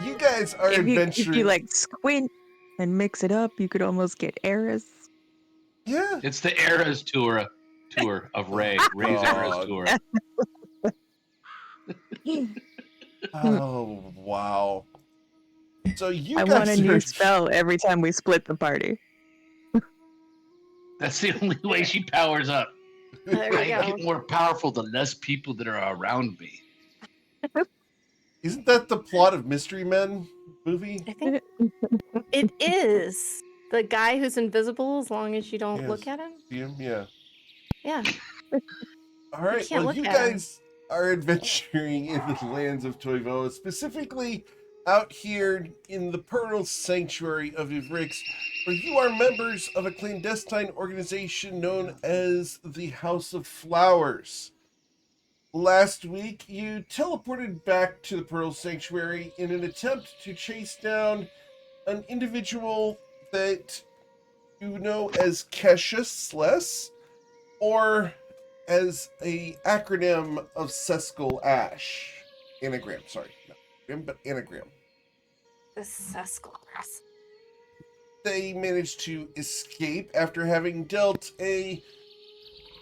You guys are If adventuring. you like squint and mix it up, you could almost get Eris. Yeah. It's the Eras tour of Ray. Ray's Eras God. tour. Oh, wow. So you I guys want a new are... spell every time we split the party. That's the only way she powers up. There I you go. get more powerful the less people that are around me. Isn't that the plot of Mystery Men movie? I think it is. The guy who's invisible as long as you don't Yes. look at him. See him? Yeah. Yeah. All right. can't Well, look you at him. guys are adventuring in the lands of Toivoa, specifically out here in the Pearl Sanctuary of Ivrix, where you are members of a clandestine organization known as the House of Flowers. Last week, you teleported back to the Pearl Sanctuary in an attempt to chase down an individual that you know as Kesha Sless, or as a acronym of Sescal Ash. Anagram, sorry. Not anagram, but anagram. The Sescalgrass. They managed to escape after having dealt a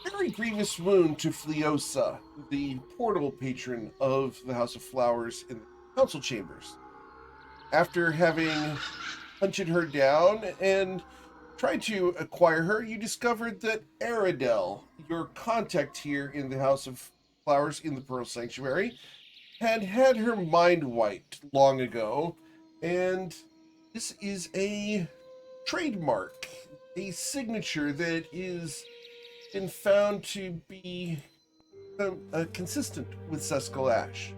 very grievous wound to Fleosa, the portal patron of the House of Flowers in the council chambers. After having hunted her down and tried to acquire her, you discovered that Aradel, your contact here in the House of Flowers in the Pearl Sanctuary, had her mind wiped long ago, and this is a trademark, a signature that is been found to be consistent with Sescal Ash.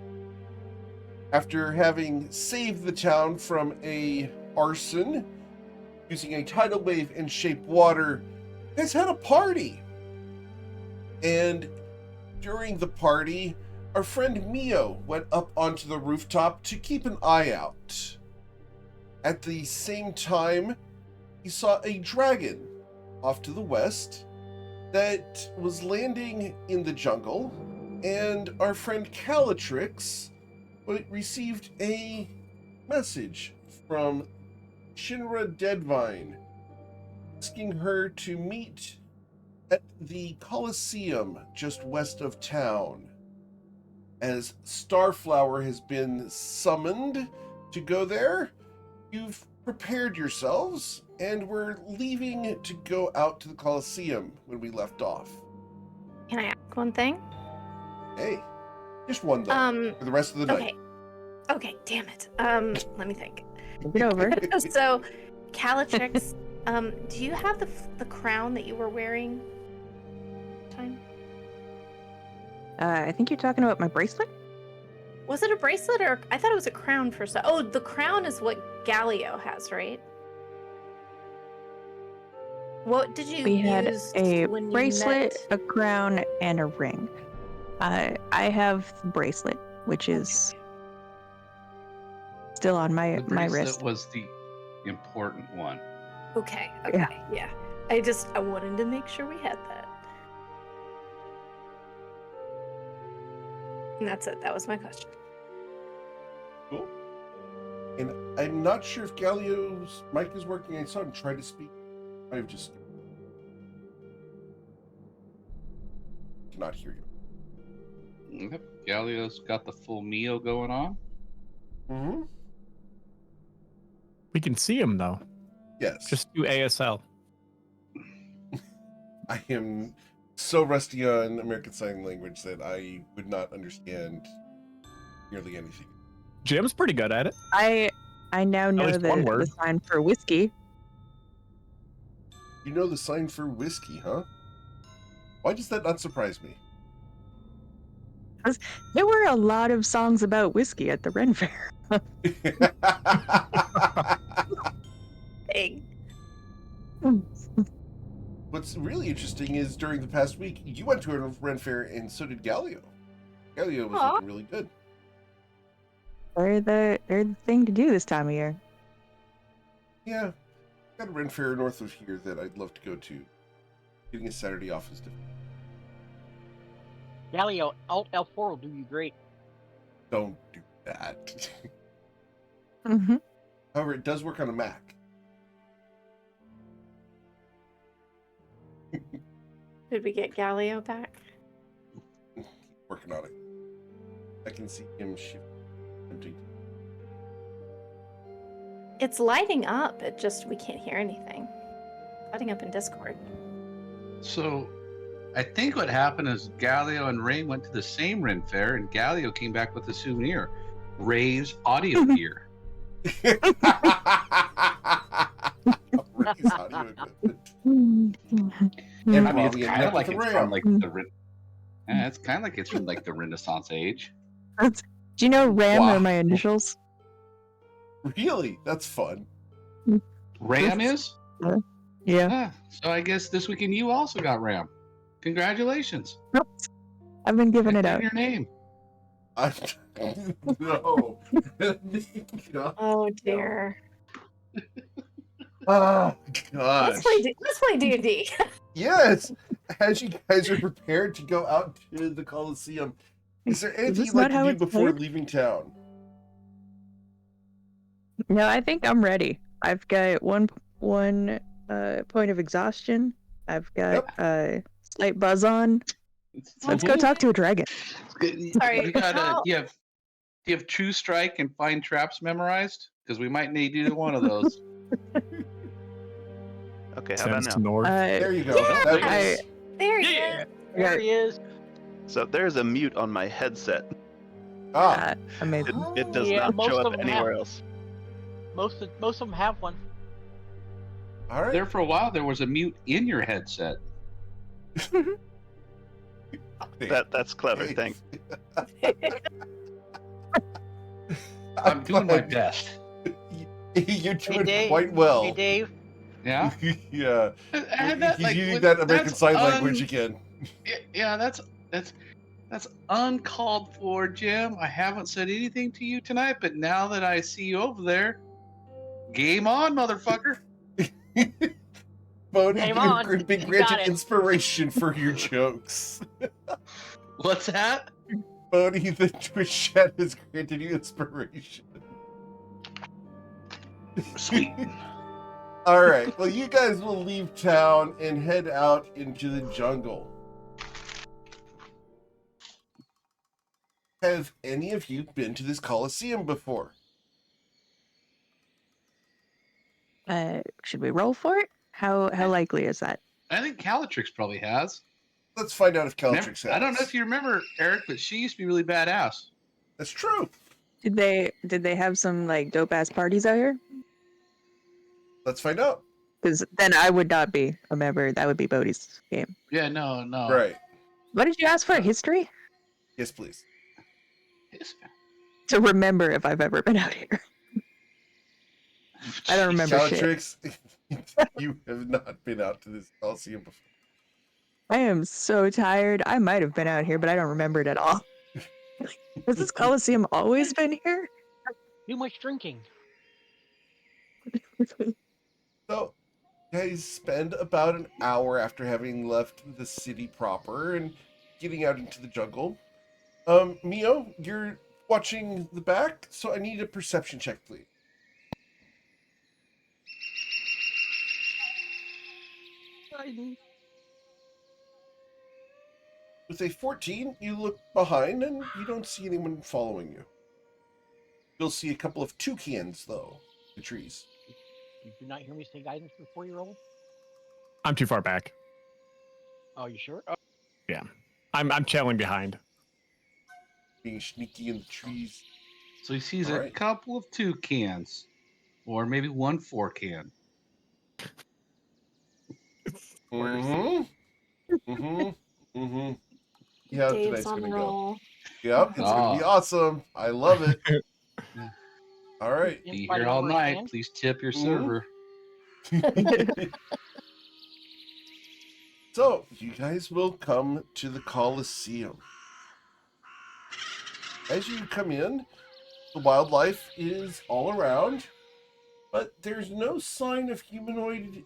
After having saved the town from a arson using a tidal wave and shape water, has had a party. And during the party, our friend Mio went up onto the rooftop to keep an eye out. At the same time, he saw a dragon off to the west that was landing in the jungle, and our friend Calatrix received a message from Shinra Deadvine asking her to meet at the Colosseum just west of town, as Starflower has been summoned to go there. You've prepared yourselves, and we're leaving to go out to the Colosseum when we left off. Can I ask one thing? Hey, just one though, for the rest of the night. Okay, damn it. Let me think. Get over. So, Calatrix, do you have the crown that you were wearing? Time? I think you're talking about my bracelet? Was it a bracelet, or I thought it was a crown for some? Oh, the crown is what Galio has, right? What did you We had use a when you bracelet, met? a crown, and a ring. I have the bracelet, which is still on my bracelet wrist. Was the important one. Okay, yeah. I wanted to make sure we had that. And that's it. That was my question. Cool. And I'm not sure if Galio's mic is working. I saw him try to speak. I've just cannot hear you. Yep. Galio's got the full Mio going on. Mm-hmm. We can see him though. Yes. Just do ASL. I am so rusty on American Sign Language that I would not understand nearly anything. Jim's pretty good at it. I now know least one the word. sign for whiskey. You know the sign for whiskey, huh? Why does that not surprise me? There were a lot of songs about whiskey at the Ren Fair. Dang. What's really interesting is during the past week, you went to a Ren Fair and so did Galio. Galio was looking really good. They're the thing to do this time of year. Yeah. Got a Ren Fair north of here that I'd love to go to. Getting a Saturday off is difficult. Galileo, Alt L4 will do you great. Don't do that. Mm-hmm. However, it does work on a Mac. Did we get Galileo back? Working on it. I can see him shifting. It's lighting up. It just we can't hear anything. Lighting up in Discord. So, I think what happened is Galileo and Ray went to the same Ren Fair, and Galileo came back with a souvenir, Ray's audio gear. Ray's audio equipment. And I mean, it's Robbie kind of ended up like with it's a from Ram. like yeah, it's kind of like it's from like the Renaissance age. Do you know Ram Wow. are my initials? Really? That's fun. Ram is? Yeah. Ah, so I guess this weekend you also got Ram. Congratulations. I've been giving it It's in out. your name. No. God. Oh dear. Oh, gosh. Let's play D&D. Yes. As you guys are prepared to go out to the Coliseum, is there anything this you'd like not how to do it's before played? leaving town? No, I think I'm ready. I've got one point of exhaustion. I've got slight buzz on. Let's go talk to a dragon. Sorry, You got how- do you have True Strike and Find Traps memorized? Because we might need either one of those. Okay, how about Sends now? to north. There you go. Yeah. That I- was- There he Yeah. is. There he is. So there's a mute on my headset. Amazing. It does Yeah, not most show of up them anywhere have. else. Most of them have one. all right. There for a while, there was a mute in your headset. That's clever. Thanks. I'm doing my best. You're Hey, doing Dave. quite well. Hey, Dave. Yeah. Yeah. I had that, He's like, using with- that American that's Sign Language again. Yeah, that's uncalled for, Jim. I haven't said anything to you tonight, but now that I see you over there, game on, motherfucker. Bodhi, Game you've on. been You granted got it. inspiration for your jokes. What's that? Bodhi, the Twitch chat has granted you inspiration. Sweet. All right. Well, you guys will leave town and head out into the jungle. Have any of you been to this Coliseum before? Should we roll for it? How likely is that? I think Calatrix probably has. Let's find out if Remember- Calatrix has. I don't know if you remember, Eric, but she used to be really badass. That's true. Did they have some like dope ass parties out here? Let's find out. Because then I would not be a member. That would be Bodhi's game. Yeah, no. Right. What did you ask for? History? Yes, please. To remember if I've ever been out here. I don't remember shit. Calatrix, you have not been out to this Coliseum before. I am so tired. I might have been out here, but I don't remember it at all. Has this Coliseum always been here? Too much drinking. So, guys spend about an hour after having left the city proper and getting out into the jungle. Mio, you're watching the back, so I need a perception check, please. With a 14, you look behind and you don't see anyone following you. You'll see a couple of toucans, though, in the trees. Did you not hear me say guidance for 4-year-old? I'm too far back. Oh, you sure? Oh, I'm trailing behind. Being sneaky in the trees. So he sees All a right. couple of toucans, or maybe one 4-can. Mm-hmm. Mm-hmm. Mm-hmm. Yeah, Dave's tonight's on gonna the go. roll. Yep, it's gonna be awesome. I love it. All right. Be Fight here all over a night. can? Please tip your Mhm. server. So, you guys will come to the Coliseum. As you come in, the wildlife is all around, but there's no sign of humanoid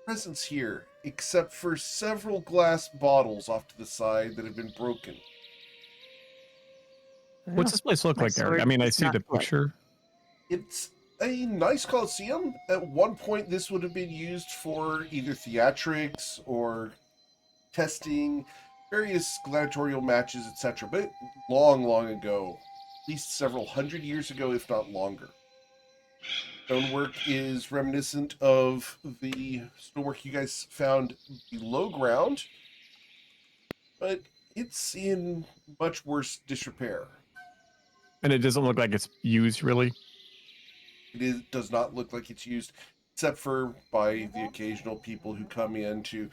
presence here, except for several glass bottles off to the side that have been broken. What's this place look My like, Eric? sword I mean, I is see not the blood. picture. It's a nice coliseum. At one point, this would have been used for either theatrics or testing, various gladiatorial matches, etc. But long, long ago, at least several hundred years ago, if not longer. Stonework is reminiscent of the stonework you guys found below ground, but it's in much worse disrepair. And it doesn't look like it's used really. Does not look like it's used, except for by the occasional people who come in to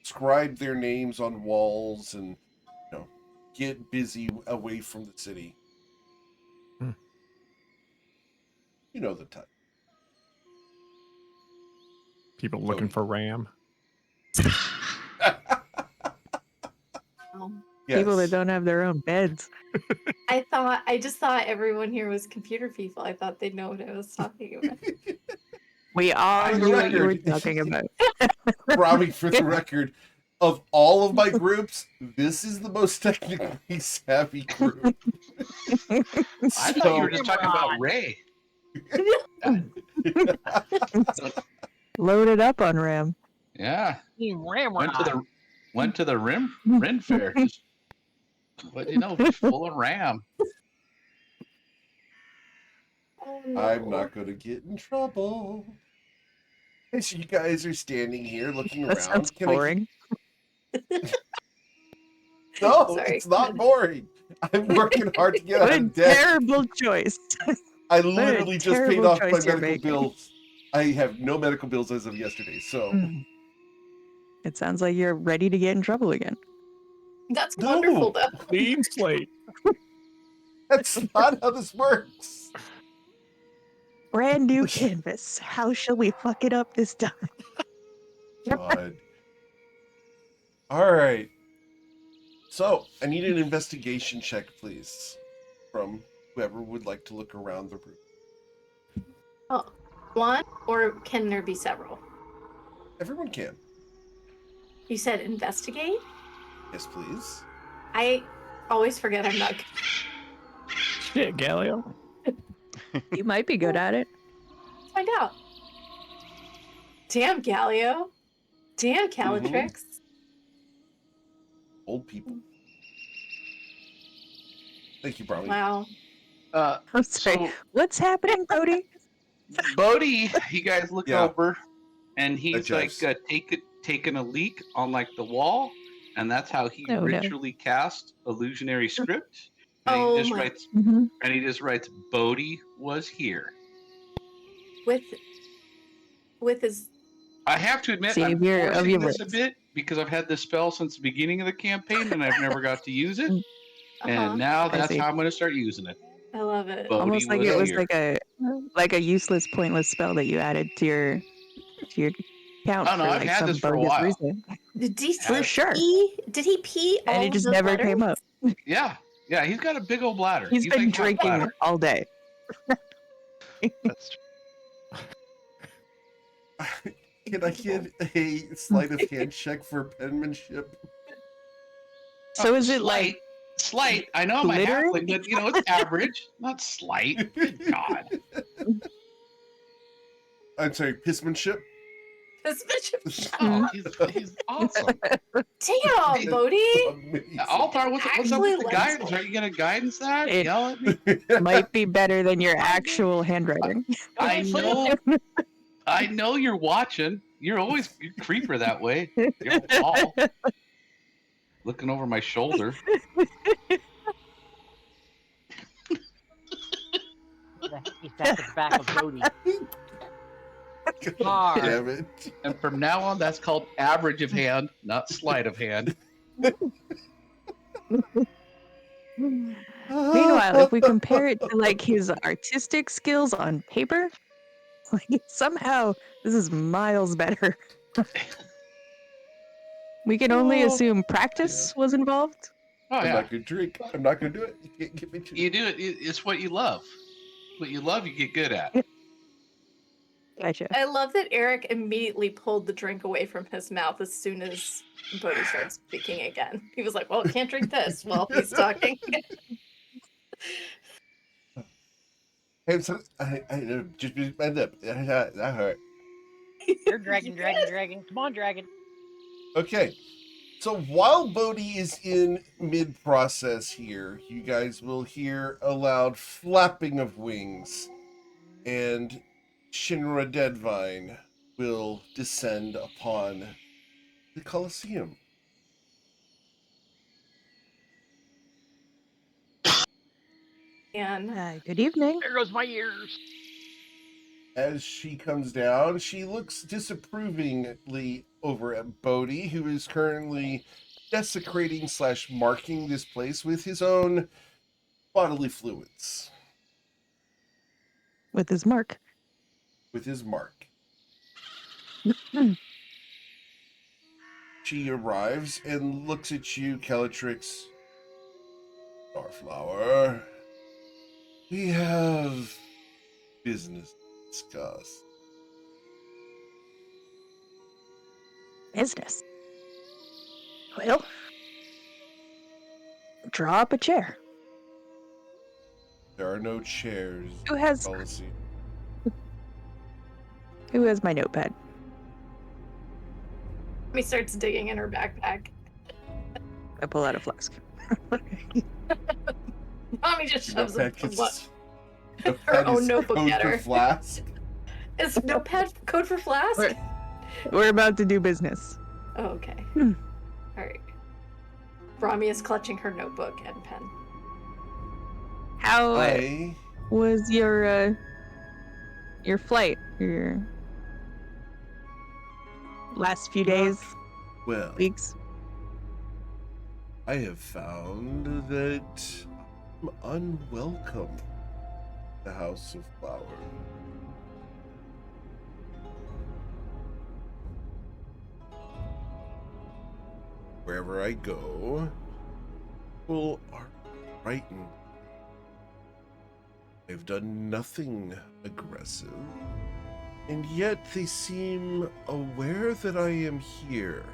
scribe their names on walls and, get busy away from the city. Hmm. You know the type. People looking for RAM. People that Yes. don't have their own beds. I just thought everyone here was computer people. I thought they'd know what I was talking about. We all For the knew what you were record, talking about. Robbie, for the record, of all of my groups, this is the most technically savvy group. I thought you were just talking about Ray. Loaded up on RAM. Yeah. Team Went Ramrod. to the Ren Fair. Just, full of RAM. Oh, no. I'm not going to get in trouble. As you guys are standing here looking That around, sounds boring. No, Sorry. it's not boring. I'm working hard to get What out a of debt. terrible choice. I literally just paid terrible off my choice you're medical making. bills. I have no medical bills as of yesterday, so Mm. It sounds like you're ready to get in trouble again. That's No. wonderful, though. Clean slate. that's not how this works. Brand new canvas. How shall we fuck it up this time? God. All right. So, I need an investigation check, please, from whoever would like to look around the room. Oh, one, or can there be several? Everyone can. You said investigate? Yes, please. I always forget I'm not. Shit, Galileo. You might be good at it. Let's find out. Damn, Galileo. Damn, Calatrix. Old people. Thank you, Brownie. Wow. I'm sorry. So What's happening, Bodhi? Bodhi, you guys look Yeah. over, and he's like jives. taking a leak on like the wall, and that's how he Oh, no. ritually cast illusionary script. And Oh he just my- writes, Mm-hmm. and he just writes, Bodhi was here. With his. I have to admit, I'm Savior of forcing your this a race. bit because I've had this spell since the beginning of the campaign, and I've never got to use it. And now I that's see. how I'm going to start using it. I love it. Bodhi Almost like it was here. like a useless, pointless spell that you added to your count Oh, no, for I've like had some this for a bogus while. reason. Did he For sure. Did he pee all And it just the never came letters? up. Yeah, he's got a big old bladder. He's been like my drinking bladder. all day. That's Can I get a sleight of hand check for penmanship? So is it like slight? I know I'm a glittering? halfling, but it's average, not slight. Good God. I'm sorry, pissmanship? This bitch. Oh, he's awesome. Damn, Bodhi. Amazing. Altar, what's up Actually with the likes guidance? it. Are you going to guidance that? It- Yell at me? might be better than your actual handwriting? I know you're watching. You're creeper that way. You're all looking over my shoulder. He's back to the back of Bodhi. God damn it. And from now on, that's called average of hand, not sleight of hand. Meanwhile, if we compare it to like his artistic skills on paper, like somehow this is miles better. We can only assume practice was involved. Oh, I'm yeah. not gonna drink. I'm not gonna do it. You can't get me to. You do it. It's what you love. What you love, you get good at. Gotcha. I love that Eric immediately pulled the drink away from his mouth as soon as Bodhi started speaking again. He was like, "Well, can't drink this while he's talking." I'm sorry. I just my lip. That hurt. You're dragon. Come on, dragon. Okay. So while Bodhi is in mid-process here, you guys will hear a loud flapping of wings, and Shinra Deadvine will descend upon the Colosseum. And Good evening. There goes my ears. As she comes down, she looks disapprovingly over at Bodhi, who is currently desecrating / marking this place with his own bodily fluids, With his mark. with his mark. Hmm. She arrives and looks at you, Calatrix. Starflower, we have business to discuss. Business. Well, draw up a chair. There are no chairs. Who has Policy. my notepad? He starts digging in her backpack. I pull out a flask. Mommy just shoves a, Notepad what? Notepad Her own is notebook code at for her. flask. Is notepad code for flask? We're about to do business. Oh, okay. Hmm. All right. Brahmi is clutching her notebook and pen. How I was your flight? Your last few days, well, weeks? I have found that I'm unwelcome in the House of Flower. Wherever I go, people are frightened. I've done nothing aggressive, and yet they seem aware that I am here.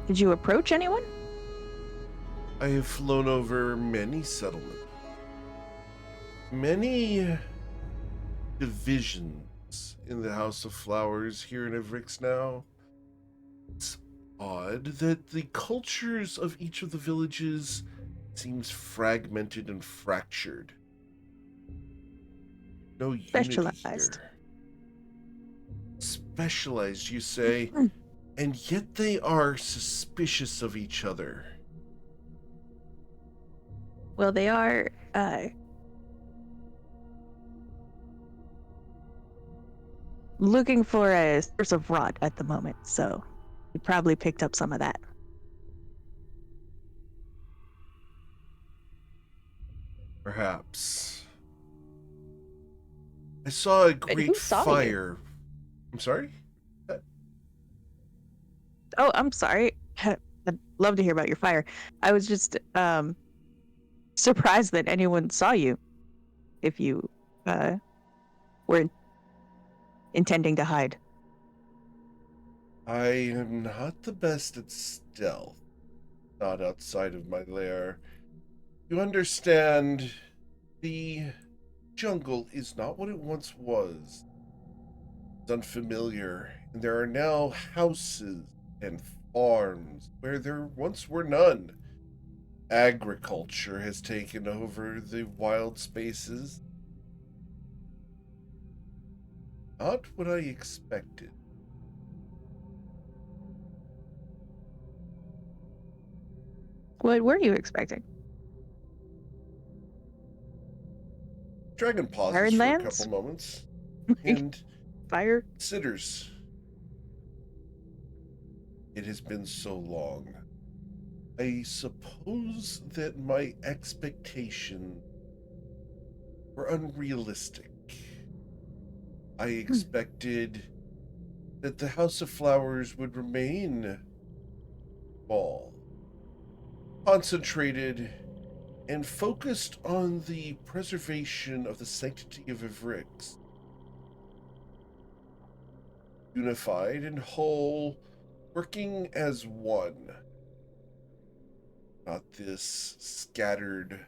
Did you approach anyone? I have flown over many settlements, many divisions in the House of Flowers here in Ivrix now. It's odd that the cultures of each of the villages seems fragmented and fractured. No unity Specialized. here. Specialized, you say, Hmm. and yet they are suspicious of each other. Well, they are looking for a source of rot at the moment, so you probably picked up some of that. Perhaps. I saw a Wait, great who saw you? fire. I'm sorry? Oh, I'm sorry. I'd love to hear about your fire. I was just surprised that anyone saw you. If you were intending to hide. I am not the best at stealth. Not outside of my lair. You understand, the jungle is not what it once was. It's unfamiliar, and there are now houses and farms where there once were none. Agriculture has taken over the wild spaces. Not what I expected. What were you expecting? Dragon pauses Barren for a lands? couple moments and Fire? considers. It has been so long. I suppose that my expectations were unrealistic. I expected that the House of Flowers would remain small, concentrated, and focused on the preservation of the sanctity of Ivrix. Unified and whole, working as one. Not this scattered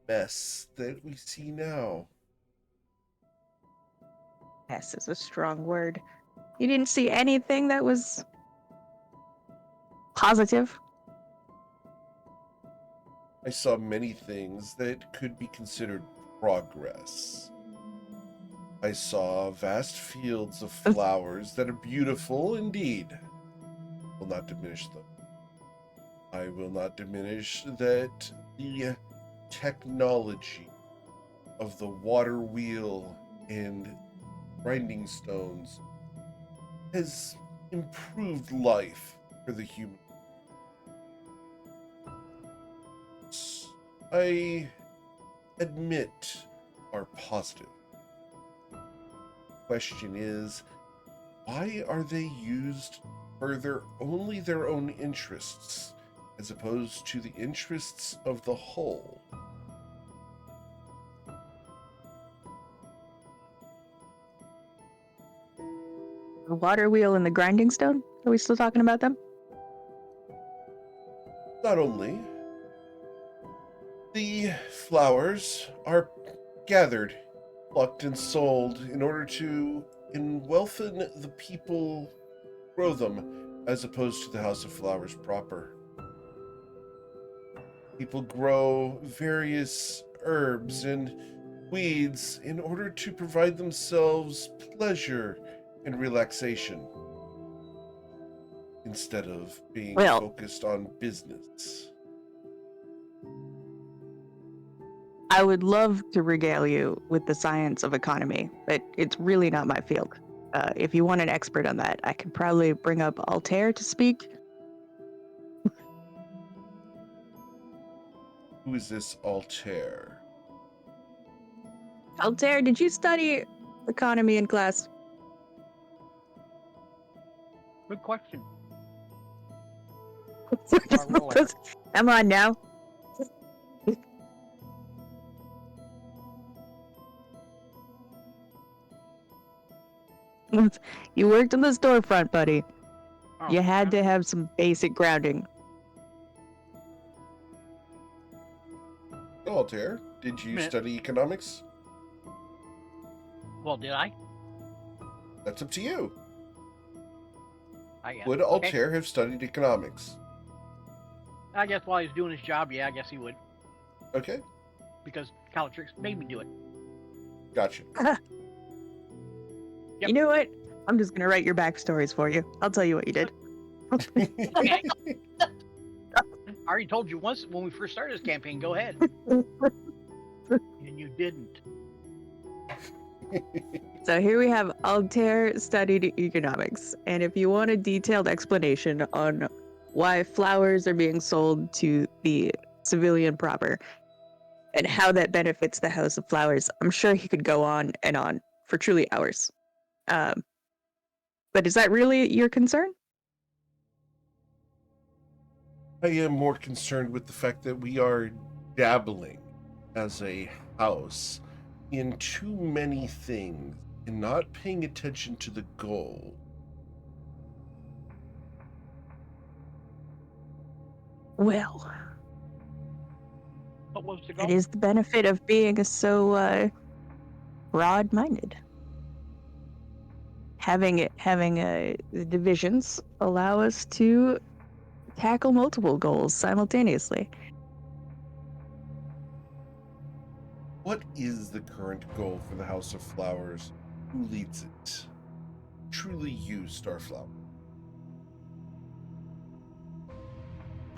mess that we see now. Mess is a strong word. You didn't see anything that was positive? I saw many things that could be considered progress. I saw vast fields of flowers that are beautiful indeed. Will not diminish them. I will not diminish that the technology of the water wheel and grinding stones has improved life for the human. I admit are positive. Question is, why are they used to further only their own interests as opposed to the interests of the whole? The water wheel and the grinding stone? Are we still talking about them? Not only the flowers are gathered, plucked, and sold in order to wealthen the people who grow them, as opposed to the House of Flowers proper. People grow various herbs and weeds in order to provide themselves pleasure and relaxation, instead of being focused on business. I would love to regale you with the science of economy, but it's really not my field. If you want an expert on that, I could probably bring up Altair to speak. Who is this Altair? Altair, did you study economy in class? Good question. Come on now. You worked in the storefront, buddy. Oh, You had yeah. to have some basic grounding. Altair, did you study economics? Well, did I? That's up to you. I guess. Would Okay. Altair have studied economics? I guess while he's doing his job, yeah, I guess he would. Okay, Because Calatrix made me do it. gotcha. Yep. You know what? I'm just gonna write your backstories for you. I'll tell you what you did. Okay. I already told you once when we first started this campaign, go ahead. And you didn't. So here we have Altair studied economics, and if you want a detailed explanation on why flowers are being sold to the civilian proper and how that benefits the House of Flowers, I'm sure he could go on and on for truly hours. But is that really your concern? I am more concerned with the fact that we are dabbling as a house in too many things and not paying attention to the goal. Well, What was the goal? it is the benefit of being so broad-minded. Having the divisions allow us to tackle multiple goals simultaneously. What is the current goal for the House of Flowers? Who leads it? Truly you, Starflower.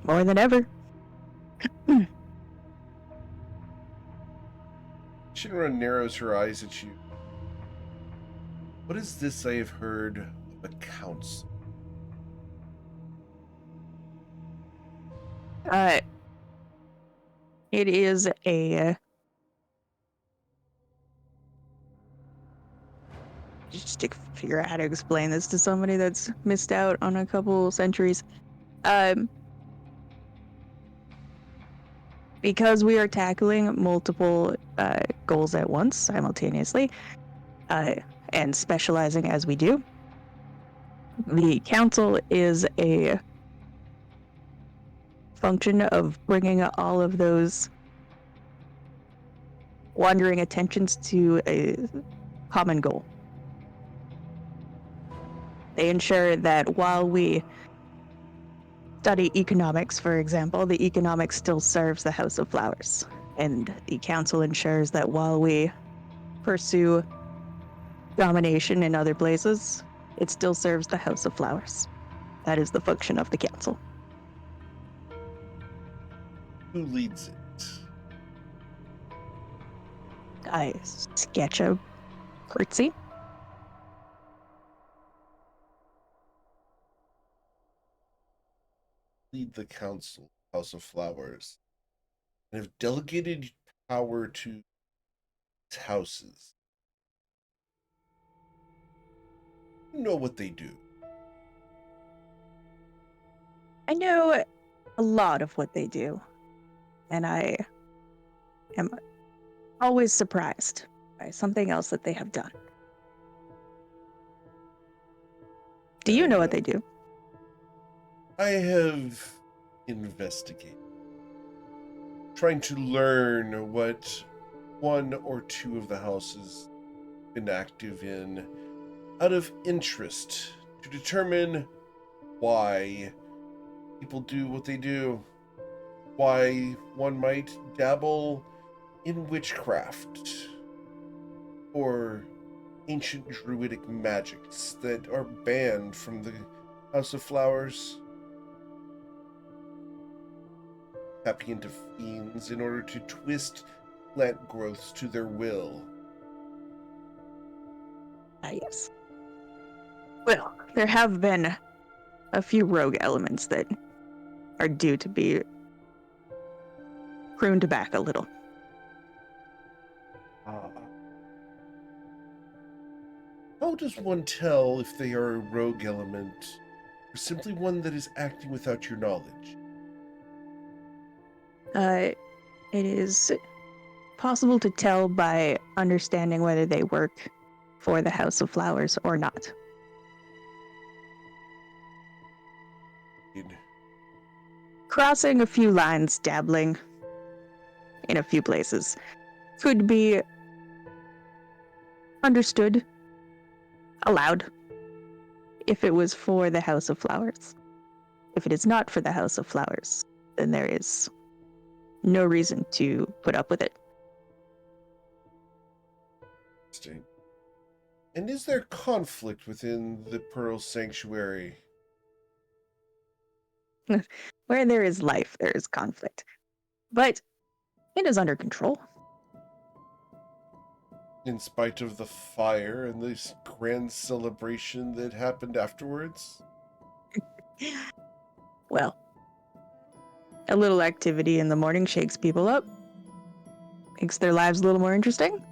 More than ever. Shinra narrows her eyes at you. What is this I have heard of a council? It is a just to figure out how to explain this to somebody that's missed out on a couple centuries. Because we are tackling multiple goals at once simultaneously, and specializing as we do, The council is a function of bringing all of those wandering attentions to a common goal. They ensure that while we study economics, for example, the economics still serves the House of Flowers. And the council ensures that while we pursue domination in other places, it still serves the House of Flowers. That is the function of the council. Who leads it? I sketch a curtsy. Lead the council, House of Flowers, and have delegated power to its houses. You know what they do. I know a lot of what they do, and I am always surprised by something else that they have done. Do you know what they do? I have investigated, trying to learn what one or two of the houses been active in out of interest to determine why people do what they do, why one might dabble in witchcraft or ancient druidic magics that are banned from the House of Flowers, tapping into fiends in order to twist plant growths to their will. Ah, yes. Well, there have been a few rogue elements that are due to be pruned back a little. How does one tell if they are a rogue element or simply one that is acting without your knowledge? It is possible to tell by understanding whether they work for the House of Flowers or not. Crossing a few lines, dabbling in a few places, could be understood, allowed, if it was for the House of Flowers. If it is not for the House of Flowers, then there is no reason to put up with it. Interesting. And is there conflict within the Pearl Sanctuary? Where there is life, there is conflict. But it is under control. In spite of the fire and this grand celebration that happened afterwards? Well, a little activity in the morning shakes people up, makes their lives a little more interesting,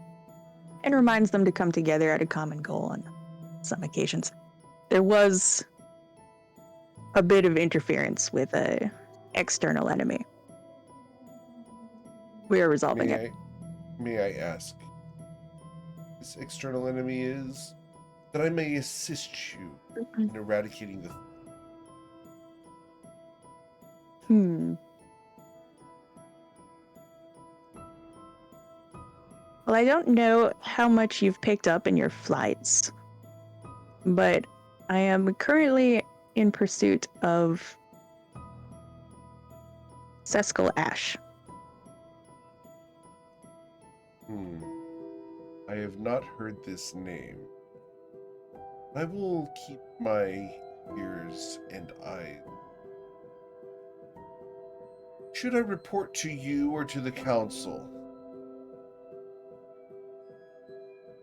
and reminds them to come together at a common goal on some occasions. There was a bit of interference with an external enemy. We are resolving it. May I ask? This external enemy is that I may assist you in eradicating the. Well, I don't know how much you've picked up in your flights, but I am currently in pursuit of Sescal Ash. I have not heard this name. I will keep my ears and eyes. Should I report to you or to the council?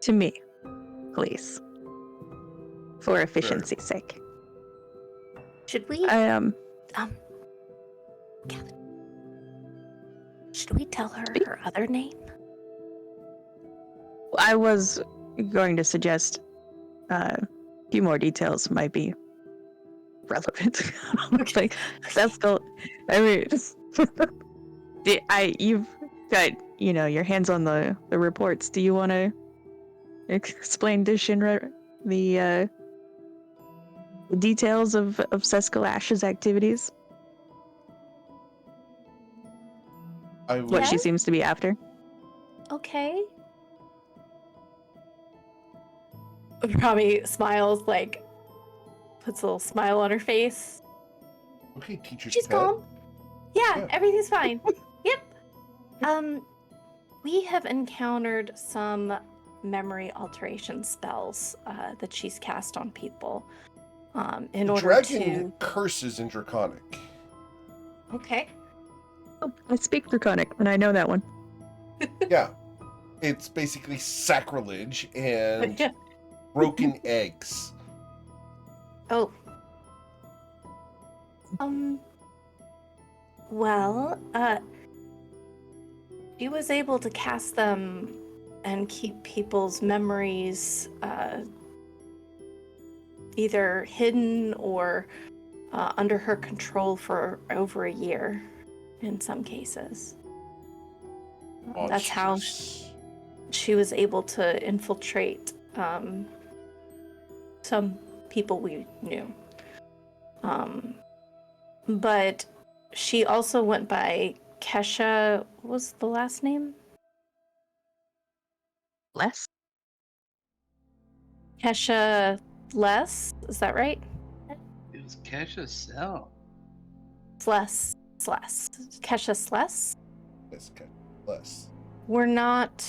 To me, please. For efficiency's sake. Should we should we tell her her other name? I was going to suggest a few more details might be relevant. Like, that's still, I mean, you've got, your hands on the reports. Do you want to explain to Shinra the details of Sescal Ash's activities? I will. What she Yes? seems to be after? Okay. Rami smiles, like, puts a little smile on her face. Okay, teacher's She's pet. calm. Yeah, Yeah. everything's fine. Yep. We have encountered some memory alteration spells that she's cast on people. In The order dragon to. curses in Draconic. Okay. Oh, I speak Draconic, and I know that one. Yeah. It's basically sacrilege and broken eggs. Oh. Well, she was able to cast them and keep people's memories either hidden or under her control for over a year in some cases. That's how Monstrous. she was able to infiltrate some people we knew. But she also went by Kesha. What was the last name? Less? Kesha Less? Is that right? It was Kesha Cell. Sless. Kesha Sless? Yes, okay. Less. We're not.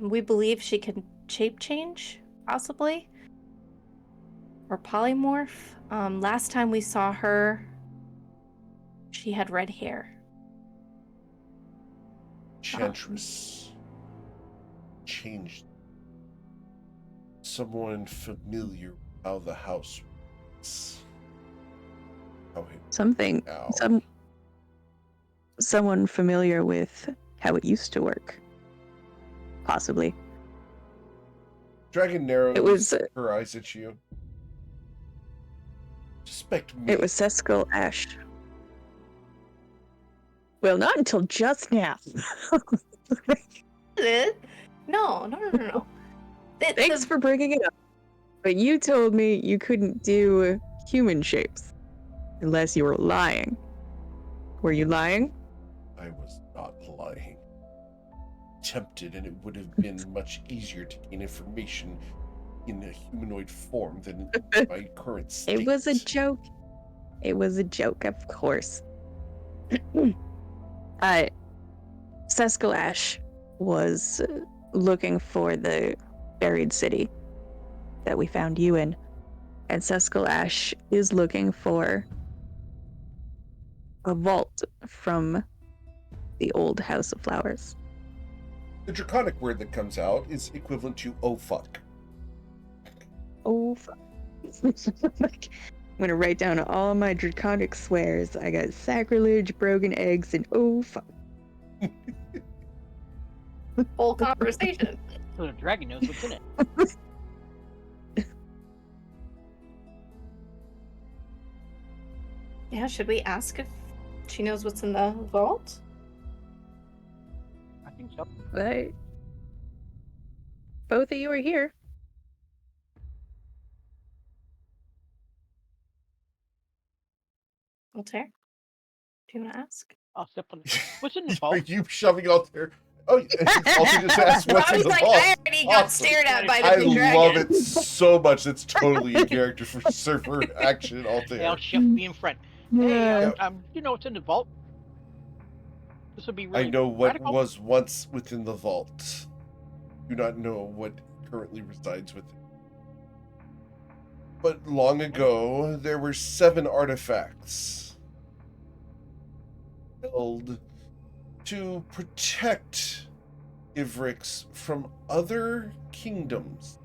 We believe she can shape change, possibly. Or polymorph. Last time we saw her, she had red hair. Enchantress. Changed. Someone familiar with how the house works. How it Something. now. Someone familiar with how it used to work. Possibly. Dragon narrows It was her eyes at you. Suspect me. it was Sescal Ash. Well, not until just now. No. Thanks for bringing it up. But you told me you couldn't do human shapes unless you were lying. Were you lying? I was not lying. Tempted, and it would have been much easier to gain information in a humanoid form than in my current state. It was a joke. It was a joke, of course. Sescal Ash was looking for the buried city that we found you in. And Sescal Ash is looking for a vault from the old House of Flowers. The draconic word that comes out is equivalent to "oh fuck." Oh, fuck. I'm gonna write down all my draconic swears. I got sacrilege, broken eggs, and oh fuck. Whole conversation. So the dragon knows what's in it. Yeah, should we ask if she knows what's in the vault? I think so. But both of you are here. Altair? Do you want to ask? I'll step on it. What's in the Are vault? you shoving out there? Oh, also just asked what's in Robbie's the like, vault. I already got Awesome. stared at by the I big dragon. love it so much. That's totally in character for surfer action all Hey, I'll there. shift me in front. Hey, Yeah. you know what's in the vault? This would be really I know what radical. was once within the vault. Do not know what currently resides within. But long ago, there were 7 artifacts held to protect Ivrix from other kingdoms.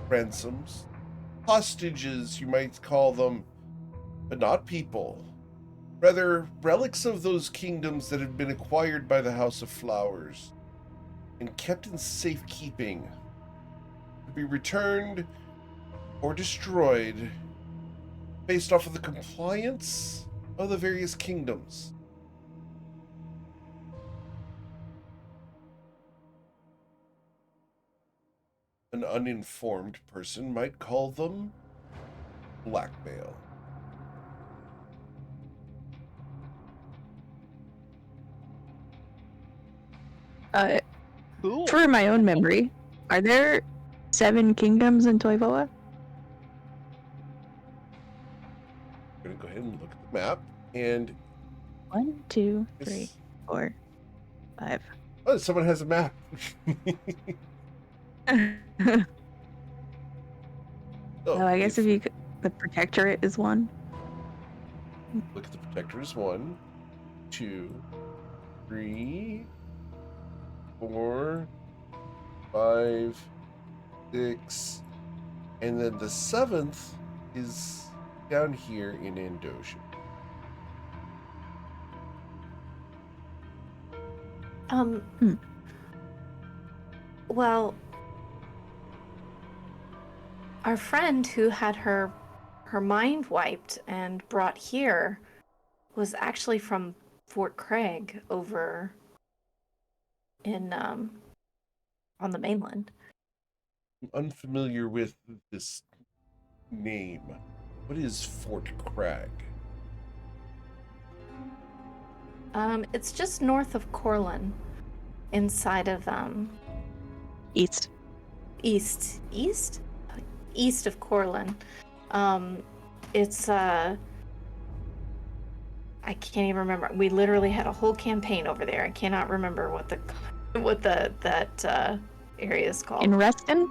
Ransoms, hostages, you might call them, but not people. Rather, relics of those kingdoms that had been acquired by the House of Flowers and kept in safekeeping to be returned or destroyed based off of the compliance of the various kingdoms. An uninformed person might call them blackmail. Cool. For my own memory, are there 7 kingdoms in Toivoa? I'm going to go ahead and look at the map. And 1, 2, 3, it's- 4, 5. oh, someone has a map. So I guess if you could, the Protectorate is 1. Look at the protectors. 1, 2, 3, 4, 5, 6, and then the 7th is down here in Andosia. Well, our friend who had her mind wiped and brought here was actually from Fort Craig over in on the mainland. I'm unfamiliar with this name. What is Fort Crag? It's just north of Corlin, inside of East. east of Corlin. It's I can't even remember. We literally had a whole campaign over there. I cannot remember what that area is called. In Reston?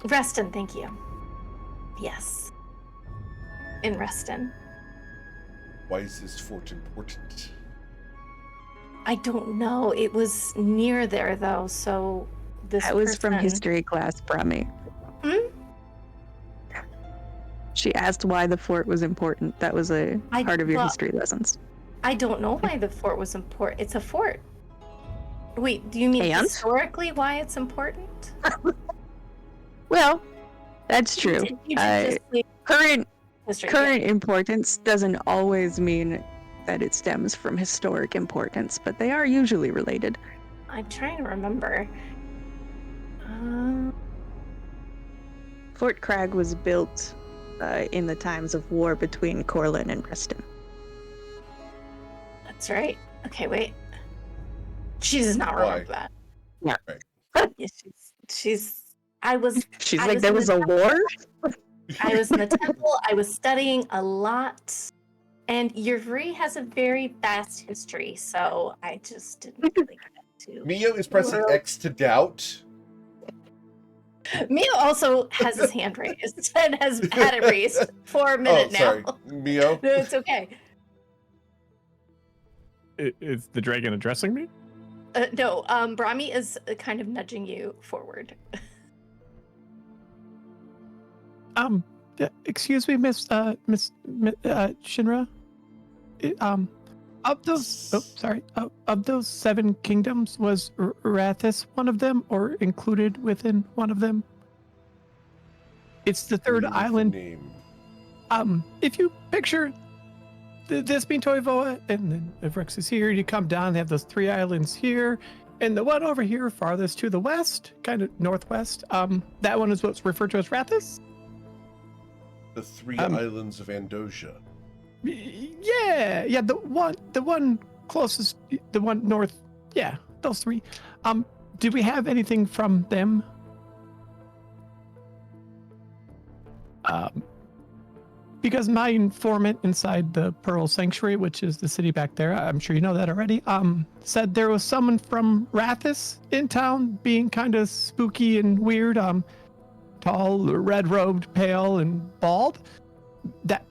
Reston, thank you. Yes. In Reston. Why is this fort important? I don't know. It was near there though, so this That was from person- history class, Brahmi. Hmm? She asked why the fort was important. That was a part of your well, history lessons. I don't know why the fort was important. It's a fort. Wait, do you mean And? historically why it's important? Well, that's true. You did just say Current history. current importance doesn't always mean that it stems from historic importance, but they are usually related. Yeah. I'm trying to remember. Fort Crag was built in the times of war between Corlin and Preston. That's right. Okay, wait. She does not Why? remember that. Yeah. Right. Yeah, she's. I was. She's I like, was there in was the a war? I was in the temple. I was studying a lot, and Yuri has a very vast history, so I just didn't really get to. Mio is pressing Well- X to doubt. Mio also has his hand raised and has had it raised for a minute Oh, sorry. now. Mio? No, it's okay. Is the dragon addressing me? No, Brahmi is kind of nudging you forward. Excuse me, Miss Shinra. Of those 7 kingdoms, was Rathis one of them, or included within one of them? It's the third Read the island. Name. If you picture this being Toivoa, and then Ivrix is here, you come down, they have those 3 islands here, and the one over here, farthest to the west, kind of northwest, that one is what's referred to as Rathis? The 3 Um, islands of Andosia. Yeah, the one closest, the one north, yeah, those 3. Did we have anything from them? Because my informant inside the Pearl Sanctuary, which is the city back there, I'm sure you know that already, said there was someone from Rathis in town being kind of spooky and weird, tall, red-robed, pale, and bald. That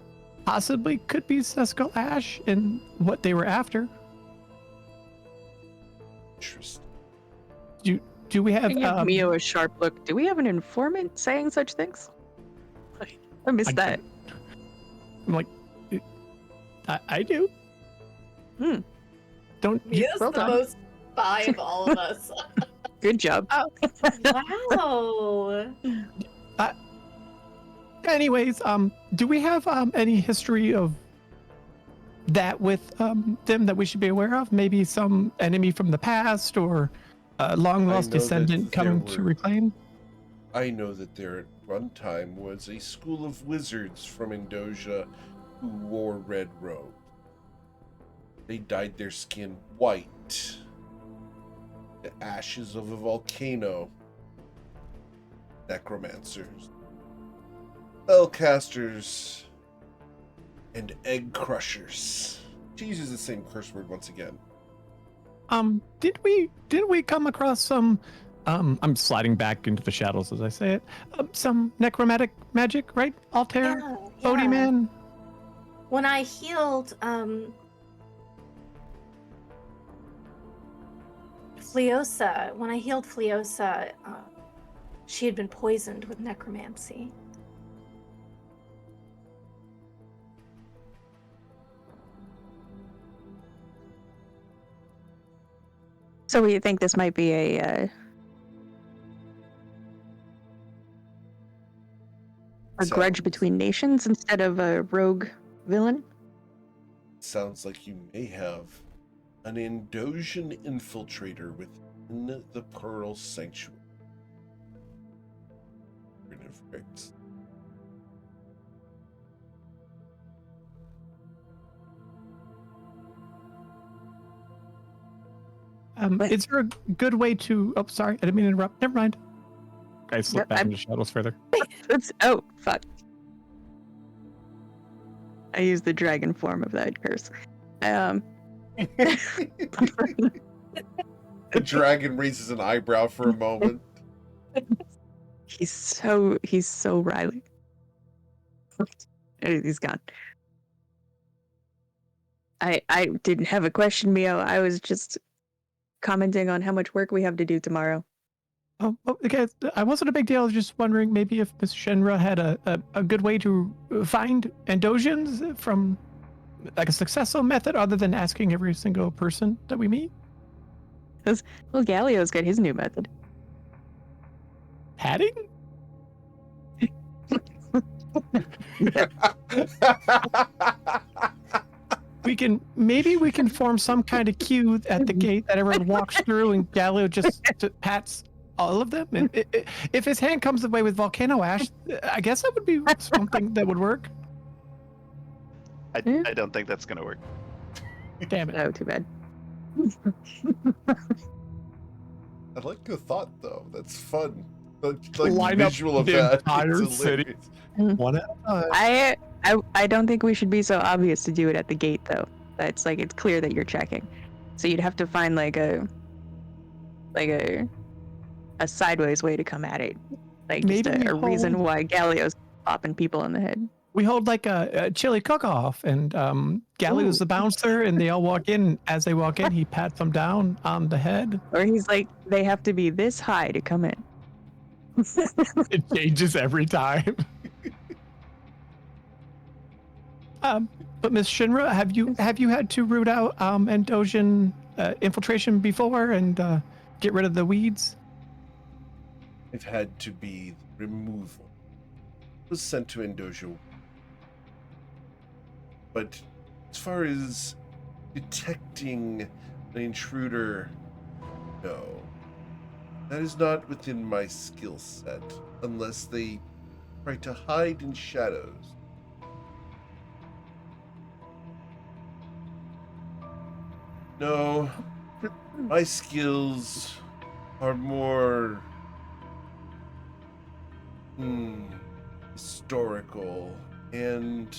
possibly could be Sesco Ash and what they were after. Interesting. Do we have Give Mio a sharp look. Do we have an informant saying such things? I missed that. I'm like, I do. Hmm. Don't you? Mia's well the done. most spy of all of us. Good job. Wow. Anyways, do we have any history of that with them that we should be aware of? Maybe some enemy from the past or a long I lost know that descendant coming there to were- reclaim? I know that there at one time was a school of wizards from Indonesia who wore red robes. They dyed their skin white. The ashes of a volcano. Necromancers. Spellcasters. And egg crushers. She uses the same curse word once again. Didn't we come across some I'm sliding back into the shadows as I say it. Some necromantic magic, right? Altair, Bodyman. When I healed Fleosa, she had been poisoned with necromancy. So we think this might be a grudge between nations instead of a rogue villain? Sounds like you may have an Indosian infiltrator within the Pearl Sanctuary. Is there a good way to... Oh, sorry, I didn't mean to interrupt. Never mind. I slipped back into shadows further. Oh, fuck. I used the dragon form of that curse. The dragon raises an eyebrow for a moment. He's so Riley. He's gone. I didn't have a question, Mio. I was just commenting on how much work we have to do tomorrow. Oh, okay. I wasn't a big deal. I was just wondering maybe if Miss Shenra had a good way to find Endosians from like a successful method other than asking every single person that we meet. Well, Galio's got his new method. Padding? We can form some kind of queue at the gate that everyone walks through, and Galio just pats all of them. And if his hand comes away with volcano ash, I guess that would be something that would work. I don't think that's gonna work. Damn it! Oh, too bad. I like the thought though. That's fun. Like Line visual up of the that. entire It's city. hilarious. One at a time. I don't think we should be so obvious to do it at the gate though. It's like it's clear that you're checking. So you'd have to find like a sideways way to come at it. Like just Maybe a reason why Galio's popping people in the head. We hold like a chili cook-off, and Galio's the bouncer, and they all walk in. And as they walk in, he pats them down on the head. Or he's like, they have to be this high to come in. It changes every time. But Miss Shinra, have you had to root out Endosian infiltration before and get rid of the weeds? It had to be removal. It was sent to Indosia. But as far as detecting an intruder, no. That is not within my skill set, unless they try to hide in shadows. No, my skills are more historical and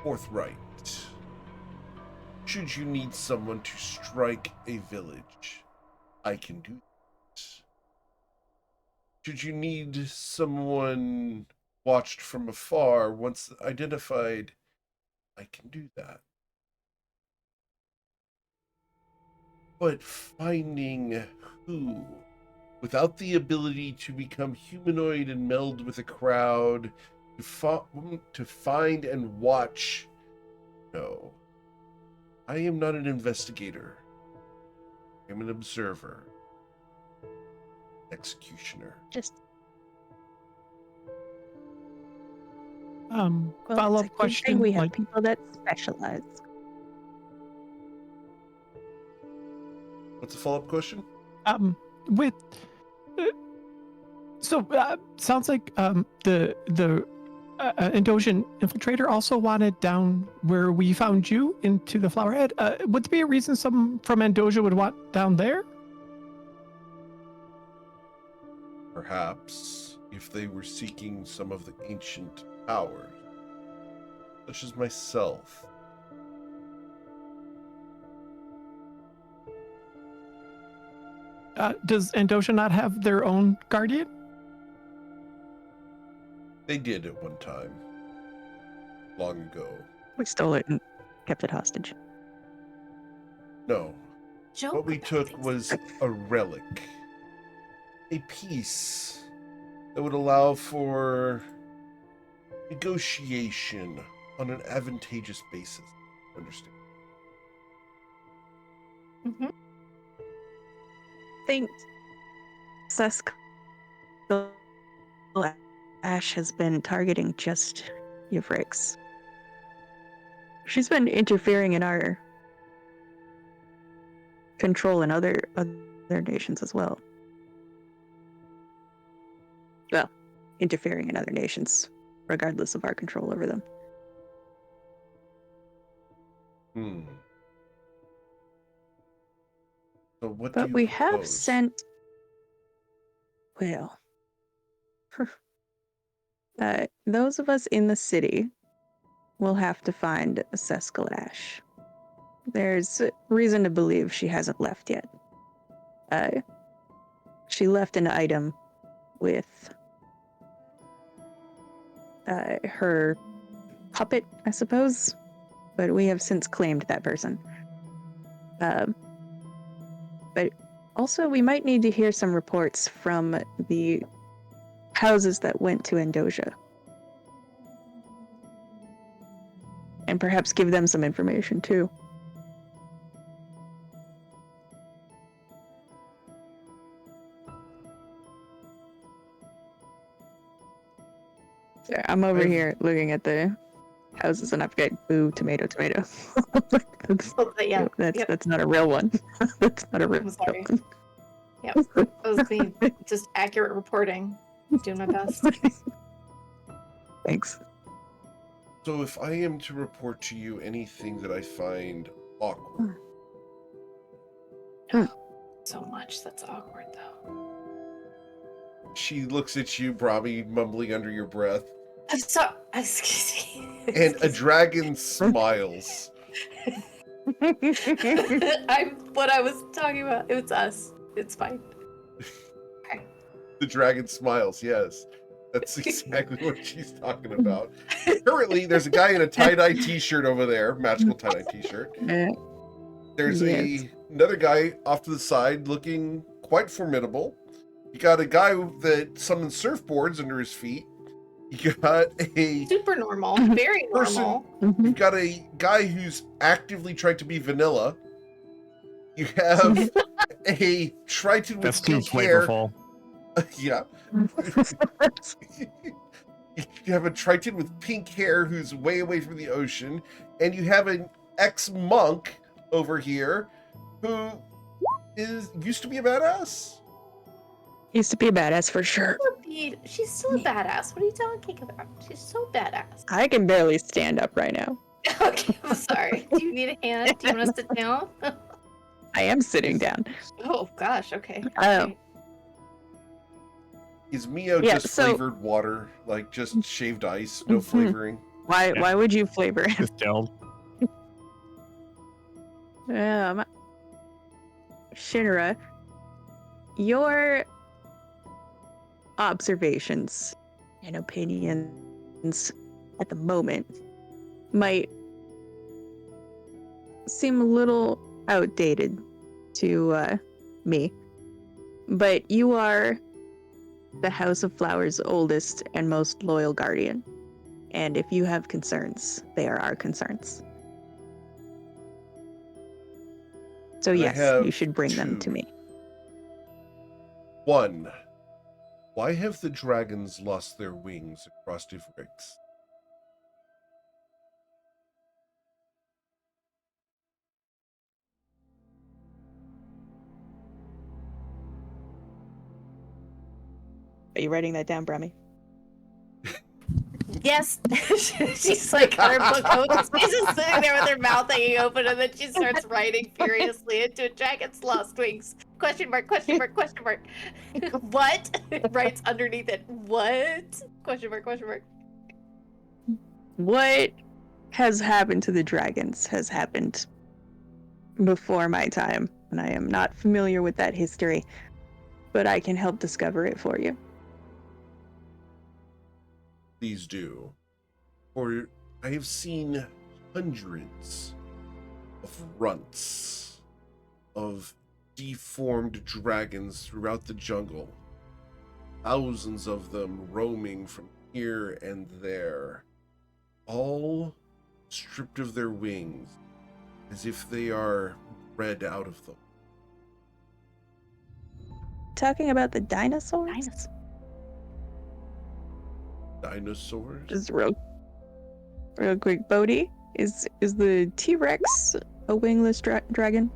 forthright. Should you need someone to strike a village, I can do that. Should you need someone watched from afar, once identified, I can do that. But finding who, without the ability to become humanoid and meld with a crowd, to find and watch, no. I am not an investigator. I am an observer. Executioner. Follow-up question. We have people that specialize. What's the follow-up question? With So sounds like the Indosian infiltrator also wanted down where we found you into the Flowerhead. Would there be a reason some from Andoja would want down there? Perhaps if they were seeking some of the ancient powers, such as myself. Does Andoja not have their own guardian? They did at one time, long ago. We stole it and kept it hostage. No, Joke what we about took things. was a relic, a piece that would allow for negotiation on an advantageous basis. Understand? Mhm. I think Sesk Ash has been targeting just Euphrates. She's been interfering in our control in other nations as well. Well, interfering in other nations, regardless of our control over them. So what do But you we have propose? sent. Well, those of us in the city will have to find Seskal Ash. There's reason to believe she hasn't left yet. She left an item with her puppet, I suppose, but we have since claimed that person. But also, we might need to hear some reports from the houses that went to Andoja. And perhaps give them some information, too. So I'm over here looking at the houses, and I've got boo, tomato, tomato. Yeah. That's not a real one. That's not a real I'm sorry. one. Yep. That was me. Just accurate reporting. Doing my best. Thanks. So if I am to report to you anything that I find awkward, So much that's awkward, though. she looks at you, probably mumbling under your breath, Excuse me. and a dragon smiles. I'm what I was talking about. It was us. It's fine. The dragon smiles, yes. That's exactly what she's talking about. Currently, there's a guy in a tie-dye t-shirt over there, magical tie-dye t-shirt. There's Yes. another guy off to the side looking quite formidable. You got a guy that summons surfboards under his feet. You got a Super normal. Very person. normal. You've got a guy who's actively trying to be vanilla. You have a Triton with That's too pink hair. flavorful. Yeah. You have a Triton with pink hair who's way away from the ocean, and you have an ex-monk over here who used to be a badass. Used to be a badass for sure. She's still a badass. What are you talking about? She's so badass. I can barely stand up right now. Okay, I'm sorry. Do you need a hand? Do you want to sit down? I am sitting down. Oh gosh. Okay. Oh. Okay. Is Mio Yeah, just so- flavored water, like just shaved ice, no flavoring? Why? Yeah. Why would you flavor it? Distilled. Shinra, your observations and opinions at the moment might seem a little outdated to me, but you are the House of Flowers' oldest and most loyal guardian, and if you have concerns, they are our concerns. So And I yes, have you should bring them two. to me. 1. Why have the dragons lost their wings across Euphrates? Are you writing that down, Bremy? Yes. She's like got her book open. She's just sitting there with her mouth hanging open, and then she starts writing furiously into a dragon's lost wings. Question mark, question mark, question mark. What? Writes underneath it. What? Question mark, question mark. What has happened to the dragons has happened before my time, and I am not familiar with that history, but I can help discover it for you. Please do. For I have seen hundreds of runts of deformed dragons throughout the jungle. Thousands of them roaming from here and there, all stripped of their wings, as if they are bred out of them. Talking about the dinosaurs? Dinosaurs? Just real quick, Bodhi, is the T-Rex a wingless dragon?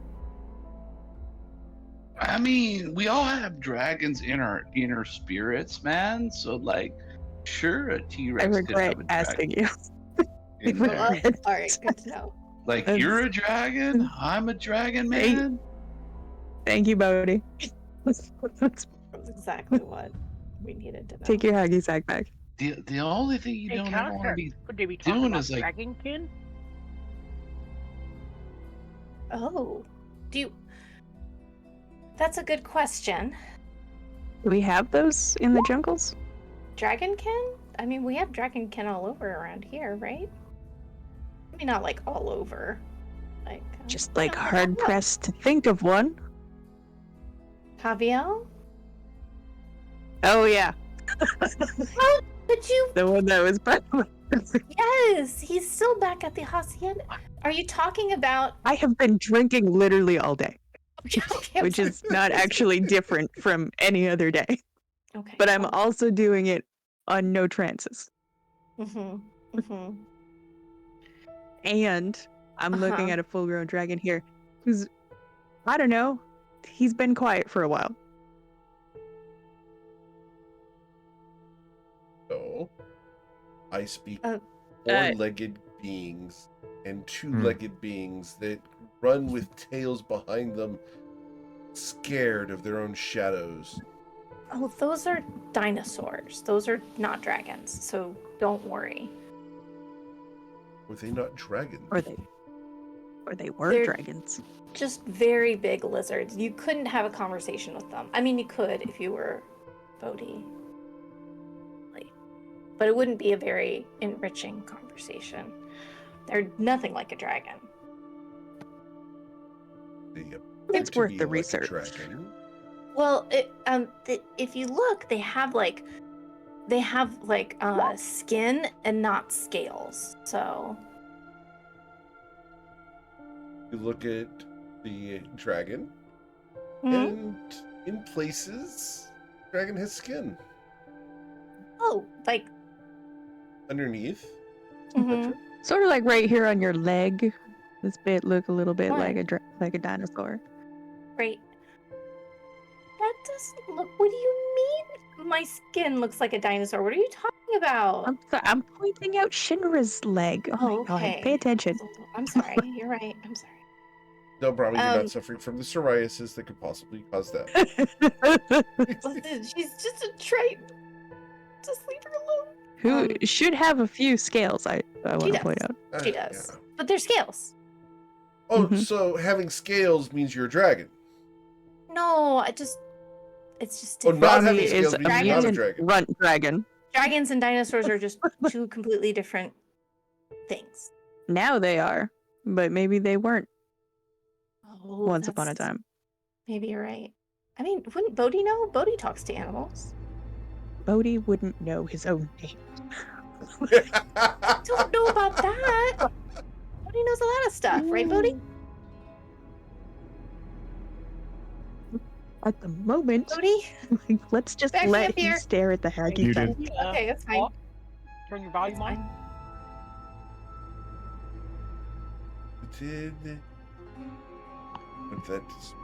I mean, we all have dragons in our inner spirits, man. So, like, sure, a T-Rex I could regret have a asking dragon you. in there. All right, good to know. Like, That's- you're a dragon, I'm a dragon, man. Thank you, Bodhi. That's exactly what we needed to know. Take your Huggy sack back. The only thing you Hey, don't ever want to Counter, be could they be talking doing about is, like- Dragonkin? Oh, do you? That's a good question. Do we have those in the jungles? Dragonkin? I mean, we have Dragonkin all over around here, right? I mean, not like all over. Like Just like no, hard no. pressed to think of one. Javier? Oh yeah, But you? the one that was. Yes, he's still back at the hacienda. Are you talking about? I have been drinking literally all day, Okay, I'm which sorry. is not actually different from any other day. Okay. But I'm also doing it on no trances. And I'm looking Uh-huh. at a full-grown dragon here who's, I don't know, he's been quiet for a while. So, I speak Uh, four-legged beings and two-legged beings that run with tails behind them, scared of their own shadows. Oh, those are dinosaurs. Those are not dragons. So don't worry. Were they not dragons? Or they were They're- dragons. Just very big lizards. You couldn't have a conversation with them. I mean, you could if you were Bodhi. But it wouldn't be a very enriching conversation. They're nothing like a dragon. They appear It's to worth be the like a research. dragon. Well, if you look, they have like skin and not scales. So You look at the dragon, Mhm. and in places, dragon has skin Oh, like underneath. mhm. Sort of like right here on your leg. This bit look a little bit What? like a dinosaur. Great. That doesn't look. What do you mean? My skin looks like a dinosaur. What are you talking about? I'm pointing out Shinra's leg. Oh, my okay. God, pay attention. I'm sorry. You're right. I'm sorry. No problem, you're Um, not suffering from the psoriasis that could possibly cause that. Listen, she's just a trait. Just leave her alone. Who should have a few scales, I want to does. point out. She Yeah. does. But they're scales. Oh, Mhm. so having scales means you're a dragon. No, it's just Oh, different. not Brummy having is scales a means you're not a mutant dragon. runt dragon. Dragons and dinosaurs are just two completely different things. Now they are, but maybe they weren't Oh, once upon a that's- time. Maybe you're right. I mean, wouldn't Bodhi know? Bodhi talks to animals. Bodhi wouldn't know his own name. Don't know about that. Bodhi knows a lot of stuff, right, Bodhi? At the moment, Bodhi? let's just Back me let up him here. stare at the Haggy You thing. did. Okay, that's fine. Paul, turn your volume That's on. fine. Did. But that is.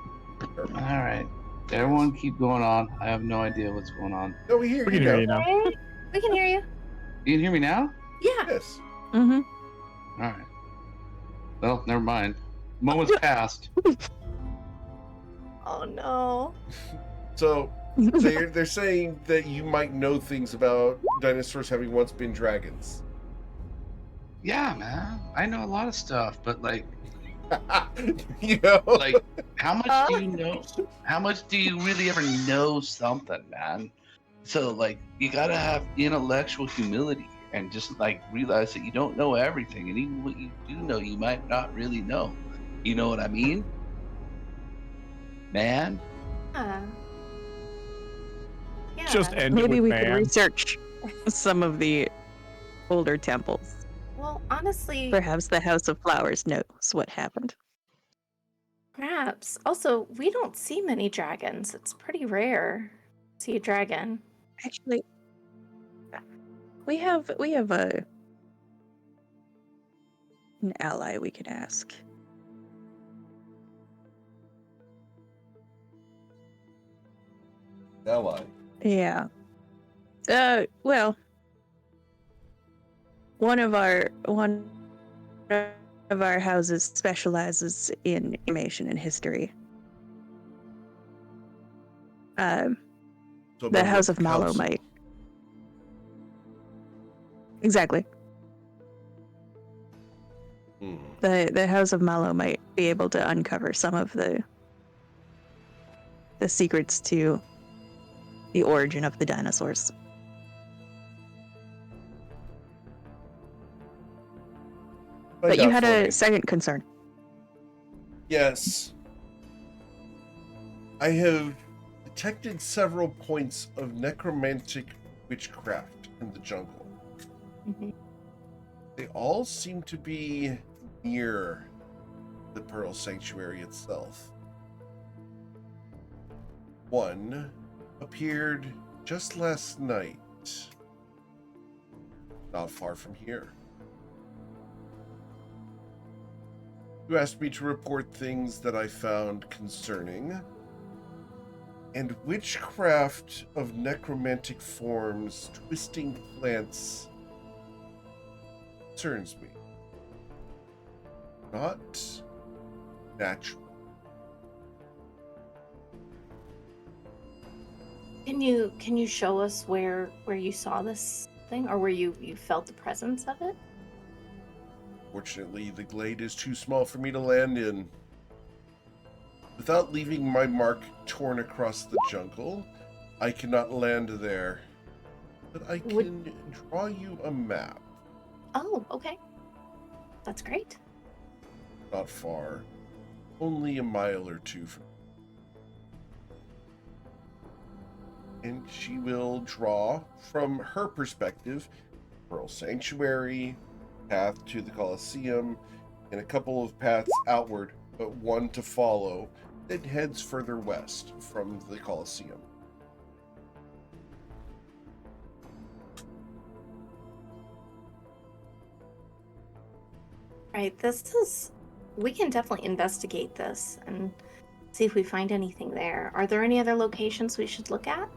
All right. Everyone keep going on. I have no idea what's going on. No, we hear We you can hear now. you now. Okay, we can hear you. You can hear me now? Yeah. Yes. Mm-hmm. All right. Well, never mind. Moments passed. Oh no. So they're saying that you might know things about dinosaurs having once been dragons. Yeah, man. I know a lot of stuff, but like, You know? like, how much do you know? How much do you really ever know something, man? So like, you gotta have intellectual humility and just like realize that you don't know everything, and even what you do know, you might not really know. You know what I mean, man? Yeah. Yeah. Just end it Maybe with we could man. research some of the older temples. Well, honestly, Perhaps the House of Flowers knows what happened. perhaps. Also, we don't see many dragons. It's pretty rare to see a dragon. Actually, we have an ally we can ask. Ally. Yeah. Well, one of our houses specializes in animation and history. So a The member House of Mallow council. might. Exactly. Hmm. The House of Mallow might be able to uncover some of the secrets to the origin of the dinosaurs. But Find you out had for a me. second concern. Yes. I have detected several points of necromantic witchcraft in the jungle. Mhm. They all seem to be near the Pearl Sanctuary itself. One appeared just last night, not far from here. You asked me to report things that I found concerning, and witchcraft of necromantic forms twisting plants concerns me. Not natural. Can you show us where you saw this thing, or where you felt the presence of it? Fortunately, the glade is too small for me to land in. Without leaving my mark torn across the jungle, I cannot land there. But I Would- can draw you a map. Oh, okay. That's great. Not far. Only a mile or two from. And she will draw, from her perspective, Pearl Sanctuary, path to the Colosseum, and a couple of paths outward, but one to follow that heads further west from the Colosseum. Right. We can definitely investigate this and see if we find anything there. Are there any other locations we should look at?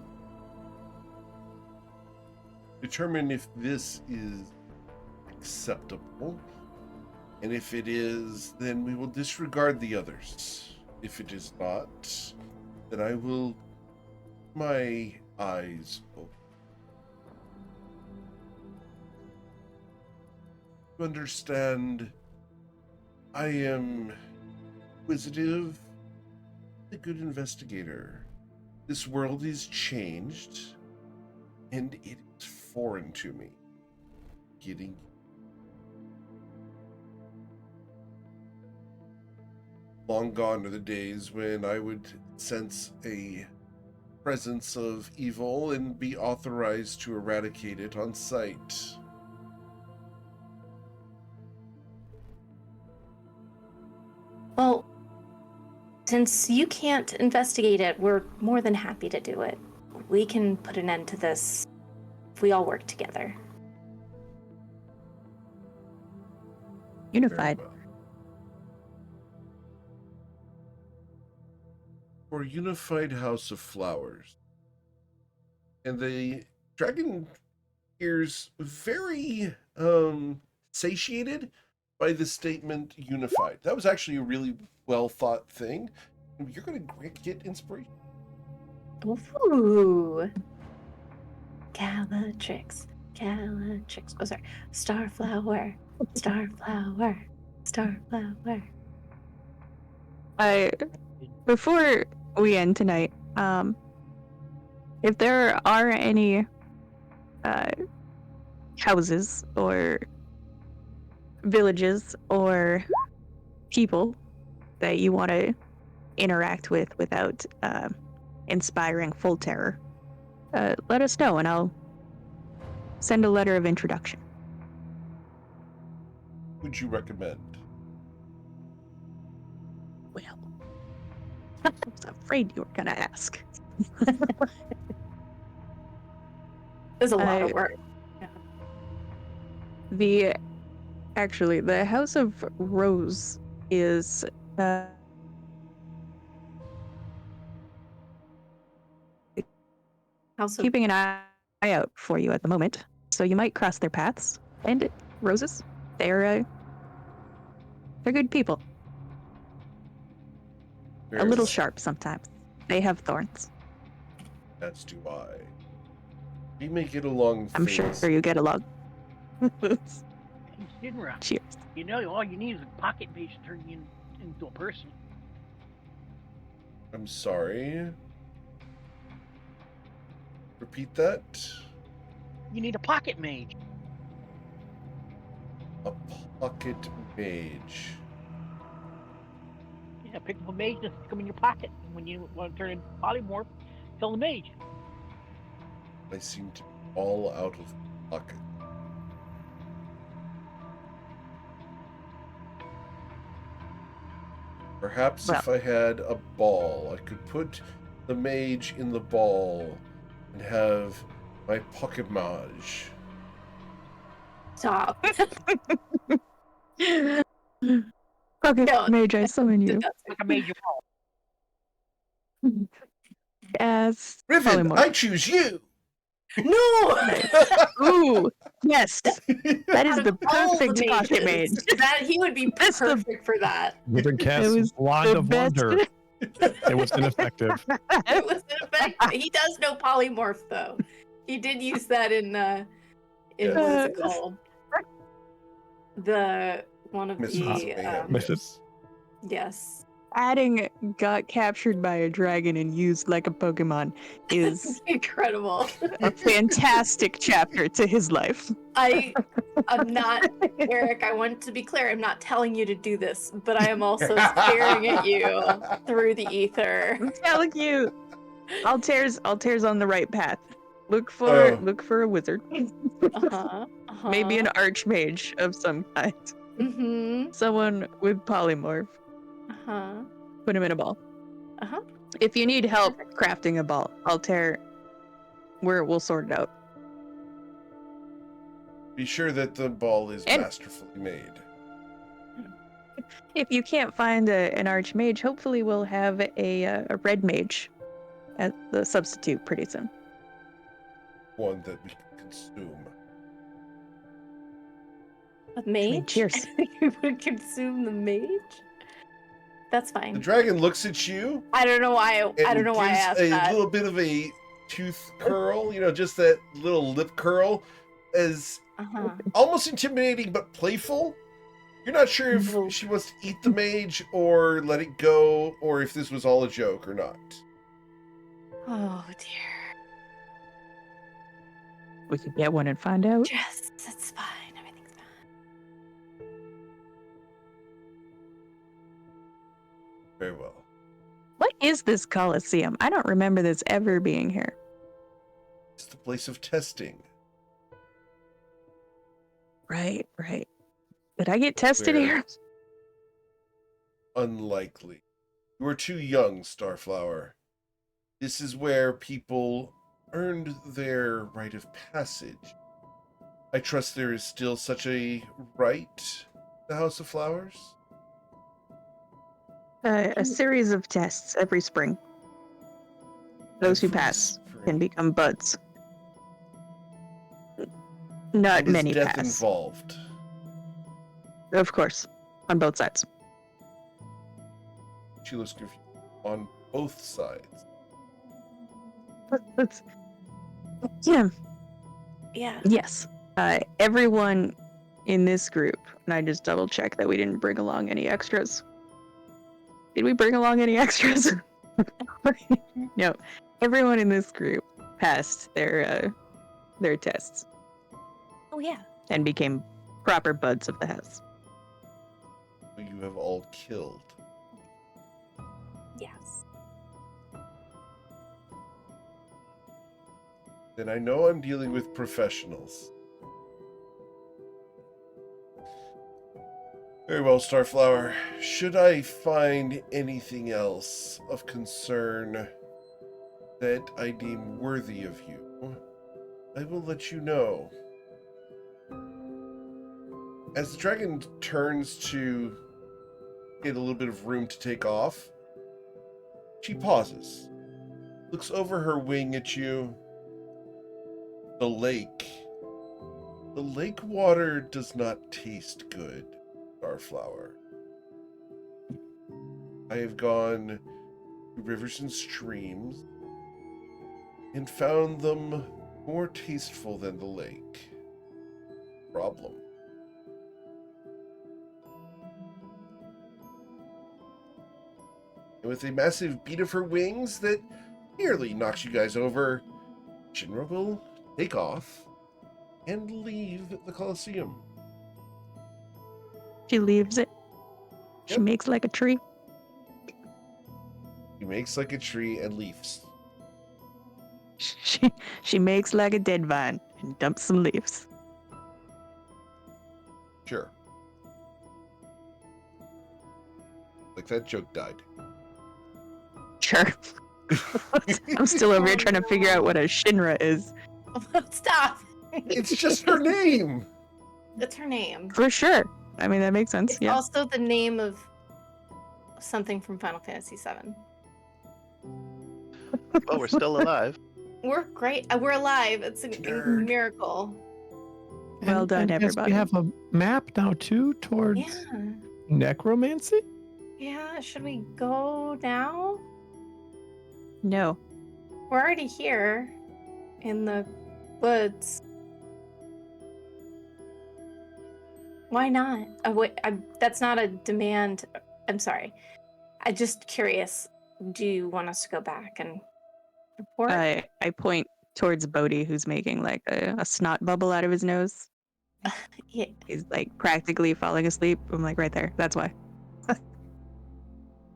Determine if this is acceptable, and if it is, then we will disregard the others. If it is not, then I will my eyes open. You understand, I am inquisitive, a good investigator. This world is changed, and it is foreign to me. Getting long gone are the days when I would sense a presence of evil and be authorized to eradicate it on sight. Well, since you can't investigate it, we're more than happy to do it. We can put an end to this if we all work together. Very Unified. well. for a unified house of flowers. And the dragon appears very satiated by the statement unified. That was actually a really well thought thing. You're going to get inspiration. Ooh. Calatrix. Calatrix. Oh, sorry. Starflower. Starflower. Starflower. Before we end tonight, if there are any houses or villages or people that you want to interact with without inspiring full terror, let us know and I'll send a letter of introduction. Would you recommend? Well, I was afraid you were gonna ask. There's a lot of work. The House of Rose is House of keeping an eye out for you at the moment, so you might cross their paths. And roses, they're good people. A little sharp sometimes. They have thorns. As do I. We may get along. I'm sure you get along. Hey, Shinra, Cheers. you know all you need is a pocket mage to turn you into a person. I'm sorry. Repeat that. You need a pocket mage. A pocket mage. Yeah, pick up a mage and stick them in your pocket. And when you want to turn into polymorph, tell the mage. I seem to be all out of pocket. Perhaps if I had a ball, I could put the mage in the ball and have my pocket mage. Stop. Okay, No, Mage, I summon you Like a mage of all. as Riven, polymorph. I choose you! No! Ooh, yes, that is the All the perfect pocket mage. mages. That he would be That's the- perfect for that. Riven cast was Wand the of best. Wonder. It was ineffective. It was in effect. He does know polymorph though. He did use that in what is it called? The one of Miss the Mayhem, Misses. yes. Adding got captured by a dragon and used like a Pokemon is Incredible. a fantastic chapter to his life. I'm not, Eric, I want to be clear, I'm not telling you to do this, but I am also staring at you through the ether. I'm telling you, Altair's on the right path. Look for a wizard. Maybe an archmage of some kind. Mm-hmm. Someone with polymorph. Uh-huh. Put him in a ball. Uh-huh. If you need help crafting a ball, Altair, we'll sort it out. Be sure that the ball is And- masterfully made. If you can't find an archmage, hopefully we'll have a red mage as the substitute pretty soon. One that we can consume. A mage? cheers. You would consume the mage? That's The fine. dragon looks at you. I don't know why I and asked gives that. a little bit of a tooth curl, just that little lip curl, as Uh-huh. almost intimidating but playful. You're not sure if No. she wants to eat the mage or let it go, or if this was all a joke or not. Oh dear. We could get one and find out. Yes, it's fine. Everything's fine. Very well. What is this Colosseum? I don't remember this ever being here. It's the place of testing. Right. Did I get tested Where- here? Unlikely. You are too young, Starflower. This is where people earned their rite of passage. I trust there is still such a rite, the House of Flowers? A series of tests every spring. Those who Every pass spring. can become buds. Not And is many death pass. involved? Of course, on both sides. She looks confused. On both sides. Yeah. Yeah. Yes. Everyone in this group, and I just double check that we didn't bring along any extras. Did we bring along any extras? No. Everyone in this group passed their tests Oh yeah. and became proper buds of the house. Who you have all killed. Yes. Then I know I'm dealing with professionals. Very well, Starflower. Should I find anything else of concern that I deem worthy of you, I will let you know. As the dragon turns to get a little bit of room to take off, she pauses, looks over her wing at you. The lake water does not taste good, Starflower. I have gone to rivers and streams and found them more tasteful than the lake. Problem. And with a massive beat of her wings that nearly knocks you guys over, Shinra will take off and leave the Colosseum. She leaves it. She Yep. makes like a tree. He makes like a tree and leaves. She makes like a dead vine and dumps some leaves. Sure. Like that joke died. Sure. I'm still over here trying to figure out what a Shinra is. Stop. It's just her name. It's her name. For sure. I mean, that makes sense. It's Yeah. also the name of something from Final Fantasy VII. Well, we're still alive. We're great. We're alive. It's a Nerd. miracle. Well done, yes, everybody. We have a map now too towards Yeah. necromancy. Yeah. Should we go now? No. We're already here in the woods. Why not? Oh, wait, that's not a demand. I'm sorry. I'm just curious. Do you want us to go back and report? I point towards Bodhi, who's making like a snot bubble out of his nose. Yeah. He's like practically falling asleep. I'm like, right there. That's why.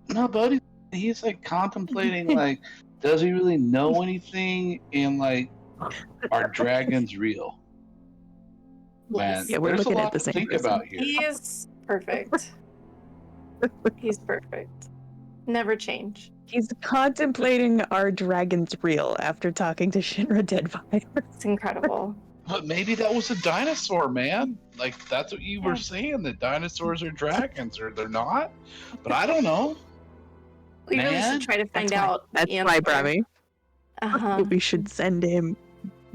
No, buddy, he's like contemplating, like, does he really know anything? And like, are dragons real? Man, Yeah, we're there's a looking at lot the to same think person. about here. He is perfect. He's perfect. Never change. He's contemplating our dragon's reel after talking to Shinra Deadvine. It's incredible. But maybe that was a dinosaur, man. Like that's what you were Yeah. saying, that dinosaurs are dragons, or they're not. But I don't know. We really Man, should try to find That's why- out. That's why, Brami. Uh-huh. We should send him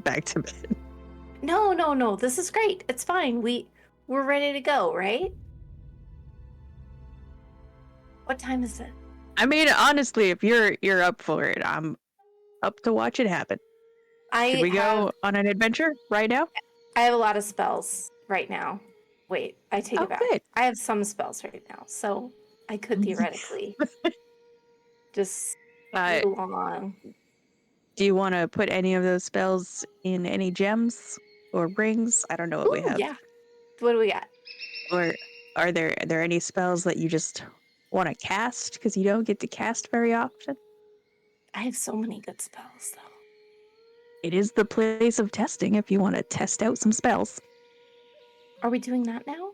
back to bed. No. This is great. It's fine. We're ready to go, right? What time is it? I mean, honestly, if you're up for it, I'm up to watch it happen. Should we go on an adventure right now? I have a lot of spells right now. Wait, I take Oh, it back. good. I have some spells right now, so I could theoretically just Uh, go along. do you want to put any of those spells in any gems or rings? I don't know what we Ooh, have. yeah. What do we got? Or are there any spells that you just want to cast because you don't get to cast very often? I have so many good spells, though. It is the place of testing if you want to test out some spells. Are we doing that now?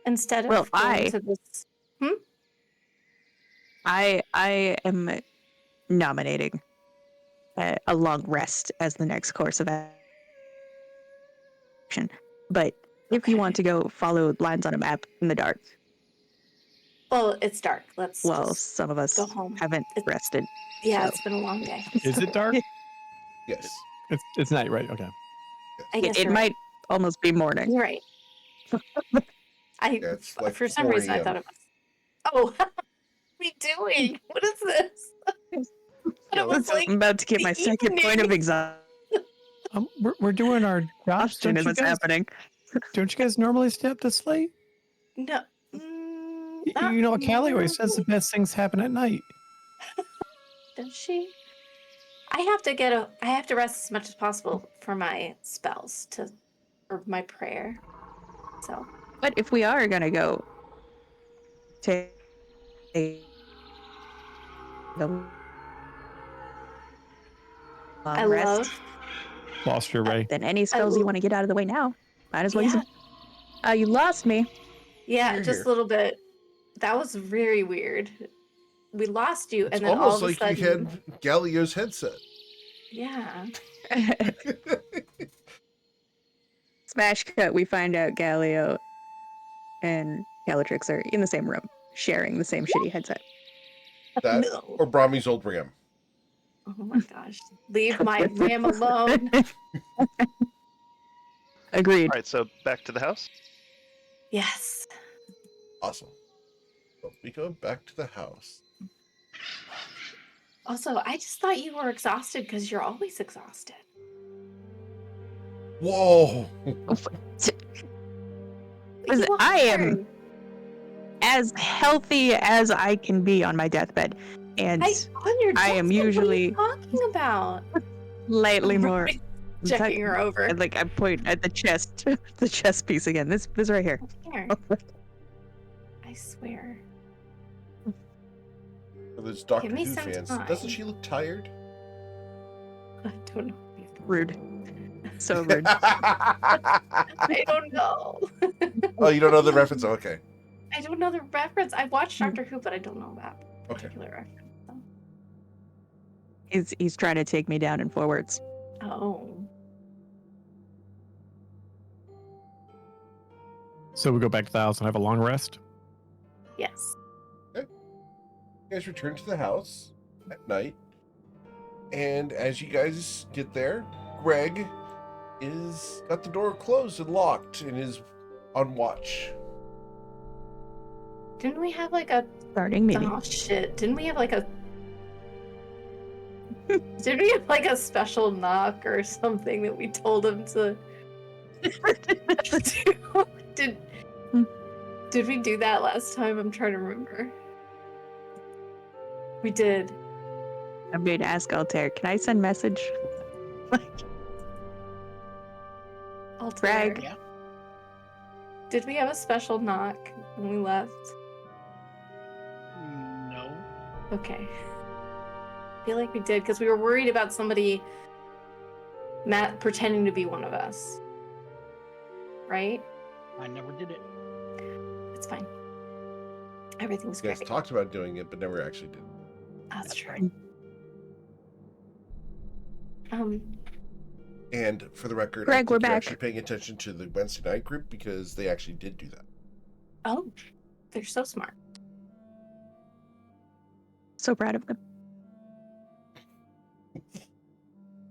Instead of Well, going to this. I am nominating a long rest as the next course of action. But if you want to go follow lines on a map in the dark, Well, it's dark. Let's Well, just some of us go home. haven't rested. Yeah, so- it's been a long day. Is it dark? Yes. It's night, right? Okay. I guess It you're might almost be morning. You're right. I Yeah, it's like for some 4 reason I a.m.. thought it was. Oh, what are we doing? What is this? Yeah, It was like I'm about to get the my second point of evening. exhaustion We're doing our jobs. is what's happening. Don't you guys normally stay up this late? No. You know what Callie always says, the best things happen at night. Does she? I have to rest as much as possible for my spells or my prayer. So But if we are gonna go take a long I rest, love. Lost your Ray. then any spells you lo- want to get out of the way now, might as well use Yeah, them. You lost me. yeah, You're just here. a little bit. That was very weird. We lost you, It's and then all almost of a like sudden, you had Galio's headset. yeah. Smash cut. We find out Galio and Galatrix are in the same room, sharing the same shitty headset. That No. or Brahmi's old ram. Oh my gosh! Leave my ram alone. Agreed. All right, so back to the house. Yes. Awesome. So we go back to the house. Also, I just thought you were exhausted because you're always exhausted. Whoa! Listen, You I am are. as healthy as I can be on my deathbed, and On your I am deathbed, usually What are you talking about? slightly more. Checking her over. Like I point at the chest, the chest piece again. This right here. Here. I swear. For those Doctor Give me Who some fans, time. doesn't she look tired? I don't know. Rude. So rude. I don't know. Oh, you don't know the reference? Okay. I don't know the reference. I watched Doctor Who, but I don't know that Okay. particular reference. He's trying to take me down in 4 words. Oh. So we go back to the house and have a long rest. Yes. You guys return to the house at night, and as you guys get there, Greg is got the door closed and locked and is on watch. Didn't we have like a Starting meeting. oh shit. Didn't we have like a Did we have like a special knock or something that we told him to do? Did we do that last time? I'm trying to remember. We did. I'm going to ask Altair, can I send message? Altair. Greg. Yeah. Did we have a special knock when we left? No. Okay. I feel like we did because we were worried about somebody Matt pretending to be one of us. Right? I never did it. It's fine. Everything's You guys great. talked about doing it, but never actually did. That's true. right. And for the record, Greg, I think we're you're back. actually paying attention to the Wednesday night group because they actually did do that. Oh, they're so smart. So proud of them.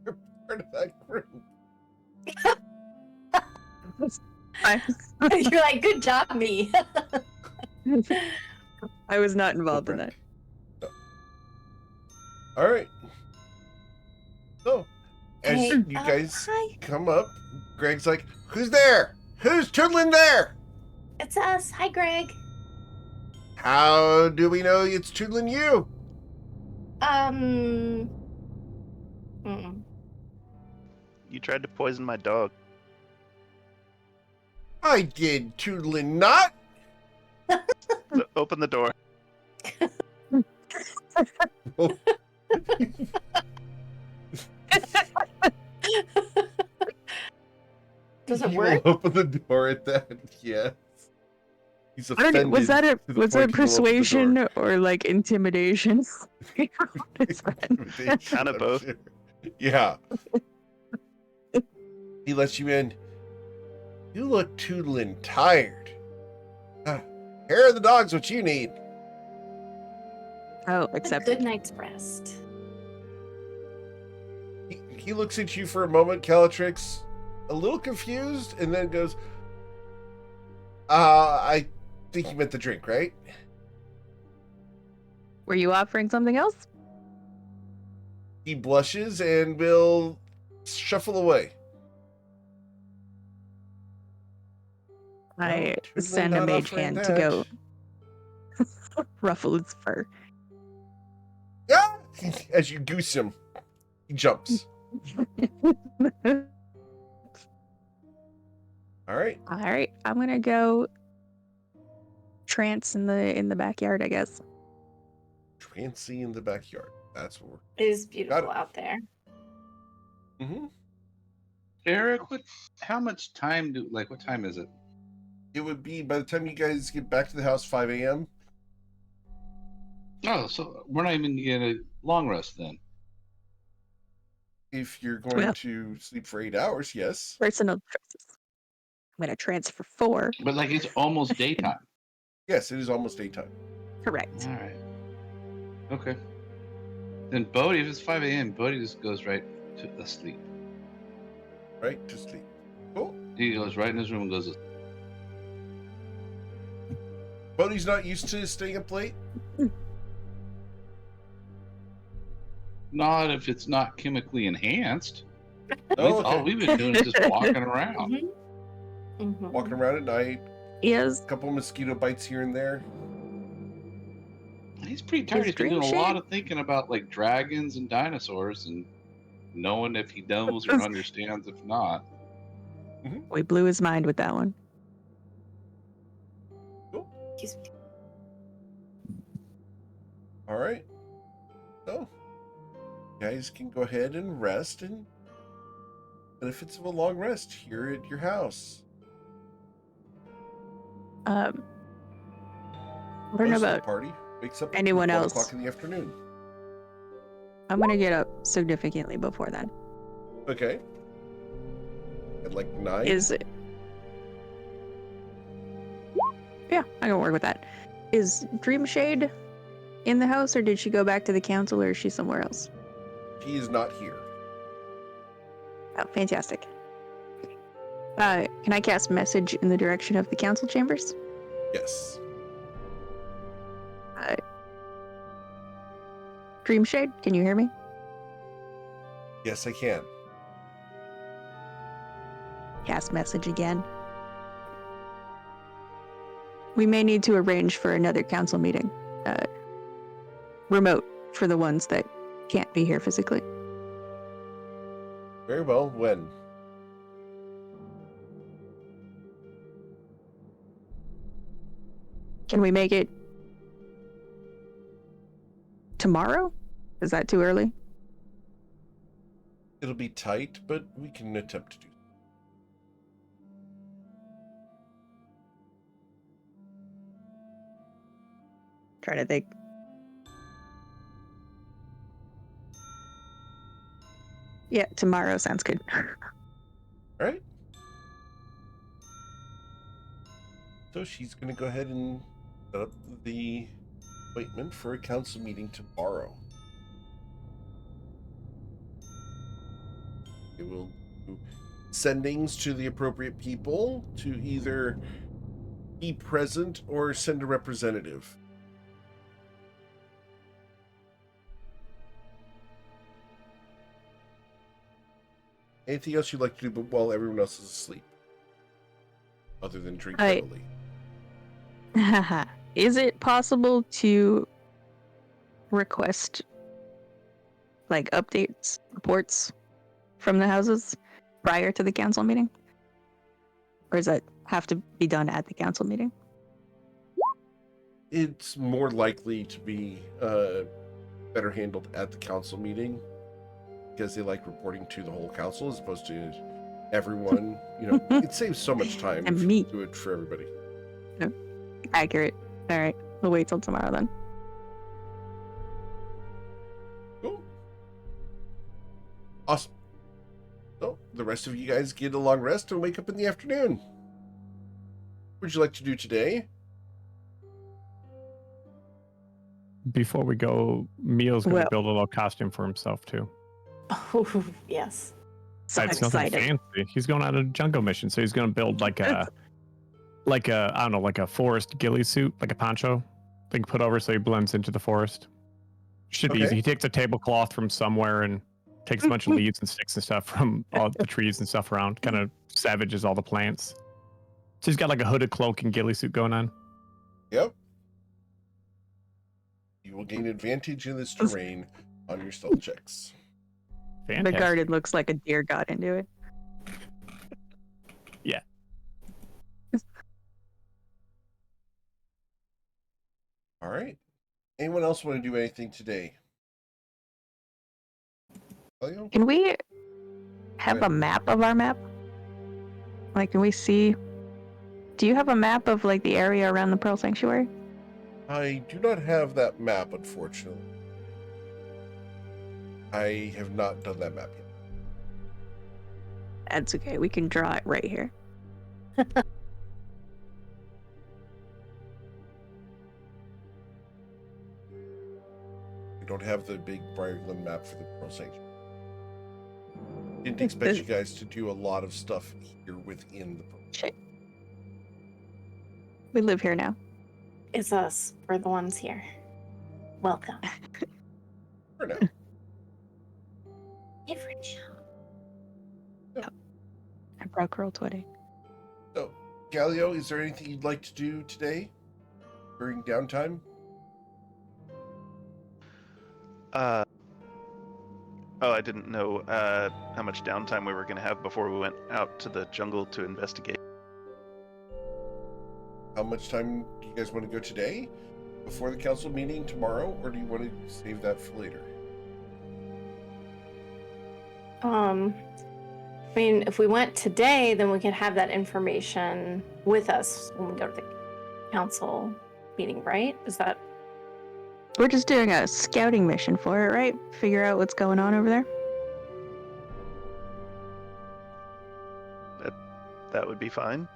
You're part of that group. You're like, good job, me. I was not involved in that. All right. So, as Hey, you guys hi. come up, Greg's like, "Who's there? Who's tootling there? It's us. Hi, Greg. How do we know it's tootling you?" Mm. You tried to poison my dog. I did, tootling not. So open the door. Does it He work? will open the door at that. Yes. He's I don't know. offended. Was that to the point he will open the persuasion or like intimidation? What is that? door. Kind of both. Yeah. He lets you in. You look tootling tired. Hair of the dog's what you need. Oh, A accepted. good night's rest. He looks at you for a moment, Calatrix, a little confused, and then goes, I think you meant the drink, right? Were you offering something else? He blushes and will shuffle away. I Certainly send a not mage offering hand to that. go ruffle its fur. Ah! As you goose him, he jumps. All right. All right, I'm gonna go trance in the backyard, I guess. Trancy in the backyard. That's what It is Got beautiful it. out there. we're... Mm-hmm. Eric, how much time what time is it? It would be, by the time you guys get back to the house, 5 a.m. Oh, so we're not even getting a long rest then. If you're going Well. to sleep for 8 hours, yes. Personal choices. I'm gonna trance for 4. But like it's almost daytime. Yes, it is almost daytime. Correct. All right. Okay. Then Bodhi, if it's 5 a.m., Bodhi just goes right to sleep. Right? To sleep. Cool. He goes right in his room and goes. Bodhi's not used to staying up late. Not if it's not chemically enhanced. Oh, All okay. we've been doing is just walking around. Mhm. Walking around at night, Is a couple mosquito bites here and there. He's pretty tired. Is He's been doing a Dream lot Shade- of thinking about like dragons and dinosaurs and knowing if he knows or understands if not. we blew his mind with that one. Excuse me. All right. So, you guys can go ahead and rest and benefits of a long rest here at your house. I don't know Most of the about. party wakes up at anyone 1 else. o'clock in the afternoon. I'm gonna get up significantly before then. Okay. At like 9. Is it? Yeah, I can work with that. Is Dream Shade in the house, or did she go back to the council, or is she somewhere else? He is not here. Oh, fantastic. Can I cast message in the direction of the council chambers? Yes. Dream Shade, can you hear me? Yes, I can. Cast message again. We may need to arrange for another council meeting. Remote for the ones that can't be here physically. Very well. When? Can we make it tomorrow? Is that too early? It'll be tight, but we can attempt to do. Trying to think. Yeah, tomorrow sounds good. All right. So she's going to go ahead and set up the appointment for a council meeting tomorrow. It will do sendings to the appropriate people to either be present or send a representative. Anything else you'd like to do while everyone else is asleep? Other than drink heavily. Is it possible to request like updates, reports from the houses prior to the council meeting? Or does that have to be done at the council meeting? It's more likely to be better handled at the council meeting because they like reporting to the whole council as opposed to everyone. You know, it saves so much time And if me. you do it for everybody. Accurate. All right, we'll wait till tomorrow then. Cool. Awesome. So, the rest of you guys get a long rest and wake up in the afternoon. What would you like to do today? before we go, Meal's going to Well- build a little costume for himself too. Oh, yes. So It's nothing excited. fancy. He's going on a jungle mission, so he's going to build like a I don't know, like a forest ghillie suit, like a poncho thing put over so he blends into the forest. Should be Okay. easy. He takes a tablecloth from somewhere and takes a bunch of leaves and sticks and stuff from all the trees and stuff around. Kind of savages all the plants. So he's got like a hooded cloak and ghillie suit going on. Yep. You will gain advantage in this terrain on your stealth checks. The Fantastic. garden looks like a deer got into it. Yeah. All right. Anyone else want to do anything today? Elio? Can we have a map of our map? Like, can we see? Do you have a map of like the area around the Pearl Sanctuary? I do not have that map, unfortunately. I have not done that map yet. That's okay. We can draw it right here. We don't have the big Briarglen map for the Pearl Sanctuary. Didn't expect you guys to do a lot of stuff here within the Pearl. Shit. We live here now. It's us. We're the ones here. Welcome. For now. Different. I broke roll 20. So, Galileo, is there anything you'd like to do today during downtime? Oh, I didn't know how much downtime we were going to have before we went out to the jungle to investigate. How much time do you guys want to go today? Before the council meeting tomorrow? Or do you want to save that for later? I mean, if we went today, then we could have that information with us when we go to the council meeting, right? Is that We're just doing a scouting mission for it, right? Figure out what's going on over there. That would be fine.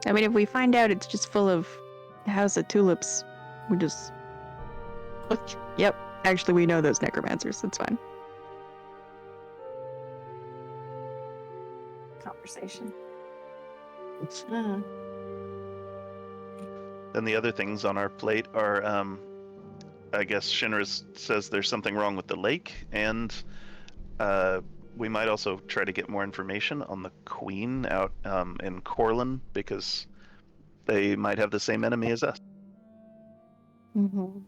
I mean, if we find out it's just full of House of Tulips, we just... Yep. Actually, we know those necromancers. That's fine. conversation? Then the other things on our plate are, I guess Shinra says there's something wrong with the lake, and we might also try to get more information on the Queen out in Corlin, because they might have the same enemy as us. Mm-hmm.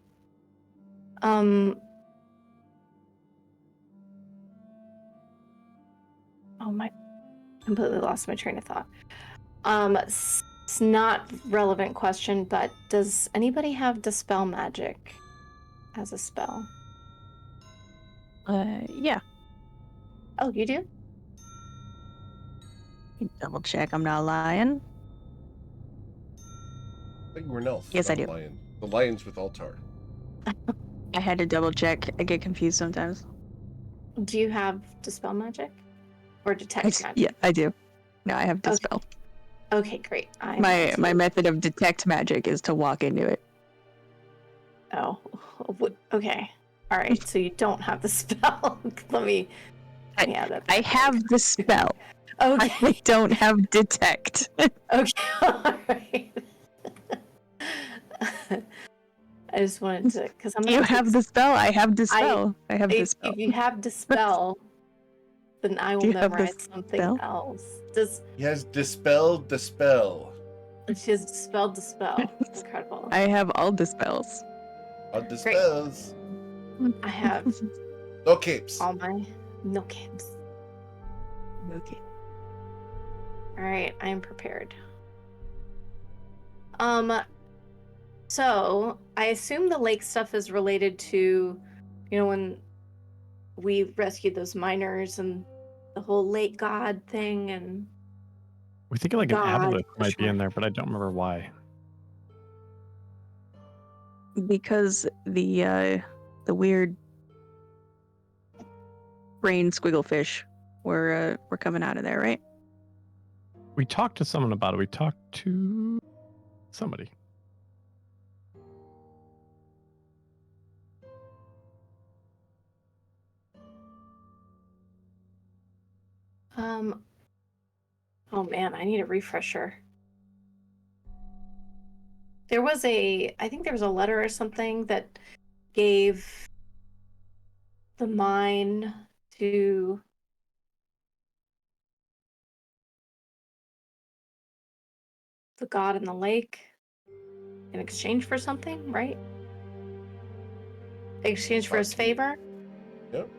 Oh my! Completely lost my train of thought. It's not relevant question, but does anybody have Dispel Magic as a spell? Yeah. Oh, you do? Double check. I'm not lying. I think we're an elf. Yes, I not a do. Lion. The lion's with Altar. I had to double check. I get confused sometimes. Do you have Dispel Magic or Detect Magic? Yeah, I do. No, I have Dispel. Okay, great. My method of detect magic is to walk into it. Oh, okay. All right. So you don't have the spell. Let me. Yeah, that's. I have the spell. Okay. I don't have detect. Okay. All right. I just wanted to, because I'm. You have the spell. I have dispel. I have If dispel. you have dispel, then I will you have the memorize something spell? else. Does He has dispelled the spell. she has dispelled the spell? Incredible. I have all dispels. On dispels. I have No capes. all my no camps. Okay. All right, I am prepared. So I assume the lake stuff is related to, when we rescued those miners and the whole lake god thing, and We think like an God, aboleth might be sure. in there, but I don't remember why. Because the weird brain squiggle fish were coming out of there, right? We talked to someone about it. We talked to somebody. Oh man, I need a refresher. I think there was a letter or something that gave the mine to the god in the lake in exchange for something, right? In exchange for his favor? Yep.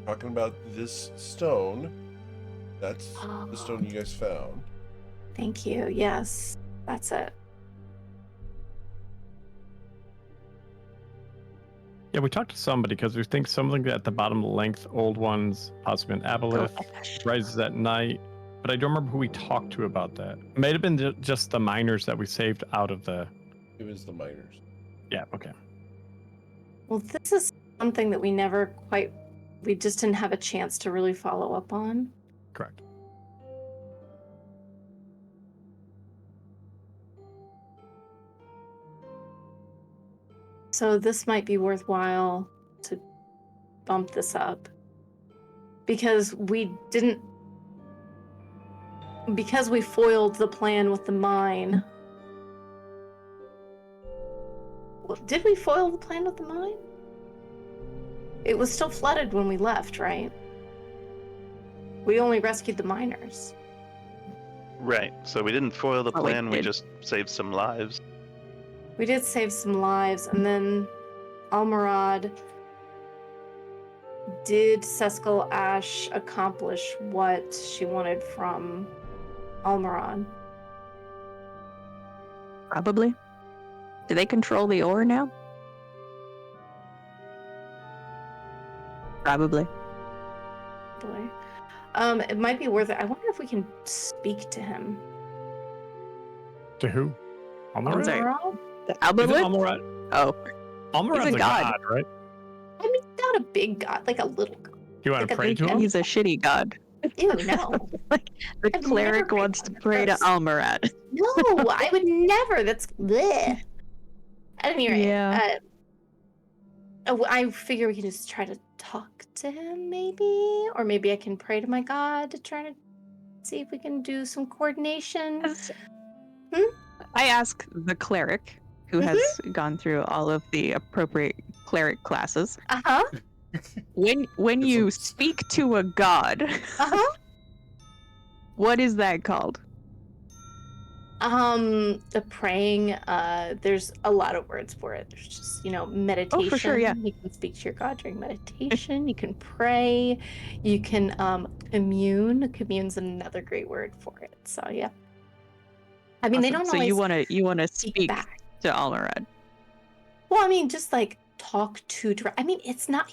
Talking about this stone. That's the stone you guys found. Thank you. Yes, that's it. Yeah, we talked to somebody because we think something at the bottom of the length, old ones, possibly an aboleth, rises at night. But I don't remember who we talked to about that. It might have been just the miners that we saved out of the. It was the miners. Yeah, okay. Well, this is something that we just didn't have a chance to really follow up on. Correct. So this might be worthwhile to bump this up. Because we foiled the plan with the mine. Well, did we foil the plan with the mine? It was still flooded when we left, right? We only rescued the miners. Right. So we didn't foil the Oh, we plan. We did. just saved some lives. We did save some lives, and then Almarad, did Seskal Ash accomplish what she wanted from Almarad? Probably. Do they control the ore now? Probably. Boy. It might be worth it. I wonder if we can speak to him. To who? Almarad? sorry. Almarad? The Isn't Albalith? Almarad? Oh, Almarad's He's a a god. god, right? I mean, not a big god, like a little god. You want Like to a pray big to him? he's a shitty god. Ew, no. Like the I've cleric never wants prayed to to pray to Gross. Almarad. No, I would never. That's bleh. At any rate, Yeah. I figure we can just try to talk to him, maybe, or maybe I can pray to my god to try to see if we can do some coordination. I ask the cleric, who has gone through all of the appropriate cleric classes, Uh huh. when It's you a- speak to a god, Uh huh. what is that called? The praying. There's a lot of words for it. There's just meditation. Oh, for sure, yeah. You can speak to your god during meditation. You can pray. You can commune. Commune's another great word for it. So yeah. I mean, they Awesome. don't So always you wanna speak speak back. to Almarad. Well, I mean, just like talk to. I mean, he's not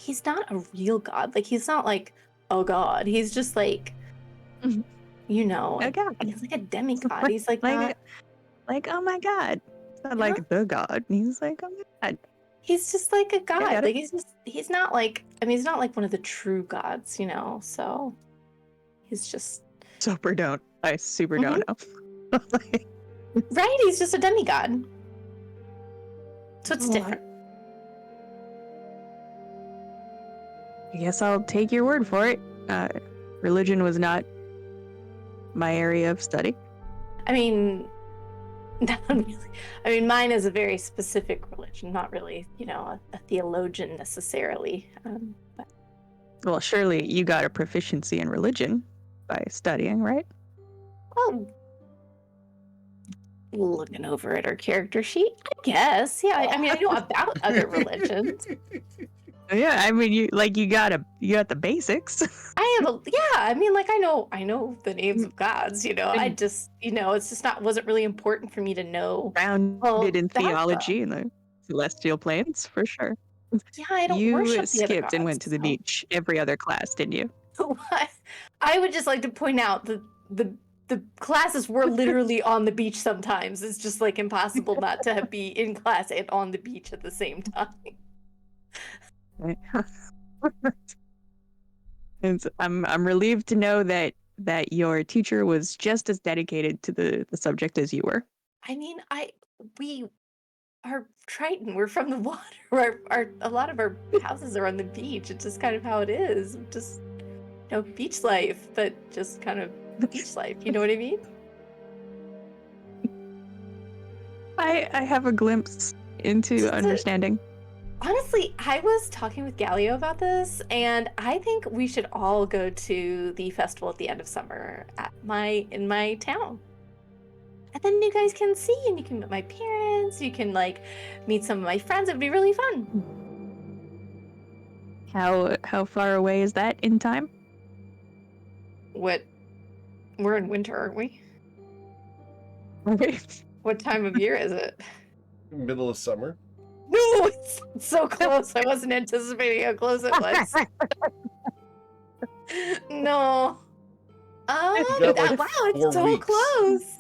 a real god. Like he's not like oh god. He's just like, Mhm. A god. he's like a demigod. He's like Like, not. like, oh my god. It's not Yeah. like the god. He's like, oh my god. He's just like a god. got it. Like he's not like. I mean, he's not like one of the true gods. So he's just Super don't. I super don't know. Like, right. He's just a demigod. So it's Oh, different. I guess I'll take your word for it. Religion was not my area of study. I mean, not really. I mean, mine is a very specific religion, not really, a theologian necessarily. But Well, surely you got a proficiency in religion by studying, right? well, looking over at our character sheet, I guess. Yeah, I mean, I know about other religions. Yeah, I mean, you got the basics. I have I mean, like I know the names of gods. I just, it's just wasn't really important for me to know. Grounded in background. theology and the celestial planes, for sure. Yeah, I don't You worship the other skipped and went gods, to the so- beach every other class, didn't you? I would just like to point out that the classes were literally on the beach sometimes. It's just like impossible not to be in class and on the beach at the same time. Right. And I'm relieved to know that your teacher was just as dedicated to the subject as you were. I mean, our Triton. We're from the water. A lot of our houses are on the beach. It's just kind of how it is. Just beach life, but just kind of beach life. You know what I mean? I have a glimpse into understanding. Honestly, I was talking with Galio about this, and I think we should all go to the festival at the end of summer in my town. And then you guys can see, and you can meet my parents, you can meet some of my friends. It'd be really fun. How far away is that in time? What? We're in winter, aren't we? Okay. What time of year is it? Middle of summer. No, it's so close. I wasn't anticipating how close it was. No. got, like, Wow, 4 it's so weeks. close.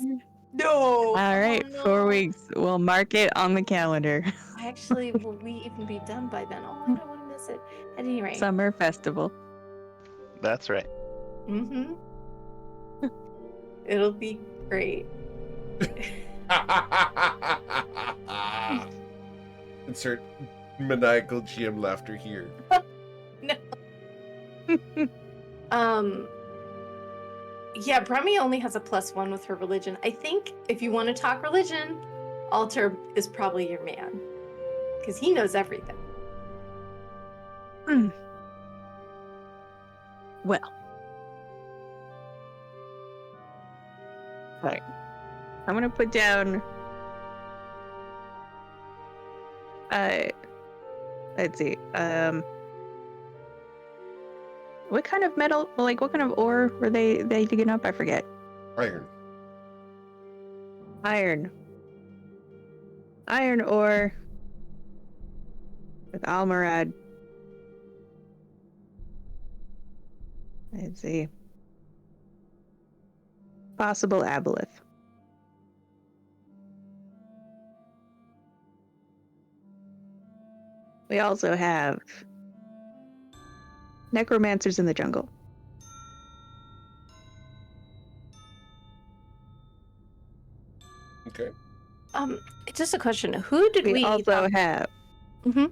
No. All right, Oh, 4 no. weeks. We'll mark it on the calendar. Actually, will we even be done by then? Oh, I don't want to miss it. At any rate. Summer festival. That's right. Mm-hmm. It'll be great. Insert maniacal GM laughter here. Yeah, Bremy only has a +1 with her religion. I think if you want to talk religion, Alter is probably your man. Because he knows everything. Well. Right. I'm gonna put down let's see. What kind of metal, what kind of ore were they digging up? I forget. Iron. Iron ore with Almorad. Let's see. Possible aboleth. We also have necromancers in the jungle. Okay. Just a question. Who did we also have? Mm-hmm.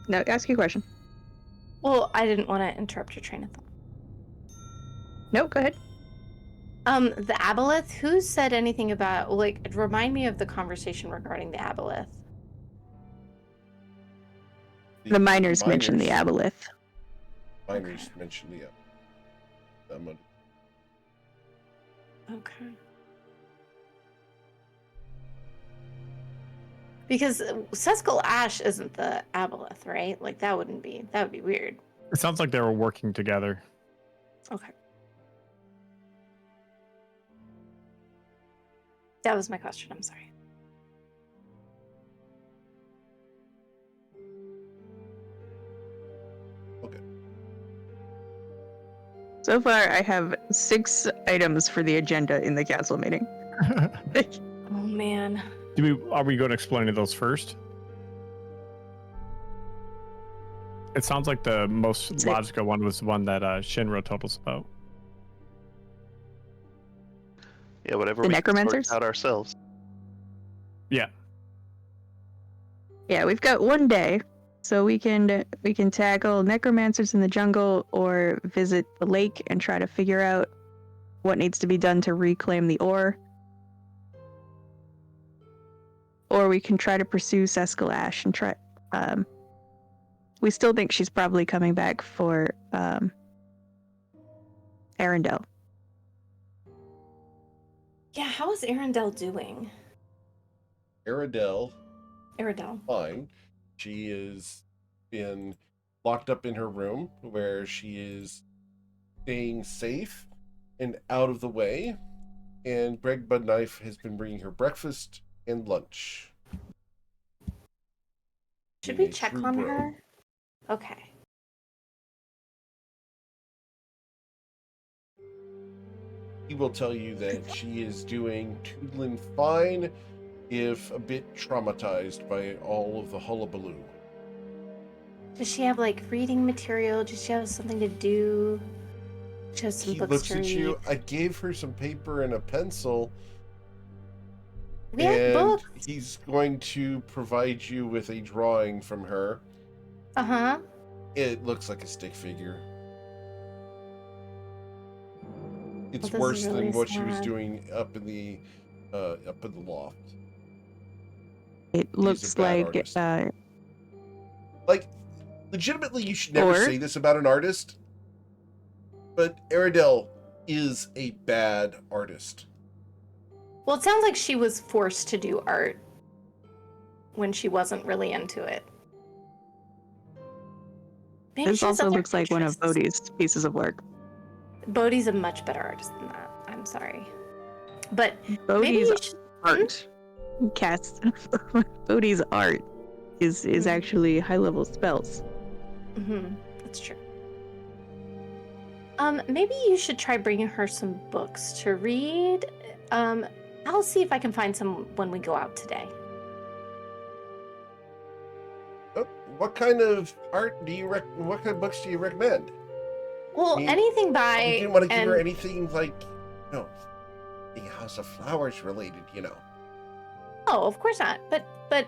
No, ask your question. Well, I didn't want to interrupt your train of thought. Nope, go ahead. The aboleth, who said anything about, remind me of the conversation regarding the aboleth. The miners mentioned the aboleth. Miners mentioned the money. Okay. Because Sescal Ash isn't the aboleth, right? That would be weird. It sounds like they were working together. Okay. That was my question. I'm sorry. Okay. So far, I have 6 items for the agenda in the council meeting. Oh man. Are we going to explain those first? It sounds like the most logical one was the one that Shinra told us about. Yeah, whatever The we can necromancers? sort out ourselves. Yeah. Yeah, we've got 1 day, so we can tackle necromancers in the jungle or visit the lake and try to figure out what needs to be done to reclaim the ore. Or we can try to pursue Sescal Ash and try. We still think she's probably coming back for Arendelle. Yeah, how is Arendelle doing? Arendelle. Arendelle. Fine. She is been locked up in her room where she is staying safe and out of the way. And Greg Budknife has been bringing her breakfast and lunch. Should Being we a check true on bro. her? Okay. He will tell you that she is doing toodling fine, if a bit traumatized by all of the hullabaloo. Does she have reading material? Does she have something to do? She has some He books looks to at read. you. I gave her some paper and a pencil. We have and books. he's going to provide you with a drawing from her. Uh-huh. It looks like a stick figure. It's this is worse really than what she was sad. doing up in the loft. It He's a looks bad like artist. Like, legitimately, you should never Or- say this about an artist, but Aradel is a bad artist. Well, it sounds like she was forced to do art when she wasn't really into it. Maybe this she has also other looks like one of interests. Bodhi's pieces of work. Bodhi's a much better artist than that. I'm sorry. But maybe Bodhi's you should... art cast Bodhi's art is Mhm. actually high level spells. Mm-hmm. That's true. Maybe you should try bringing her some books to read. I'll see if I can find some when we go out today. What kind of art do you what kind of books do you recommend? Well, mean, anything by... You didn't want to give her and- anything like, the House of Flowers related, Oh, of course not. But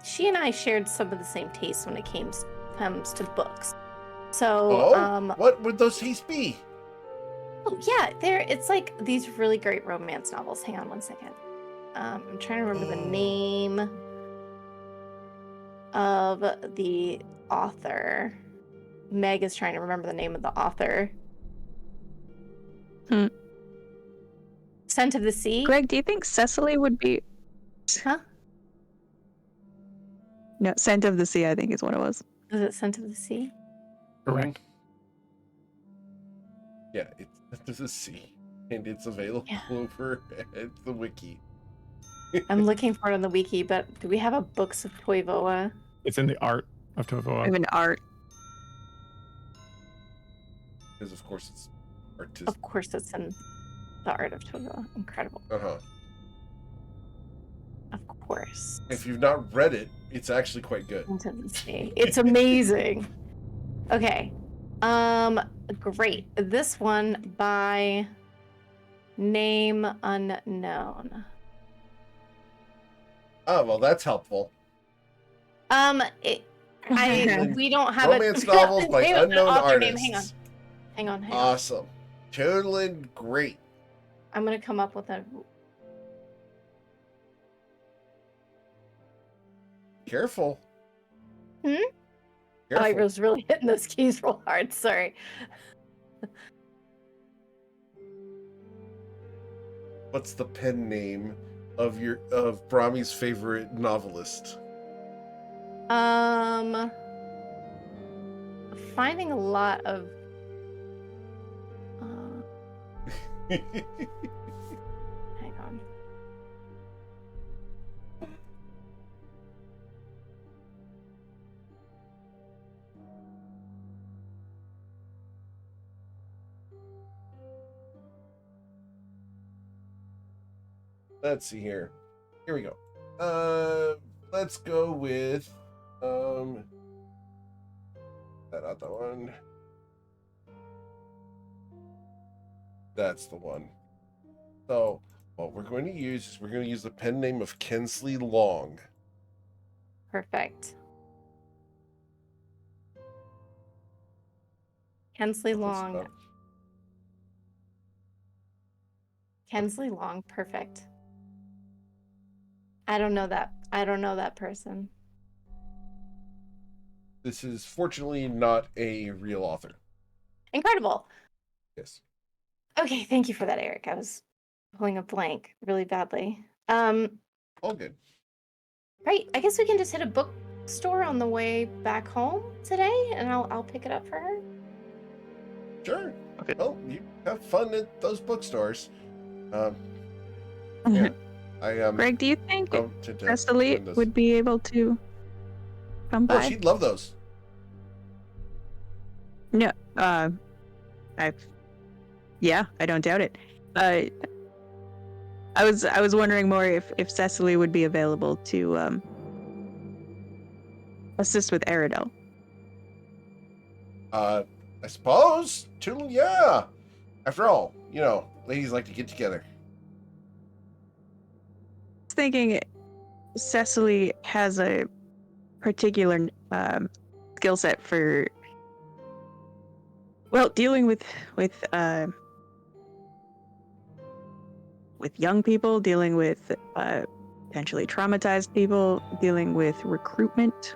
she and I shared some of the same tastes when it comes to books. So, what would those tastes be? oh yeah, it's like these really great romance novels. Hang on one second. I'm trying to remember the name of the author. Meg is trying to remember the name of the author. Scent of the Sea. Greg, do you think Cecily would be? Huh? No, Scent of the Sea, I think is what it was. Was it Scent of the Sea? Correct. Yeah, it's a C, and it's available Yeah. over at the wiki. I'm looking for it on the wiki, but do we have a Books of Toivoa? It's in the art of I Tovoa. have an art. Because of course it's artistic. Of course, it's in the Art of Toivoa. Incredible. Of course. If you've not read it, it's actually quite good. Scent of the Sea. It's amazing. Okay. Great. This one by name unknown. Oh, well, that's helpful. We don't have Romance novels by name of the unknown author name. artists. Hang on. Awesome. Totally great. I'm gonna come up with a... Careful. Hmm? Careful. I was really hitting those keys real hard. Sorry. What's the pen name of Brahmi's favorite novelist? Finding a lot of... hang on. Let's see here. Here we go. Let's go with that other one. That's the one. So what we're going to use is we're going to use the pen name of Kensley Long. Perfect. Kensley Look this Long. up. Kensley Long. Perfect. I don't know that person. This is fortunately not a real author. Incredible. Yes. Okay, thank you for that, Eric. I was pulling a blank really badly. All good. Right. I guess we can just hit a bookstore on the way back home today, and I'll pick it up for her. Sure. Okay. Well, you have fun at those bookstores. Yeah. I Greg, do you think go to Cecily join those. would be able to come Oh, by? she'd love those. No, yeah, I don't doubt it. I was wondering more if Cecily would be available to assist with Aradel. I suppose. Yeah. After all, ladies like to get together. thinking Cecily has a particular skill set for, well, dealing with young people, dealing with potentially traumatized people, dealing with recruitment.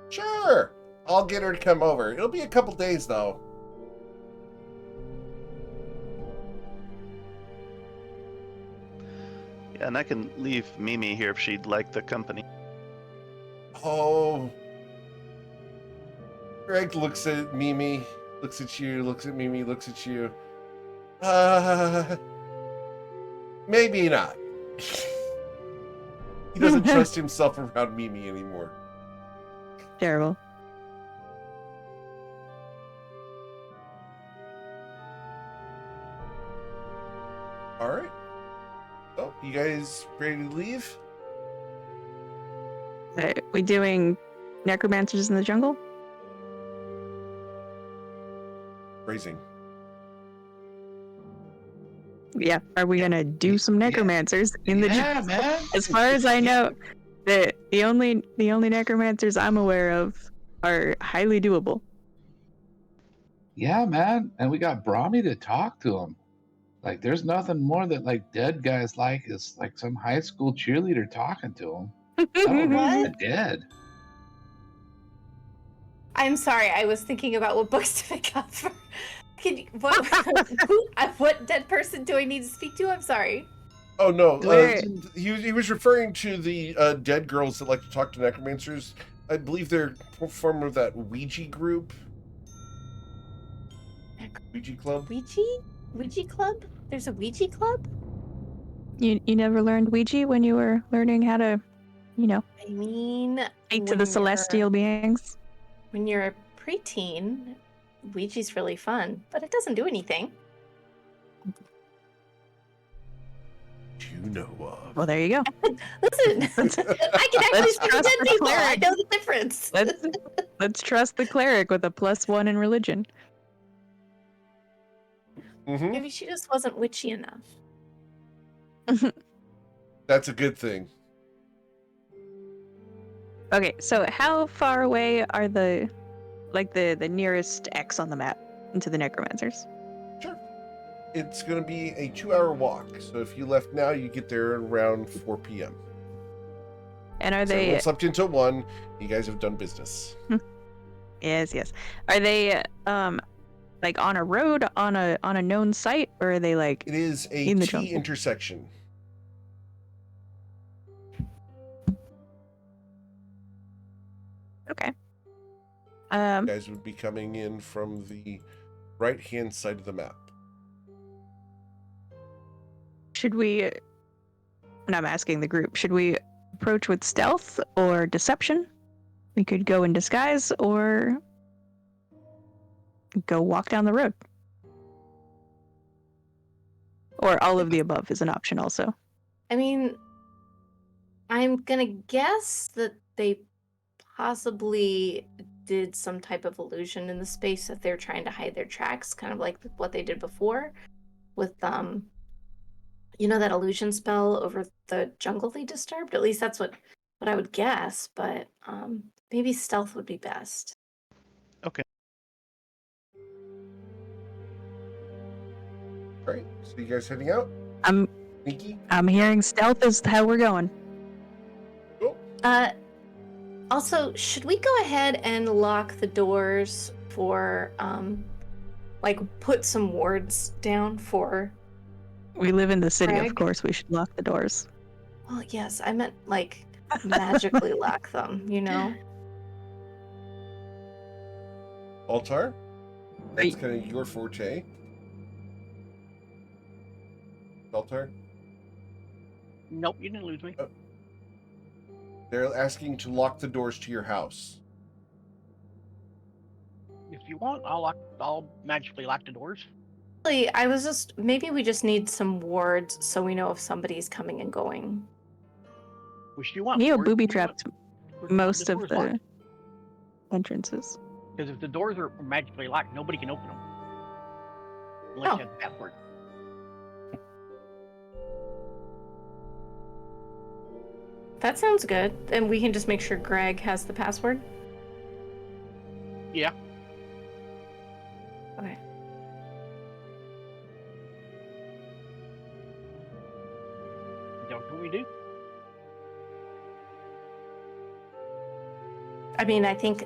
Sure. I'll get her to come over. It'll be a couple days, though. Yeah, and I can leave Mimi here if she'd like the company. Oh. Greg looks at Mimi, looks at you, looks at Mimi, looks at you. Maybe not. He doesn't trust himself around Mimi anymore. Terrible. All right. So, you guys ready to leave? We doing necromancers in the jungle? Phrasing. Yeah. Are we gonna do some necromancers in the jungle? man. As far as I know, the only necromancers I'm aware of are highly doable. Yeah, man. And we got Brahmi to talk to him. Like, there's nothing more that like dead guys like is like some high school cheerleader talking to him. What? Dead. I'm sorry. I was thinking about what books to pick up. What dead person do I need to speak to? I'm sorry. Oh, no. Where- He was referring to the dead girls that like to talk to necromancers. I believe they're form of that Ouija group. Ouija club? Ouija club? There's a Ouija club? You never learned Ouija when you were learning how to, I mean, speak to when the you're- celestial beings? When you're a preteen, Ouija's really fun, but it doesn't do anything. You know of. Well, there you go. Listen, I can actually Let's speak to trust dead the people. I cleric. know the difference. Let's trust the cleric with a +1 in religion. Mm-hmm. Maybe she just wasn't witchy enough. That's a good thing. Okay, so how far away are the nearest X on the map into the necromancers? Sure. It's going to be a 2-hour walk. So if you left now, you get there around 4 p.m. And are So they? everyone slept until 1. You guys have done business. Yes. Are they like on a road on a known site, or are they like It is a in the T jungle? intersection. Okay. You guys would be coming in from the right-hand side of the map. Should we? And I'm asking the group. Should we approach with stealth or deception? We could go in disguise or go walk down the road. Or all of the above is an option also. I mean, I'm gonna guess that they possibly did some type of illusion in the space that they're trying to hide their tracks, kind of like what they did before with that illusion spell over the jungle they disturbed. At least that's what I would guess, but maybe stealth would be best. Okay. All right. So you guys heading out? Nikki? I'm hearing stealth is how we're going. Cool. Also, should we go ahead and lock the doors for put some wards down for? We live in the city, Greg? of course. We should lock the doors. Well, yes, I meant like magically lock them, Altar? That's Right. kind of your forte. Altar? Nope, you didn't lose me. They're asking to lock the doors to your house. If you want, I'll magically lock the doors. Really, maybe we just need some wards so we know if somebody's coming and going. Which do you want? Neo Doors? booby What do you want? trapped most of doors the locked? entrances. Because if the doors are magically locked, nobody can open them. Unless Oh. you have the password. That sounds good. And we can just make sure Greg has the password. Yeah. Okay. That's what we do. I mean, I think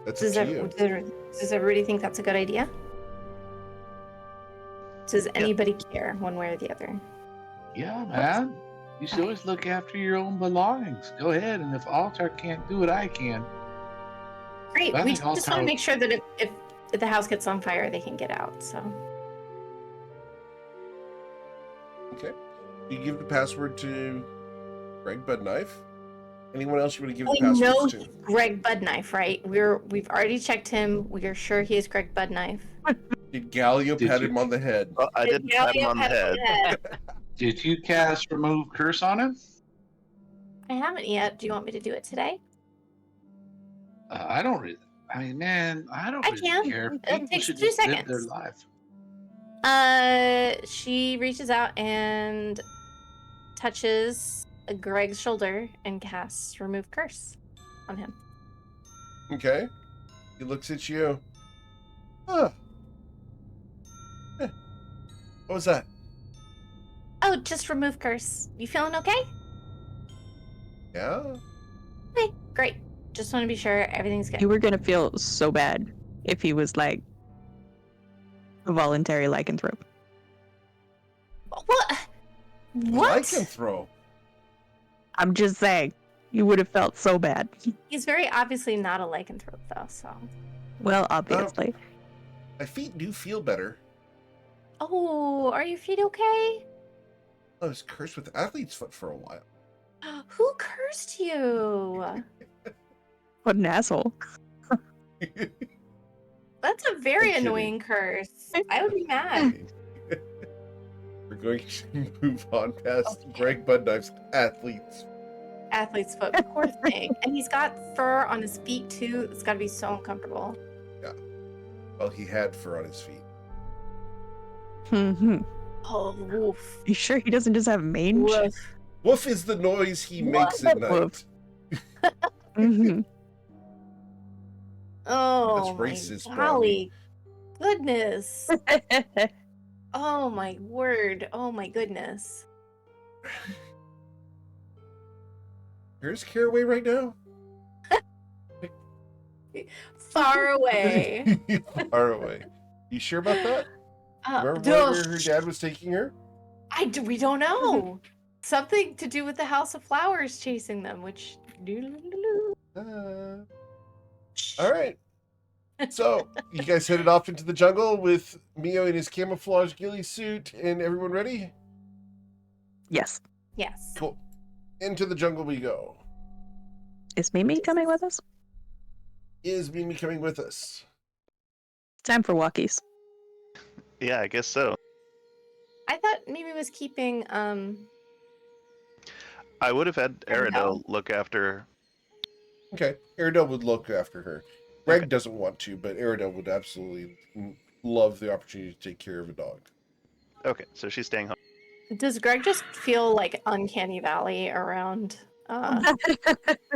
That's does, up to you. does everybody think that's a good idea? Does anybody care one way or the other? Yeah, man. You should always look after your own belongings. Go ahead, and if Altar can't do it, I can. Great. But I We think just want Altar- to make sure that if the house gets on fire, they can get out. So Okay. You give the password to Greg Budknife. Anyone else you want to give the I know password he's to? Greg Budknife, right? We've already checked him. We are sure he is Greg Budknife. Did Gallia Did pat you- him on the head? Well, I didn't pat him on the head. Did you cast remove curse on him? I haven't yet. Do you want me to do it today? I don't really. I mean, man, I don't I really can. care. It People takes should 2 just live their seconds. life. She reaches out and touches Greg's shoulder and casts remove curse on him. Okay. He looks at you. Huh. Eh. What was that? Oh, just remove curse. You feeling okay? Yeah? Okay, great. Just want to be sure everything's good. You were gonna feel so bad if he was like a voluntary lycanthrope. What? What? Lycanthrope. I'm just saying, you would have felt so bad. He's very obviously not a lycanthrope, though. So. Well, obviously. My feet do feel better. Oh, are your feet okay? I was cursed with athlete's foot for a while. Who cursed you? What an asshole. That's a very I'm kidding. annoying curse. I would be mad. We're going to move on past Okay. Greg Budknife's athlete's. Athlete's foot, poor thing. And he's got fur on his feet too. It's got to be so uncomfortable. Well, he had fur on his feet. Mm-hmm. Oh, woof. You sure he doesn't just have mange? Woof. Woof is the noise he makes at night. Woof. Mm-hmm. Oh, That's my racist, golly. Goodness. Oh, my word. Oh, my goodness. Where's Caraway right now? Far away. Far away. You sure about that? Remember no, where her dad was taking her? we don't know. Something to do with the House of Flowers chasing them, which... All right. So, you guys headed off into the jungle with Mio in his camouflage ghillie suit and everyone ready? Yes. Yes. Cool. Into the jungle we go. Is Mimi coming with us? Is Mimi coming with us? Time for walkies. Yeah, I guess so. I thought Mimi was keeping, I would have had Aridel. Aridel look after. Okay. Aridel would look after her. Greg Okay. doesn't want to, but Aridel would absolutely love the opportunity to take care of a dog. Okay, so she's staying home. Does Greg just feel like uncanny valley around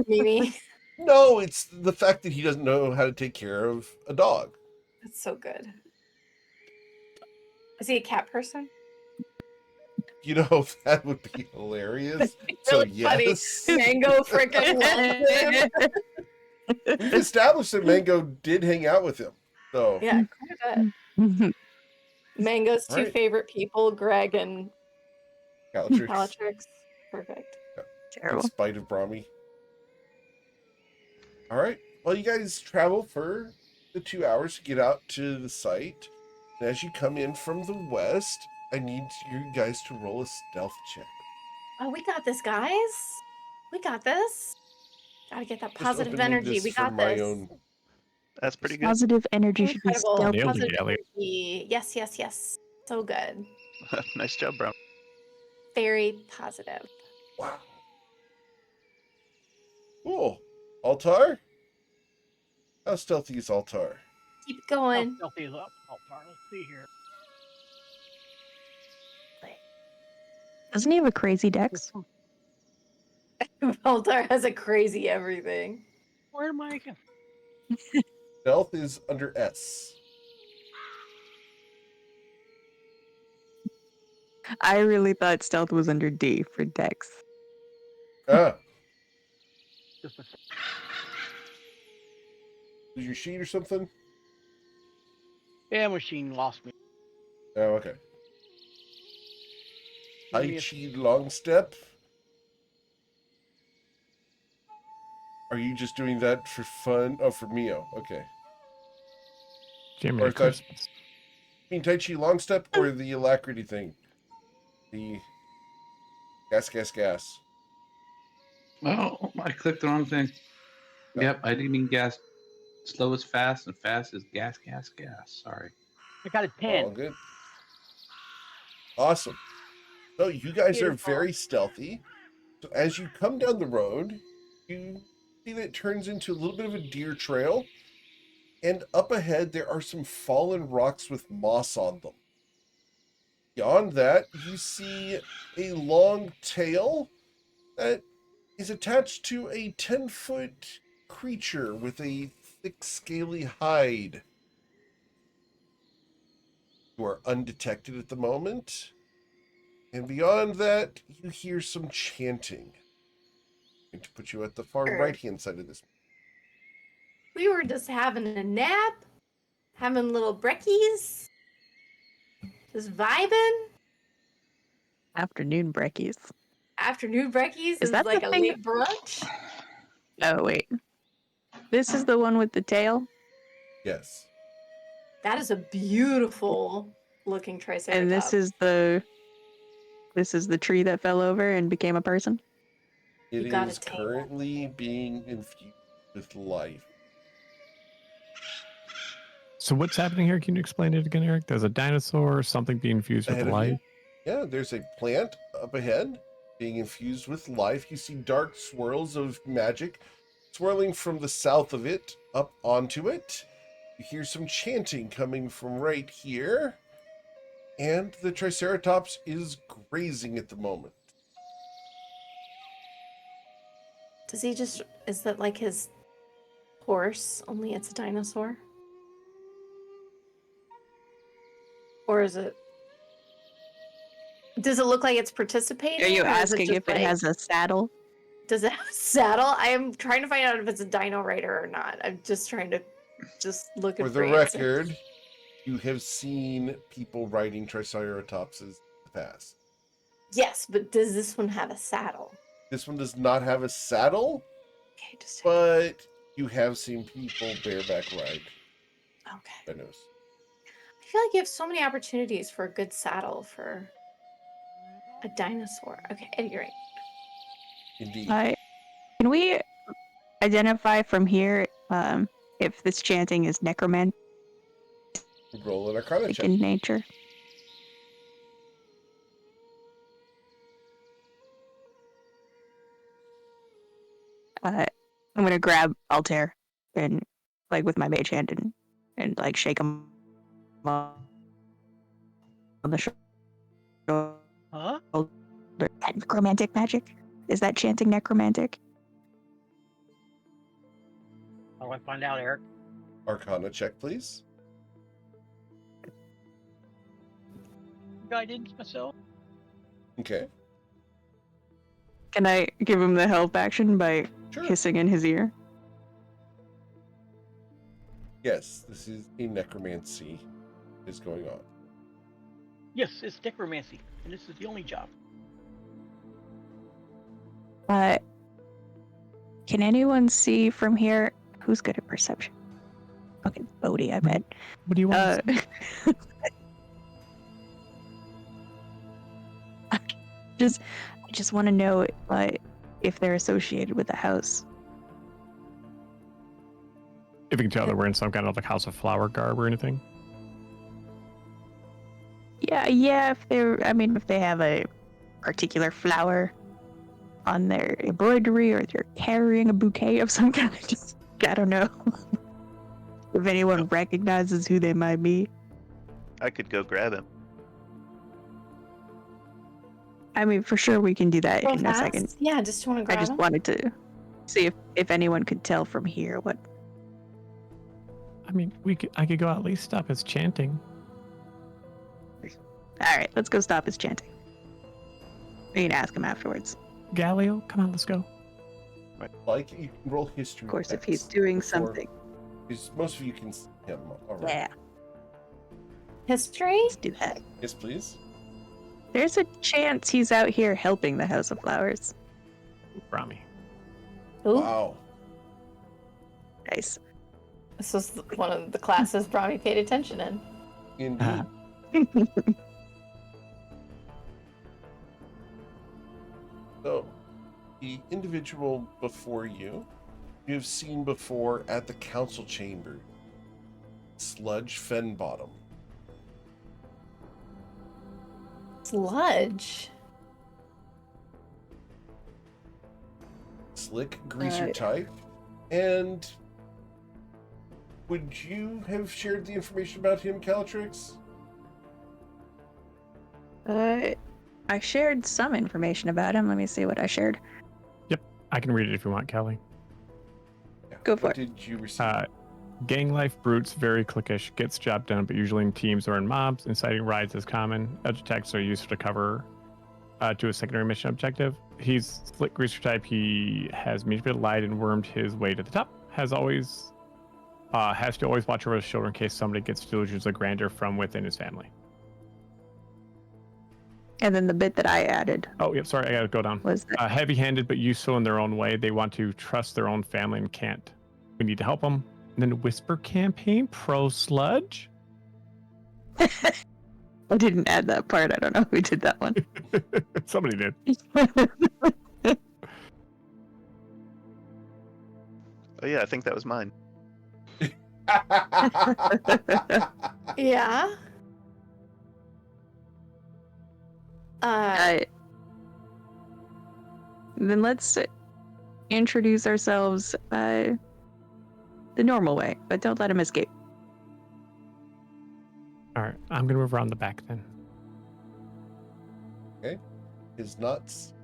Mimi? No, it's the fact that he doesn't know how to take care of a dog. That's so good. Is he a cat person? You know, that would be hilarious. So, Really funny. yes. Mango freaking loves him. We've established that Mango did hang out with him. So, Yeah, quite a bit. Mhm. Mango's two Right. favorite people, Greg and Bellatrix, Bellatrix. Perfect. in Terrible. spite of Brahmi. All right. Well, you guys travel for the 2 hours to get out to the site. And as you come in from the west, I need you guys to roll a stealth check. Oh, we got this, guys. We got this. Gotta get that Just positive opening energy. this We for got my this. own. That's pretty good. Positive energy should be Incredible. stealth. Nailed it, Positive Elliot. energy. Yes, yes, yes. So good. Nice job, Brown. Very positive. Wow. Cool. Altar? How stealthy is Altar? Keep it How going. stealthy is up? Altar. Let's see here. Doesn't he have a crazy dex? Baltar has a crazy everything. Where am I? Stealth is under S. I really thought stealth was under D for Dex. Ah, Just a is your sheet or something? yeah, machine lost me. Oh, okay. Give Tai me a- Chi long step. Are you just doing that for fun? Oh, for Mio. Okay. Jimmy Or is that- Christmas. You mean Tai Chi long step or the alacrity thing? The gas. Oh, I clicked the wrong thing. No. Yep, I didn't mean gas. Slow is fast, and fast is gas. Sorry. I got a 10. All good. Awesome. So you guys are Beautiful. very stealthy. So as you come down the road, you see that it turns into a little bit of a deer trail. And up ahead, there are some fallen rocks with moss on them. Beyond that, you see a long tail that is attached to a 10-foot creature with a thick, scaly hide. You are undetected at the moment. And beyond that, you hear some chanting. I'm going to put you at the far Sure. right-hand side of this. We were just having a nap, having little brekkies, just vibing. Afternoon brekkies. Afternoon brekkies Is is that like the a thing- late brunch. Oh, wait. This is the one with the tail? Yes. That is a beautiful looking triceratops. And this is the tree that fell over and became a person? It You got a is tail. currently being infused with life. So what's happening here? Can you explain it again, Eric? There's a dinosaur, something being fused with Ahead of life. you. Yeah, there's a plant up ahead being infused with life. You see dark swirls of magic swirling from the south of it up onto it. You hear some chanting coming from right here. And the Triceratops is grazing at the moment. Does he just, is that like his horse, only it's a dinosaur? Or is it, does it look like it's participating? Are you or is asking just if it like- has a saddle? Does it have a saddle? I am trying to find out if it's a dino rider or not. I'm just trying to, just looking For for the answers. record, you have seen people riding Triceratopses in the past. Yes, but does this one have a saddle? This one does not have a saddle, Okay, just but you have seen people bareback ride okay. dinos. I feel like you have so many opportunities for a good saddle for a dinosaur. Okay, at any rate. Indeed. Can we identify from here if this chanting is necromantic Roll an Arcana check. in nature? I'm gonna grab Altair and like with my mage hand and like shake him on the shoulder. Huh? That necromantic magic? Is that chanting necromantic? How do I find out, Eric? Arcana check, please. Guidance myself. Okay. Can I give him the help action by Sure. hissing in his ear? Yes, this is a necromancy is going on. Yes, it's necromancy, and this is the only job. Can anyone see from here? Who's good at perception? Okay, Bodhi, I bet. What do you want? to say? I just want to know if they're associated with the house. If you can tell they're wearing some kind of like House of Flower garb or anything. Yeah. If they have a particular flower on their embroidery, or they're carrying a bouquet of some kind. I don't know. If anyone recognizes who they might be. I could go grab him. I mean, for sure we can do that Real in a second. fast? Yeah, just want to I grab just him. wanted to see if anyone could tell from here what. I mean, I could go at least stop his chanting. All right, let's go stop his chanting. We can ask him afterwards. Galileo, come on, let's go. Like, you can roll history. Of course, if he's checks doing before- something. Because most of you can see him already. Yeah, History? let's do that. Yes, please. There's a chance he's out here helping the House of Flowers. Rami. Ooh, Wow. Nice. this was one of the classes Brahmi paid attention in. Indeed. So, the individual before you, you've seen before at the council chamber. Sludge Fenbottom. Sludge. Slick greaser Right. type. And would you have shared the information about him, Calatrix? I shared some information about him. Let me see what I shared. I can read it if you want, Kelly. Yeah. Go for what it. did you receive? Gang life brutes, very cliquish, gets job done, but usually in teams or in mobs. Inciting riots is common. Edge attacks are used to cover to a secondary mission objective. He's slick greaser type. He has manipulated, lied, and wormed his way to the top. Has to always watch over his shoulder in case somebody gets delusions of grandeur from within his family. And then the bit that I added Oh, yep. Sorry, I gotta go down. was that. Heavy-handed but useful in their own way. They want to trust their own family and can't. We need to help them. And then Whisper campaign pro sludge. I didn't add that part. I don't know who did that one. Somebody did. Oh yeah, I think that was mine. Yeah. Then let's introduce ourselves the normal way, but don't let him escape. All right, I'm gonna move around the back then. His nuts.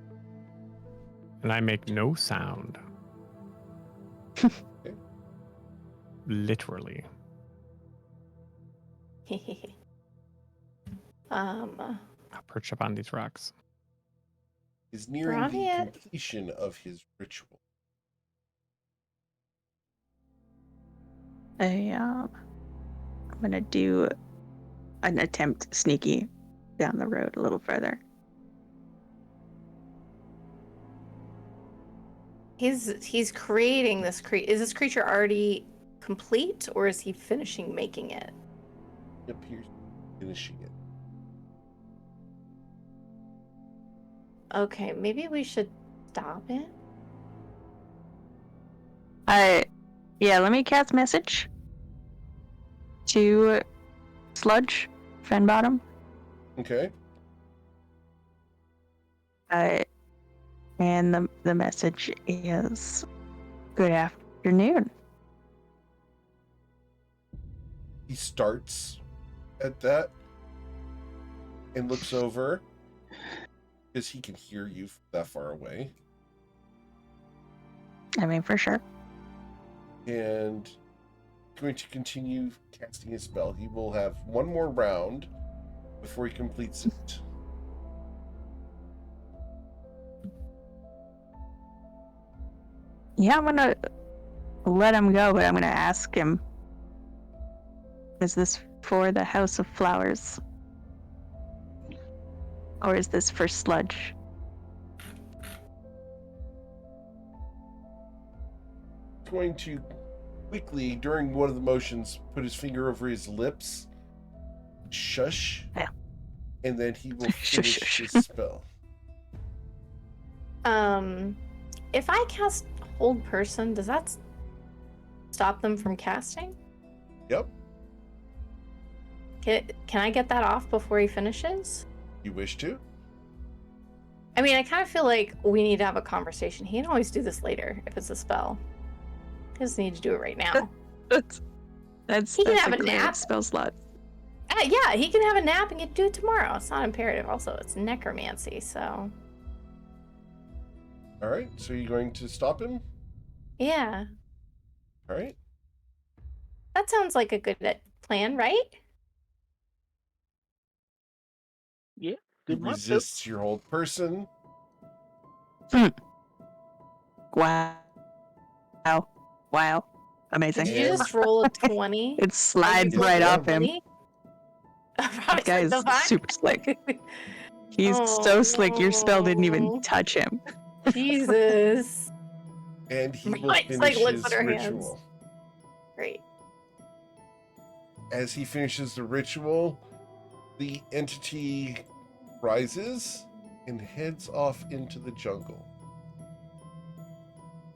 And I make no sound. Literally. Um, I'll perch up on these rocks. Is nearing the Brilliant. completion of his ritual. I'm gonna do an attempt sneaky down the road a little further. he's creating this is this creature already complete, or is he finishing making it? It appears finishing it. Okay, maybe we should stop it. Yeah, let me cast message to Sludge Fenbottom. Okay. And the message is, good afternoon. He starts at that and looks over because he can hear you that far away. I mean, for sure. And going to continue casting his spell. He will have one more round before he completes it. Yeah, I'm gonna let him go, but I'm gonna ask him, is this for the House of Flowers? Or is this for Sludge? Going to quickly, during one of the motions, put his finger over his lips. Shush. Yeah. And then he will Shush, finish shush. his spell. If I cast Hold Person, does that stop them from casting? Yep. Can I get that off before he finishes? You wish to? I mean, I kind of feel like we need to have a conversation. He can always do this later if it's a spell. He doesn't need to do it right now. That's He can that's have a a clear nap. spell slot. Yeah, he can have a nap and get to do it tomorrow. It's not imperative. Also, it's necromancy, so All right, so you're going to stop him? yeah, All right. that sounds like a good plan, right? Yeah. He Good month. resists your hold person. Wow. Wow. Amazing. Did you And- just roll a 20? It slides Yes, right ma'am. off him. That guy's super slick. He's so slick, your spell didn't even touch him. Jesus. And he will Mike's finish like, looks his at her hands. ritual. Great. As he finishes the ritual, the entity rises and heads off into the jungle.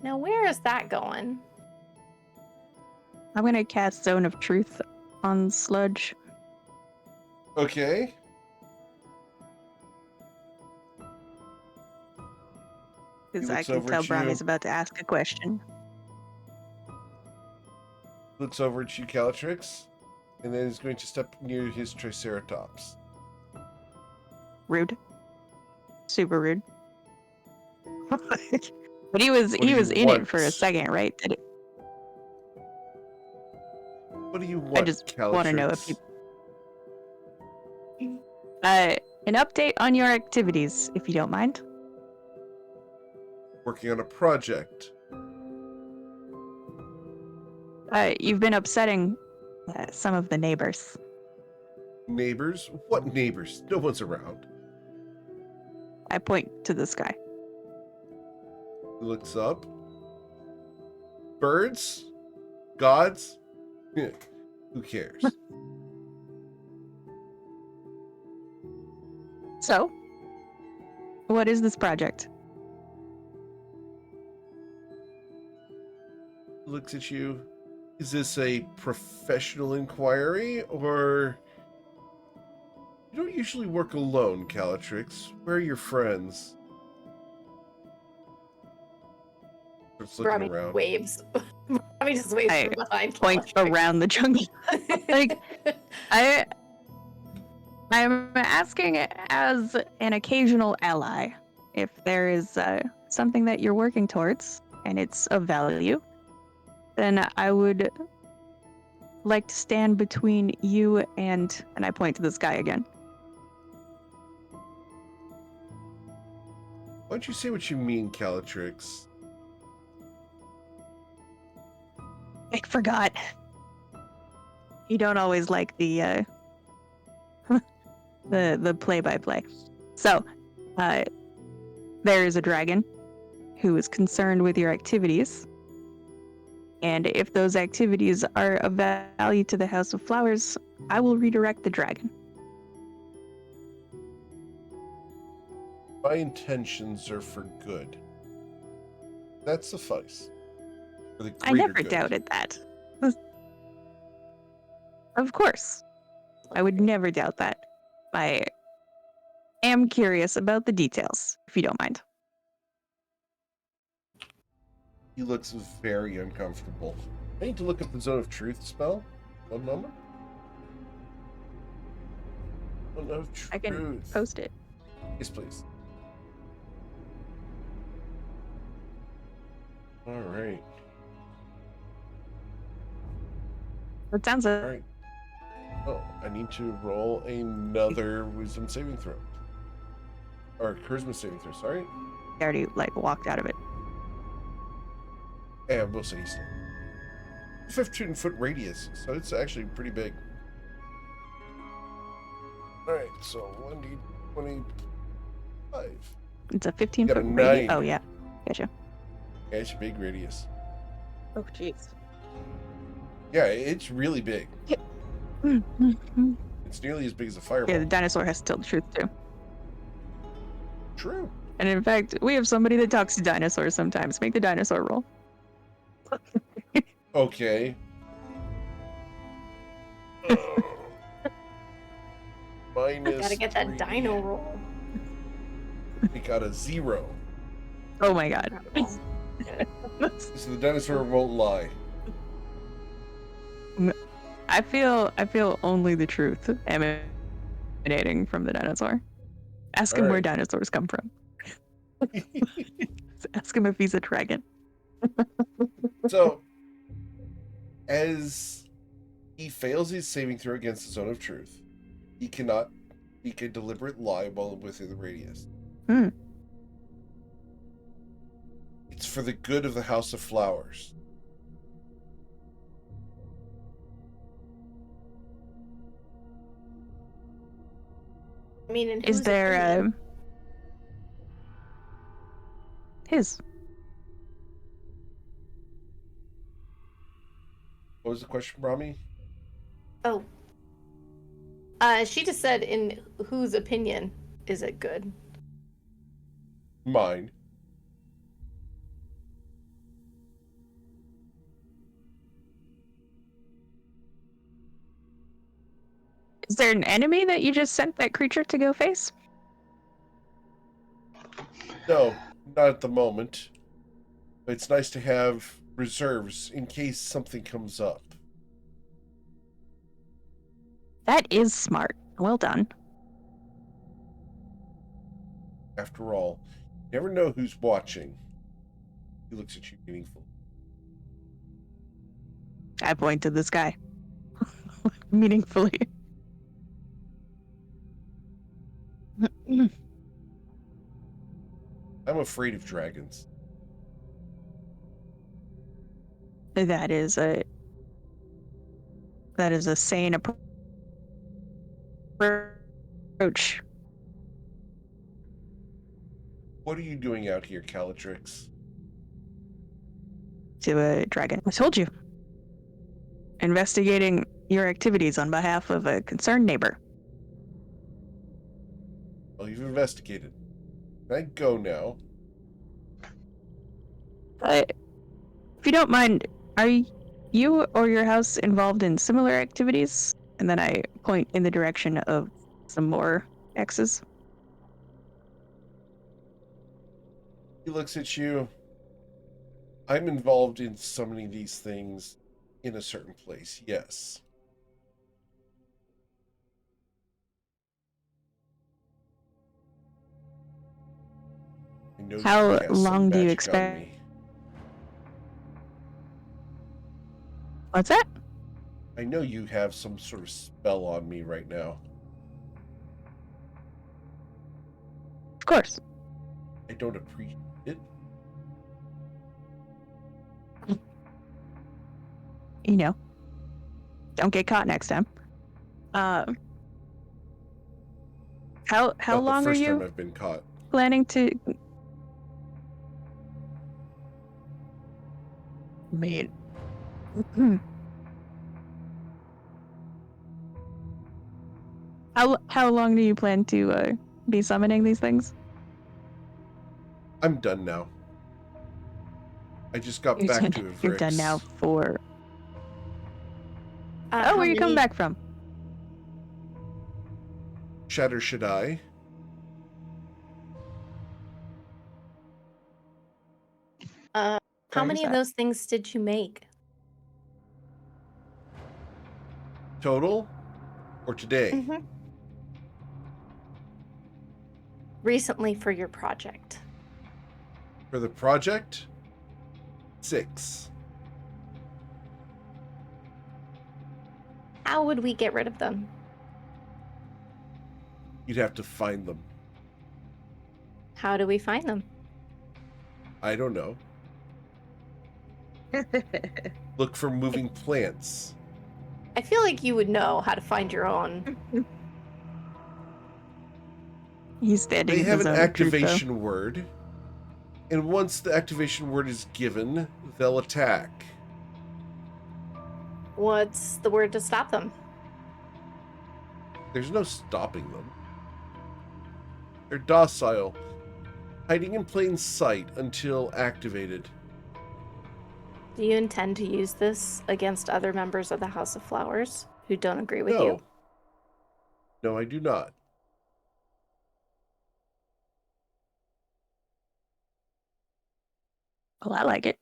Now, where is that going? I'm gonna cast Zone of Truth on Sludge. Okay. Because He I looks can over tell at you. Brownie's about to ask a question. Looks over at you, Calatrix, and then is going to step near his Triceratops. Rude. Super rude. But he was What do you in it for a want? second, right? Did it, What do you want, just Calatrix? want to know if you an update on your activities, if you don't mind. Working on a project. You've been upsetting some of the neighbors. Neighbors? What neighbors? No one's around. I point to the sky. He looks up. Birds? Gods? Who cares? So, what is this project? Looks at you. Is this a professional inquiry, or... You don't usually work alone, Calatrix. Where are your friends? Starts looking Brownie around. waves. Brownie just waves I from behind. Point Calatrix. around the jungle. Like, I'm asking as an occasional ally if there is something that you're working towards and it's of value, then I would like to stand between you and I point to the sky again. Why don't you say what you mean, Calatrix? I forgot. You don't always like the the play-by-play. So, there is a dragon who is concerned with your activities. And if those activities are of value to the House of Flowers, I will redirect the dragon. My intentions are for good. That suffice. For the I greater never good. doubted that. Of course. I would never doubt that. I am curious about the details, if you don't mind. He looks very uncomfortable. I need to look up the Zone of Truth spell. One moment. Zone of Truth. I can post it. Yes, please. All right. It sounds All like right. Oh, I need to roll another Wisdom saving throw. Or Charisma saving throw, sorry. I already walked out of it. Yeah, we'll say he's 15-foot radius, so it's actually pretty big. Alright, so 1d25. It's a Got 15-foot a radius. 9. Oh, yeah. Gotcha. Yeah, it's a big radius. Oh, jeez. Yeah, it's really big. Mm-hmm. It's nearly as big as a fireball. Yeah, the dinosaur has to tell the truth, too. True. And in fact, we have somebody that talks to dinosaurs sometimes. Make the dinosaur roll. Okay. Minus Gotta get that 3. dino roll. We got a 0. Oh my god. So the dinosaur won't lie. I feel only the truth emanating from the dinosaur. Ask him where Alright. dinosaurs come from. Ask him if he's a dragon. So, as he fails his saving throw against the zone of truth, he cannot speak a deliberate lie while within the radius. Hmm. It's for the good of the House of Flowers. I mean, in Is whose there opinion? his? What was the question, Rami? Oh. She just said, in whose opinion is it good? Mine. Is there an enemy that you just sent that creature to go face? No, not at the moment. But it's nice to have reserves in case something comes up. That is smart. Well done. After all, you never know who's watching. He looks at you meaningfully. I point to the sky. Meaningfully. I'm afraid of dragons. That is a sane approach. What are you doing out here, Calatrix? To a dragon. I told you. Investigating your activities on behalf of a concerned neighbor. Well, you've investigated. Can I go now? If you don't mind, are you or your house involved in similar activities? And then I point in the direction of some more X's. He looks at you. I'm involved in summoning these things in a certain place, yes. I know How you cast some long do you magic on expect? me. What's that? I know you have some sort of spell on me right now. Of course. I don't appreciate it. You know. Don't get caught next time. How Not the long are first time you I've been caught. planning to meet? How long do you plan to be summoning these things? I'm done now. I just got back to Ivrix. You're done now for. Oh, How where you coming many- back from? Shatter should I? How Where many is of that? those things did you make? Total? Or today? Mm-hmm. Recently for your project. For the project? 6. How would we get rid of them? You'd have to find them. How do we find them? I don't know. Look for moving plants. I feel like you would know how to find your own. He's standing They in have the an zone of truth, though. activation word. And once the activation word is given, they'll attack. What's the word to stop them? There's no stopping them. They're docile, hiding in plain sight until activated. Do you intend to use this against other members of the House of Flowers who don't agree with No. you? No, I do not. Well, I like it.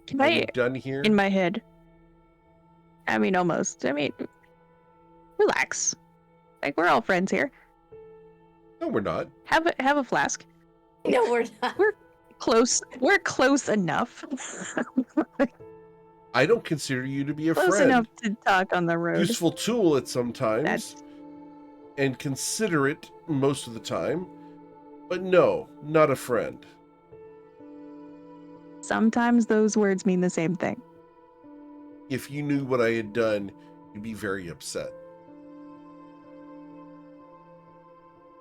Can Are I, we done here? in my head? I mean, almost. I mean, relax. Like, we're all friends here. No, we're not. Have a flask. No, we're not. We're close. We're close enough. I don't consider you to be a Close friend. enough to talk on the road. Useful tool at some times, That's and considerate most of the time. But no, not a friend. sometimes those words mean the same thing. If you knew what I had done, you'd be very upset.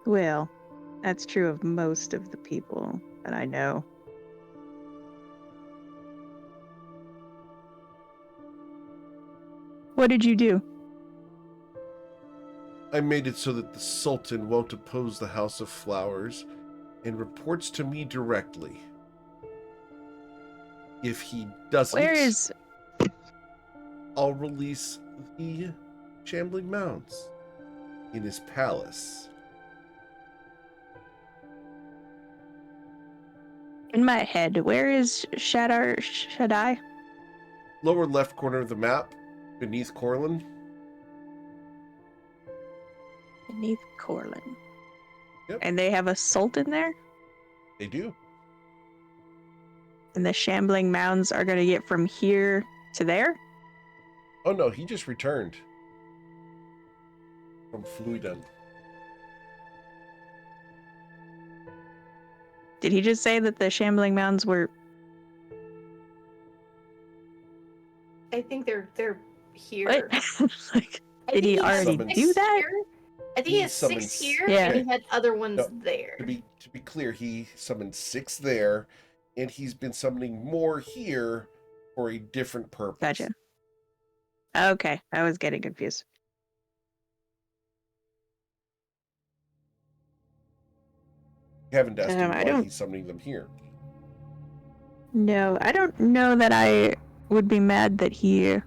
Well, that's true of most of the people that I know. What did you do? I made it so that the Sultan won't oppose the House of Flowers and reports to me directly. If he doesn't, Where is... I'll release the Shambling Mounds in his palace. In my head, where is Shaddai? Lower left corner of the map, beneath Corlin. Beneath Corlin. Yep. And they have a sultan there? They do. And the Shambling Mounds are going to get from here to there? Oh no, he just returned from Fluiden. Did he just say that the Shambling Mounds were... I think they're here. What? Like, I did think he has already Summons. do that? here. I think He he has 6 summons- here, Yeah. and he had other ones No, there. To be clear, he summoned 6 there, and he's been summoning more here for a different purpose. Gotcha. Okay, I was getting confused. You haven't asked him I why don't- he's summoning them here. No, I don't know that I would be mad that he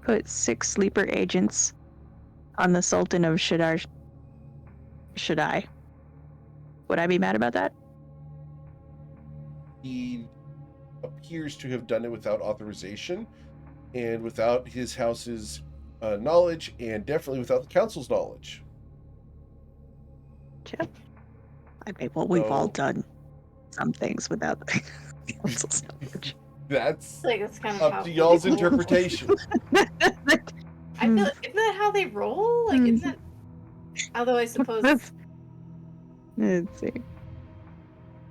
put 6 sleeper agents on the Sultan of Shaddai. Would I be mad about that? He appears to have done it without authorization and without his house's knowledge, and definitely without the council's knowledge. Yeah. I mean, well, we've all So- done some things without the council's knowledge. That's Like that's kind of up how to y'all's they roll. interpretation. I feel isn't that how they roll? Like isn't that? Although I suppose Let's see.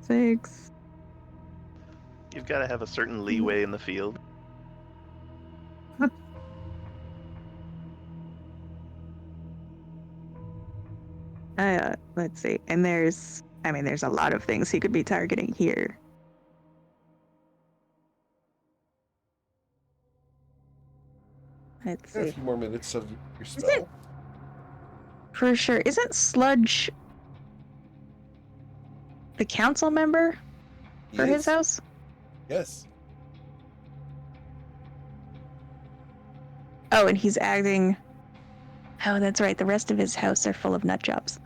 6. You've got to have a certain leeway in the field. Let's see. And there's a lot of things he could be targeting here. Let's Got a see. few more minutes of your it- spell. For sure. Isn't Sludge the council member He for his is. house? Yes. Oh, and he's acting. Oh, that's right. The rest of his house are full of nut jobs.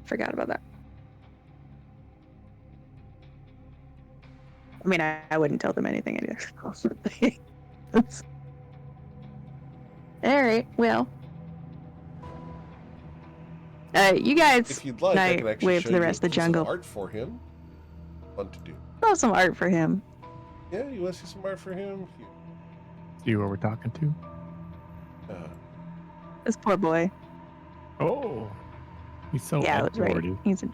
Forgot about that. I mean, I wouldn't tell them anything either. All right. Well, you guys If you'd like, I Night, can actually wait show for the you rest of the a piece jungle. art for him. Fun to do. draw some art for him. Yeah, you want to see some art for him? Here. See who we're talking to? This poor boy. Oh, he's so Yeah, I was right. outboarded.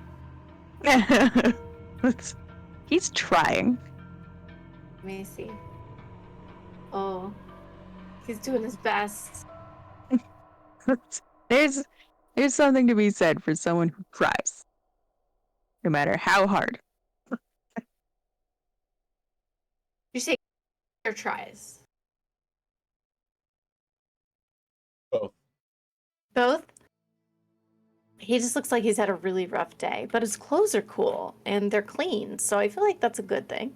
He's trying. let me see. Oh, he's doing his best. There's something to be said for someone who tries, no matter how hard. You say or tries Both. both. He just looks like he's had a really rough day, but his clothes are cool and they're clean, so I feel like that's a good thing.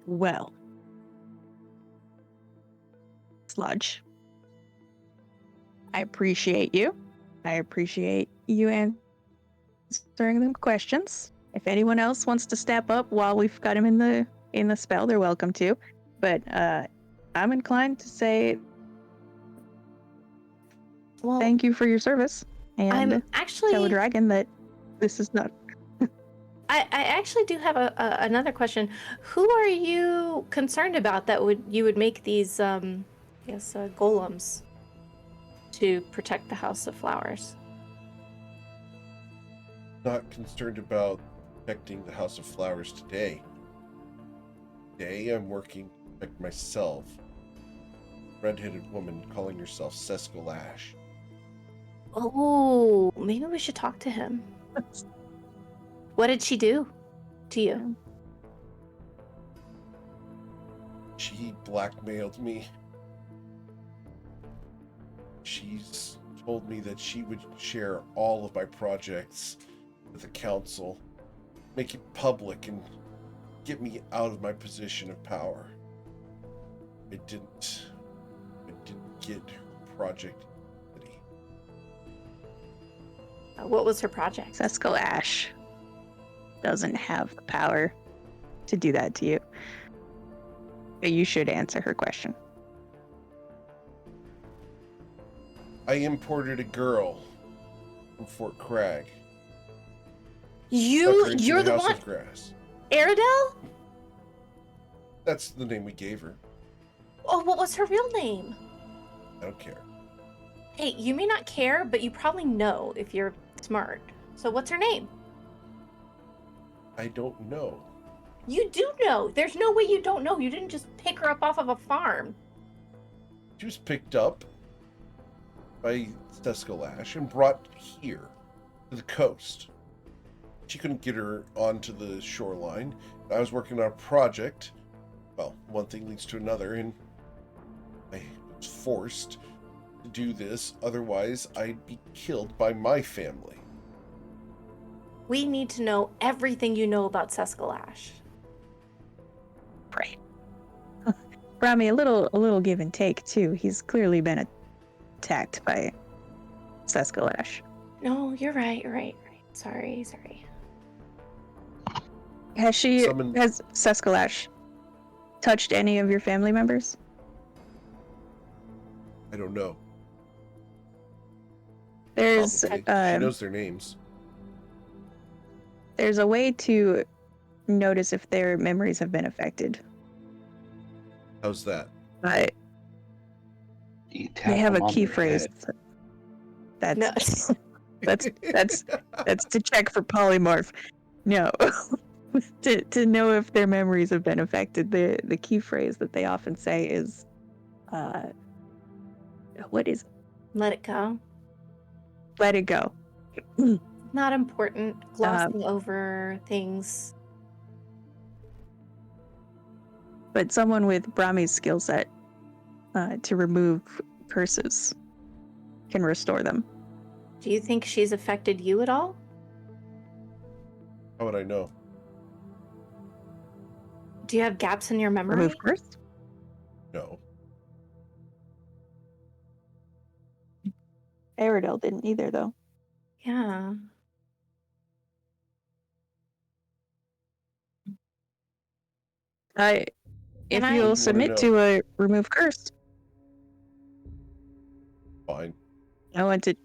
Well, Sludge, I appreciate you. I appreciate you answering them questions. If anyone else wants to step up while we've got him in the spell, they're welcome to. But I'm inclined to say Well, thank you for your service and I'm tell a actually. dragon that this is not. I actually do have another question. Who are you concerned about that you would make these golems to protect the House of Flowers? Not concerned about protecting the House of Flowers today. Today I'm working to protect myself. Red-headed woman calling herself Sescal Ash. Oh, maybe we should talk to him. What did she do to you? She blackmailed me. She's told me that she would share all of my projects with the council, make it public, and get me out of my position of power. I didn't get her project. What was her project? Sescal Ash doesn't have the power to do that to you. But you should answer her question. I imported a girl from Fort Crag. You're the House one, of Grass. Aradel? That's the name we gave her. Oh, what was her real name? I don't care. Hey, you may not care, but you probably know if you're smart. So what's her name? I don't know. You do know. There's no way you don't know. You didn't just pick her up off of a farm. She was picked up by Sescal Ash and brought here to the coast. She couldn't get her onto the shoreline. I was working on a project. Well, one thing leads to another, and I was forced to do this. Otherwise, I'd be killed by my family. We need to know everything you know about Sescal Ash. Right. Brahmi, a little give and take too. He's clearly been attacked by Sescal Ash. No, you're right. Sorry. Has Sescal Ash touched any of your family members? I don't know. There's Probably. She knows their names. There's a way to notice if their memories have been affected. How's that? But You tap they have a them on key their phrase. head. That's that's to check for polymorph. No. to know if their memories have been affected. The key phrase that they often say is what is it? Let it go. Let it go. Not important. Glossing over things. But someone with Brahmi's skill set to remove curses can restore them. Do you think she's affected you at all? How would I know? Do you have gaps in your memory? Remove curse? No. Aradel didn't either, though. Yeah. If Can you'll I- submit Wanna to a remove curse, Fine. I want to.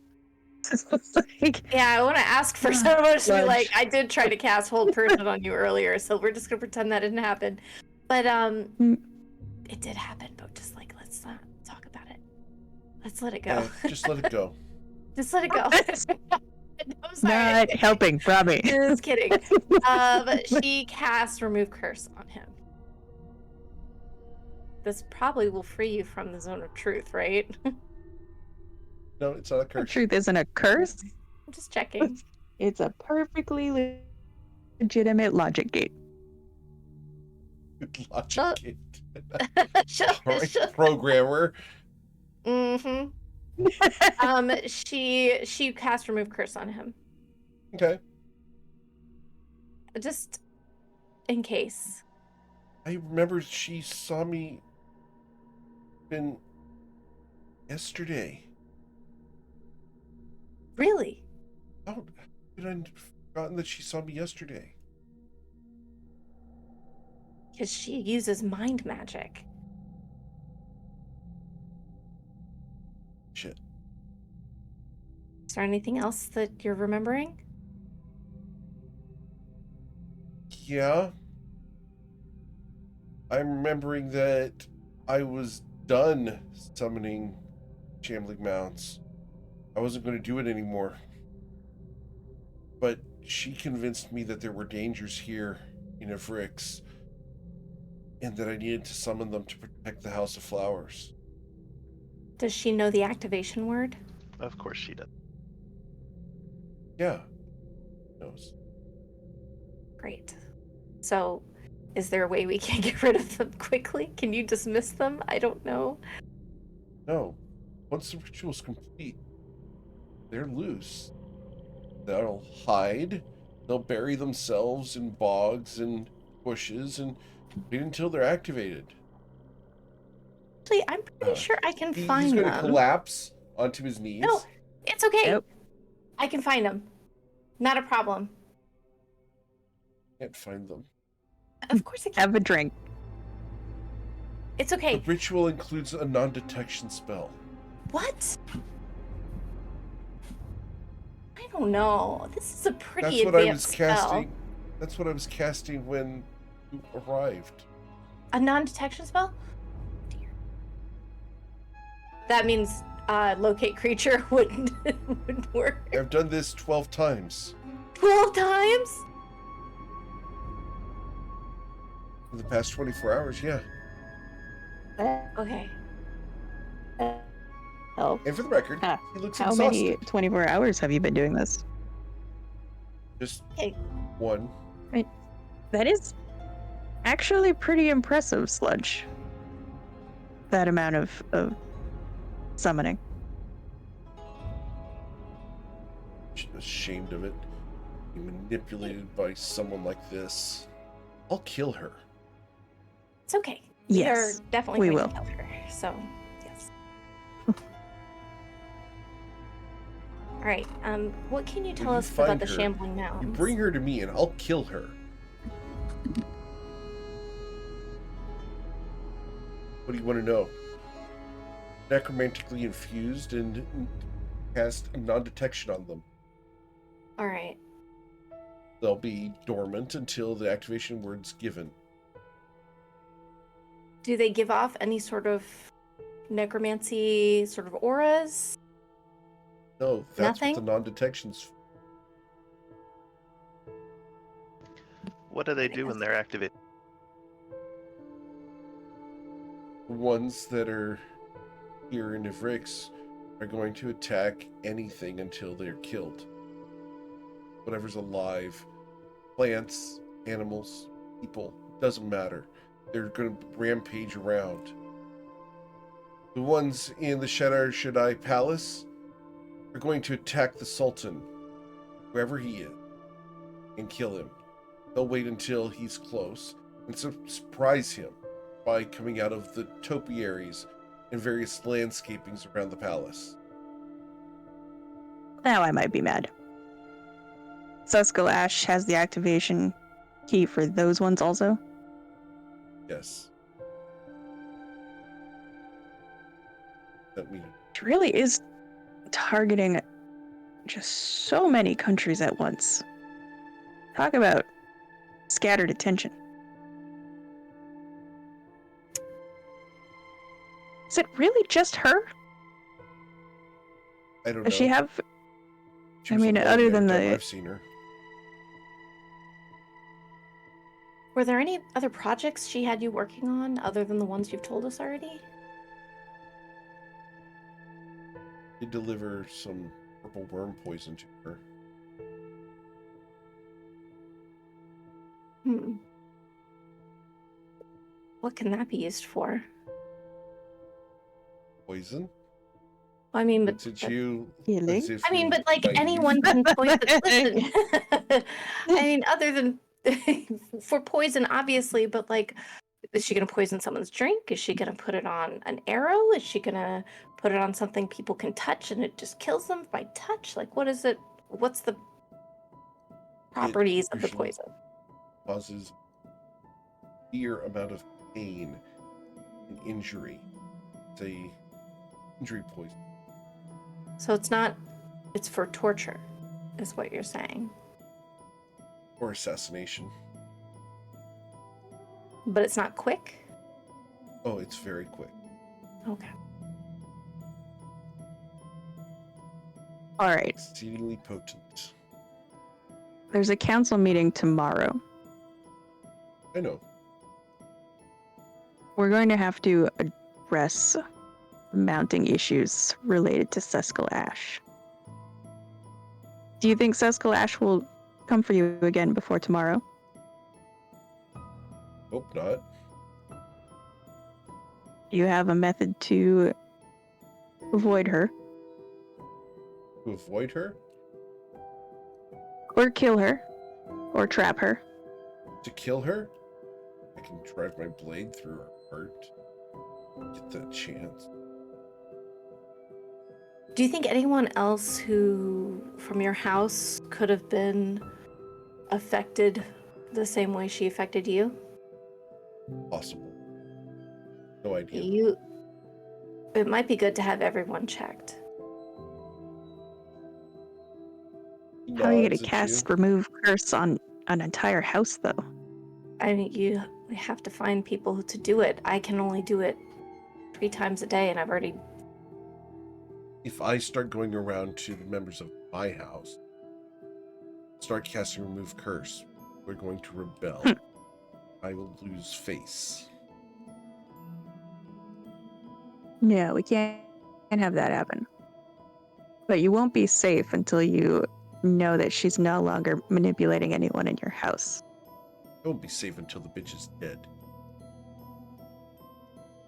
Like, Yeah, I want to ask for someone to be like, Sludge. I did try to cast Hold Person on you earlier, so we're just gonna pretend that didn't happen. But it did happen. But just like, let's not talk about it. Let's let it go. Just let it go. Just let it go. I'm sorry. not helping, Brahmi. Just kidding. She cast Remove Curse on him. This probably will free you from the zone of truth, right? No, it's not a curse. Truth isn't a curse. I'm just checking. It's a perfectly legitimate logic gate. Logic Shut- gate. Shut- All right, shut- programmer. Mm-hmm. She cast Remove Curse on him. Okay. Just in case. I remember she saw me yesterday. Really? How did I forgotten that she saw me yesterday. Because she uses mind magic. Shit. Is there anything else that you're remembering? Yeah. I'm remembering that I was done summoning shambling mounts. I wasn't going to do it anymore. But she convinced me that there were dangers here in Ivrix, and that I needed to summon them to protect the House of Flowers. Does she know the activation word? Of course she does. Yeah. Knows. Great. So, is there a way we can get rid of them quickly? Can you dismiss them? I don't know. No. Once the ritual's complete, they're loose. They'll hide. They'll bury themselves in bogs and bushes and wait until they're activated. Actually, I'm pretty sure I can find He's going to them. collapse onto his knees. No, it's okay. Nope. I can find them. Not a problem. Can't find them. Of course I can. Have a drink. It's okay. The ritual includes a non-detection spell. What? I don't know. This is a pretty That's what I was advanced spell. casting. That's what I was casting when you arrived. A non-detection spell? Dear. That means locate creature wouldn't work. I've done this 12 times 12 times? in the past 24 hours, yeah. Okay. Oh, And for the record, Ah, he looks how exhausted. many 24 hours have you been doing this? Just Okay. one. That is actually pretty impressive, Sludge. That amount of summoning. Ashamed of it. Being manipulated by someone like this. I'll kill her. It's okay. Yes, we are definitely we going will. to kill her. So, yes. All right. What can you tell you us about find the her, shambling mounds? You bring her to me and I'll kill her. What do you want to know? Necromantically infused and cast non-detection on them. All right. They'll be dormant until the activation word's given. Do they give off any sort of necromancy sort of auras? No, that's Nothing? what the non-detection's. What do they do when they're activated? The ones that are here in Ivrix are going to attack anything until they're killed. Whatever's alive. Plants, animals, people, doesn't matter. They're going to rampage around. The ones in the Shadar Shaddai Palace are going to attack the Sultan, wherever he is, and kill him. They'll wait until he's close and surprise him by coming out of the topiaries and various landscapings around the palace. Now I might be mad. Suskel Ash has the activation key for those ones also? Yes. That means It really is targeting just so many countries at once. Talk about scattered attention. Is it really just her? I don't know. Does she have... She I was mean, alone other the than time the- I've seen her. Were there any other projects she had you working on other than the ones you've told us already? Did deliver some purple worm poison to her. What can that be used for? Poison? I mean, Looks at you Healing? as if I mean, you're but like naive. anyone can poison. Listen, I mean, other than for poison, obviously, but like, is she gonna poison someone's drink? Is she gonna put it on an arrow? Is she gonna put it on something people can touch and it just kills them by touch? Like, what is it? What's the properties of the usually poison. causes severe amount of pain and injury. It's a injury poison. So it's not, it's for torture, is what you're saying. Or assassination. But it's not quick? Oh, it's very quick. Okay. All right. Exceedingly potent. There's a council meeting tomorrow. I know. We're going to have to address mounting issues related to Sescal Ash. Do you think Sescal Ash will come for you again before tomorrow? Hope not. Do you have a method to avoid her To avoid her? or kill her or trap her? To kill her? I can drive my blade through her heart. Get that chance. Do you think anyone else who from your house could have been affected the same way she affected you? Possible. No idea. It might be good to have everyone checked. How are you going Nods to at cast remove curse on an entire house, though? I mean, you have to find people to do it. I can only do it 3 times a day, and I've already. If I start going around to the members of my house, start casting remove curse, we're going to rebel. I will lose face. No, we can't have that happen. But you won't be safe until you know that she's no longer manipulating anyone in your house. I won't be safe until the bitch is dead.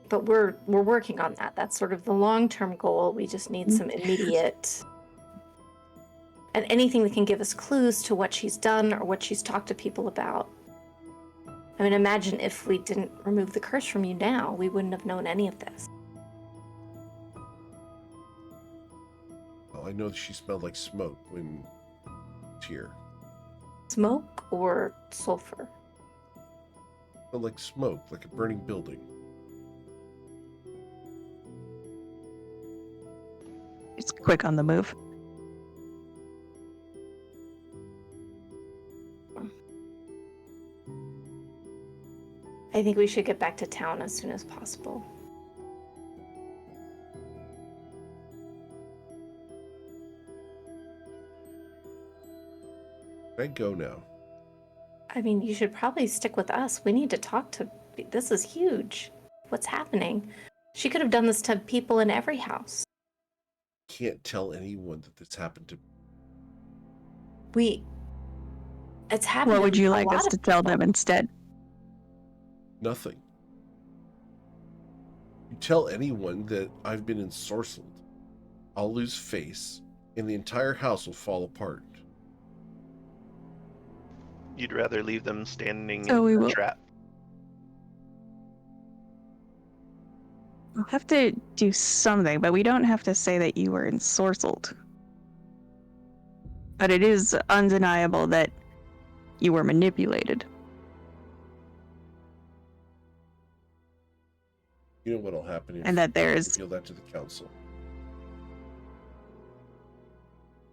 But we're working on that. That's sort of the long-term goal. We just need some immediate. And anything that can give us clues to what she's done or what she's talked to people about. I mean, imagine if we didn't remove the curse from you now, we wouldn't have known any of this. Well, I know she smelled like smoke when it's here. Smoke or sulfur? Smelled like smoke, like a burning building. It's quick on the move. I think we should get back to town as soon as possible. Can I go now? I mean, you should probably stick with us. We need to talk to. This is huge. What's happening? She could have done this to people in every house. Can't tell anyone that this happened to. It's happened. What would to you a like lot us of to tell them instead? Nothing. You tell anyone that I've been ensorcelled, I'll lose face, and the entire house will fall apart. You'd rather leave them standing So we in a will- trap. We'll have to do something, but we don't have to say that you were ensorcelled. But it is undeniable that you were manipulated. You know what'll happen if And that there I is- reveal that to the council.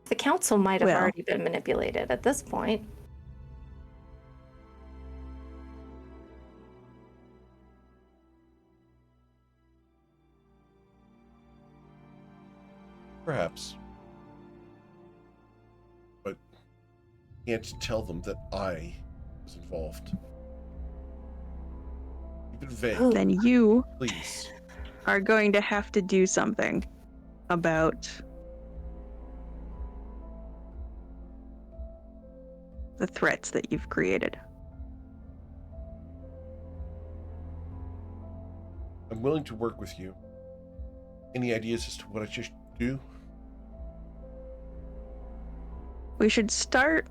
The council might have Well- already been manipulated at this point. Perhaps. But can't tell them that I was involved. Keep it vague, Who? Then you please. are going to have to do something about the threats that you've created. I'm willing to work with you. Any ideas as to what I should do? We should start,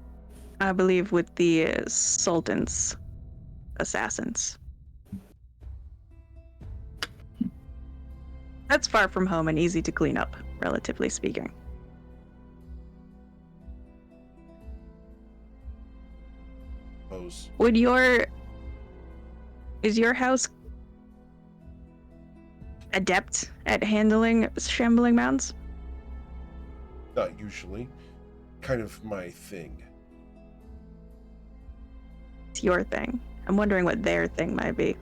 I believe, with the Sultan's assassins. That's far from home and easy to clean up, relatively speaking. suppose. Is your house adept at handling shambling mounds? Not usually. Kind of my thing. It's your thing. I'm wondering what their thing might be.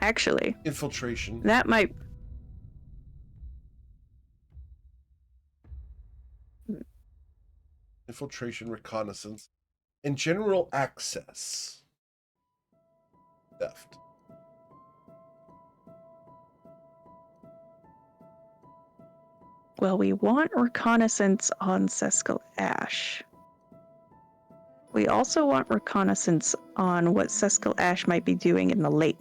Actually, Infiltration. that might... Infiltration, reconnaissance, and general access. Theft. Well, we want reconnaissance on Sescal Ash. We also want reconnaissance on what Sescal Ash might be doing in the lake.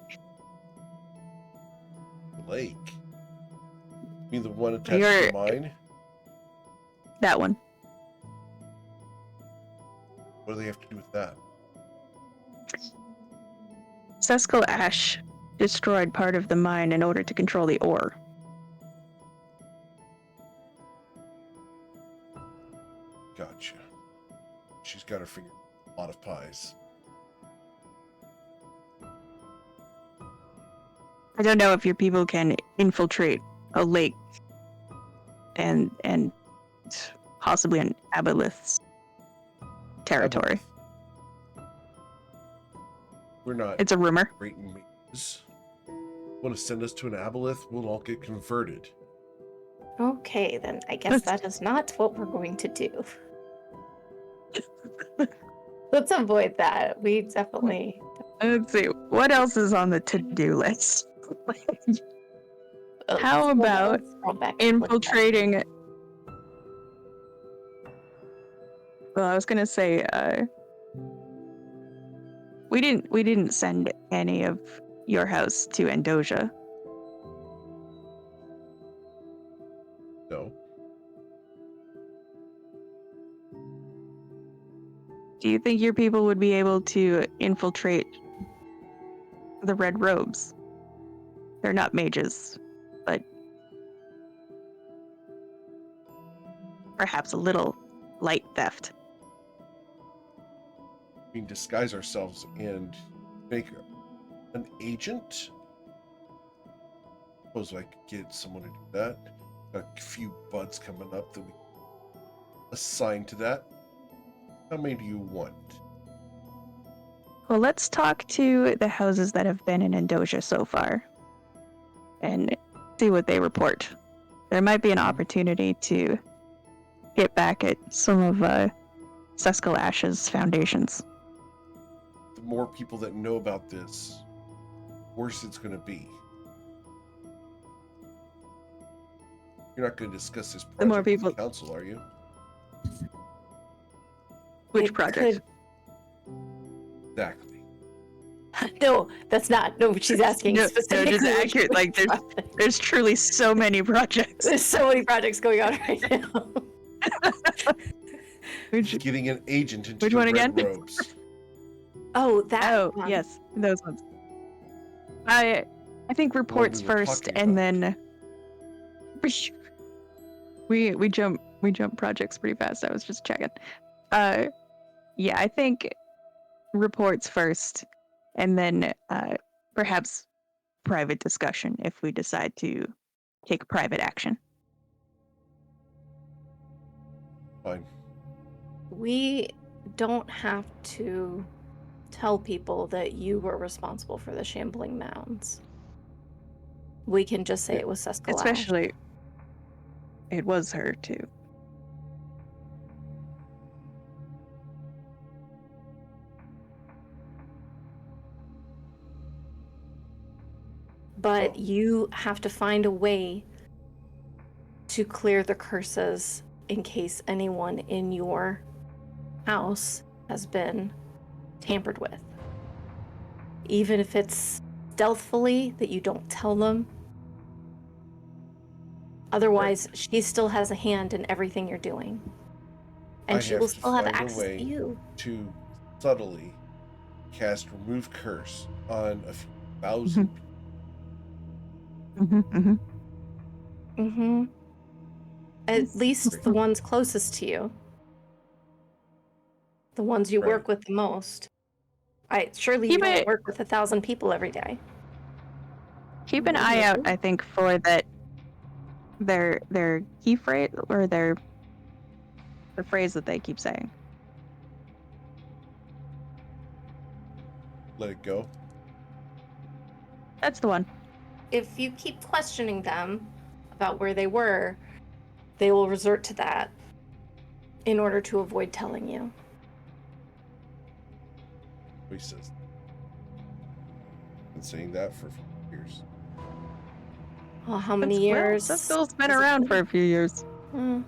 Lake. You mean the one attached to mine? That one. What do they have to do with that? Sescal Ash destroyed part of the mine in order to control the ore. Gotcha. She's got her finger in a lot of pies. I don't know if your people can infiltrate a lake and possibly an aboleth's territory. We're not It's a rumor. great mages. Want to send us to an aboleth? We'll all get converted. Okay, then I guess that is not what we're going to do. Let's avoid that. We definitely. Let's see. What else is on the to-do list? How about infiltrating? Well, I was gonna say, we didn't send any of your house to Andoja. No. Do you think your people would be able to infiltrate the Red Robes? They're not mages, but perhaps a little light theft. We can disguise ourselves and make an agent. Suppose I could get someone to do that. Got a few buds coming up that we assign to that. How many do you want? Well, let's talk to the houses that have been in Andoja so far and see what they report. There might be an opportunity to get back at some of Sescal Ash's foundations. The more people that know about this, worse it's going to be. You're not going to discuss this project The more with the people- council, are you? Which It project? Exactly. No, that's not. No, she's asking No, specifically. just accurate. which Like, project. there's truly so many projects. There's so many projects going on right now. Which, Getting an agent into Which the one red again? robes. Oh, that. oh, one. yes, those ones. I think reports were first, talking and about. then we jump projects pretty fast. I was just checking. Yeah, I think reports first, and then perhaps private discussion if we decide to take private action. Fine. We don't have to tell people that you were responsible for the shambling mounds. We can just say it was Sescal Ash. Especially, it was her too. But you have to find a way to clear the curses in case anyone in your house has been tampered with. Even if it's stealthily that you don't tell them. Otherwise, she still has a hand in everything you're doing. And I she have will to still have find a access way to you. to subtly cast remove curse on a few thousand people. Mm-hmm. At least the ones closest to you. The ones you Right. work with the most. Surely Keep you don't it- work with 1,000 people every day. Keep an eye out, I think, for that their key phrase or the phrase that they keep saying. Let it go. That's the one. If you keep questioning them about where they were, they will resort to that in order to avoid telling you. He says. Been saying that for years. Oh, how many years? Cecil's been has it around been? for a few years. Hmm.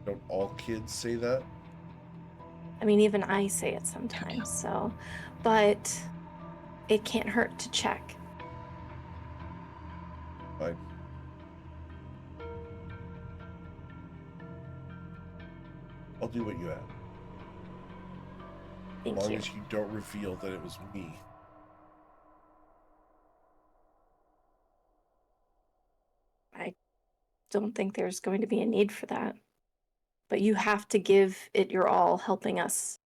Don't all kids say that? I mean, even I say it sometimes, so. But it can't hurt to check. Fine. I'll do what you ask. Thank As long you. as you don't reveal that it was me. I don't think there's going to be a need for that. But you have to give it your all helping us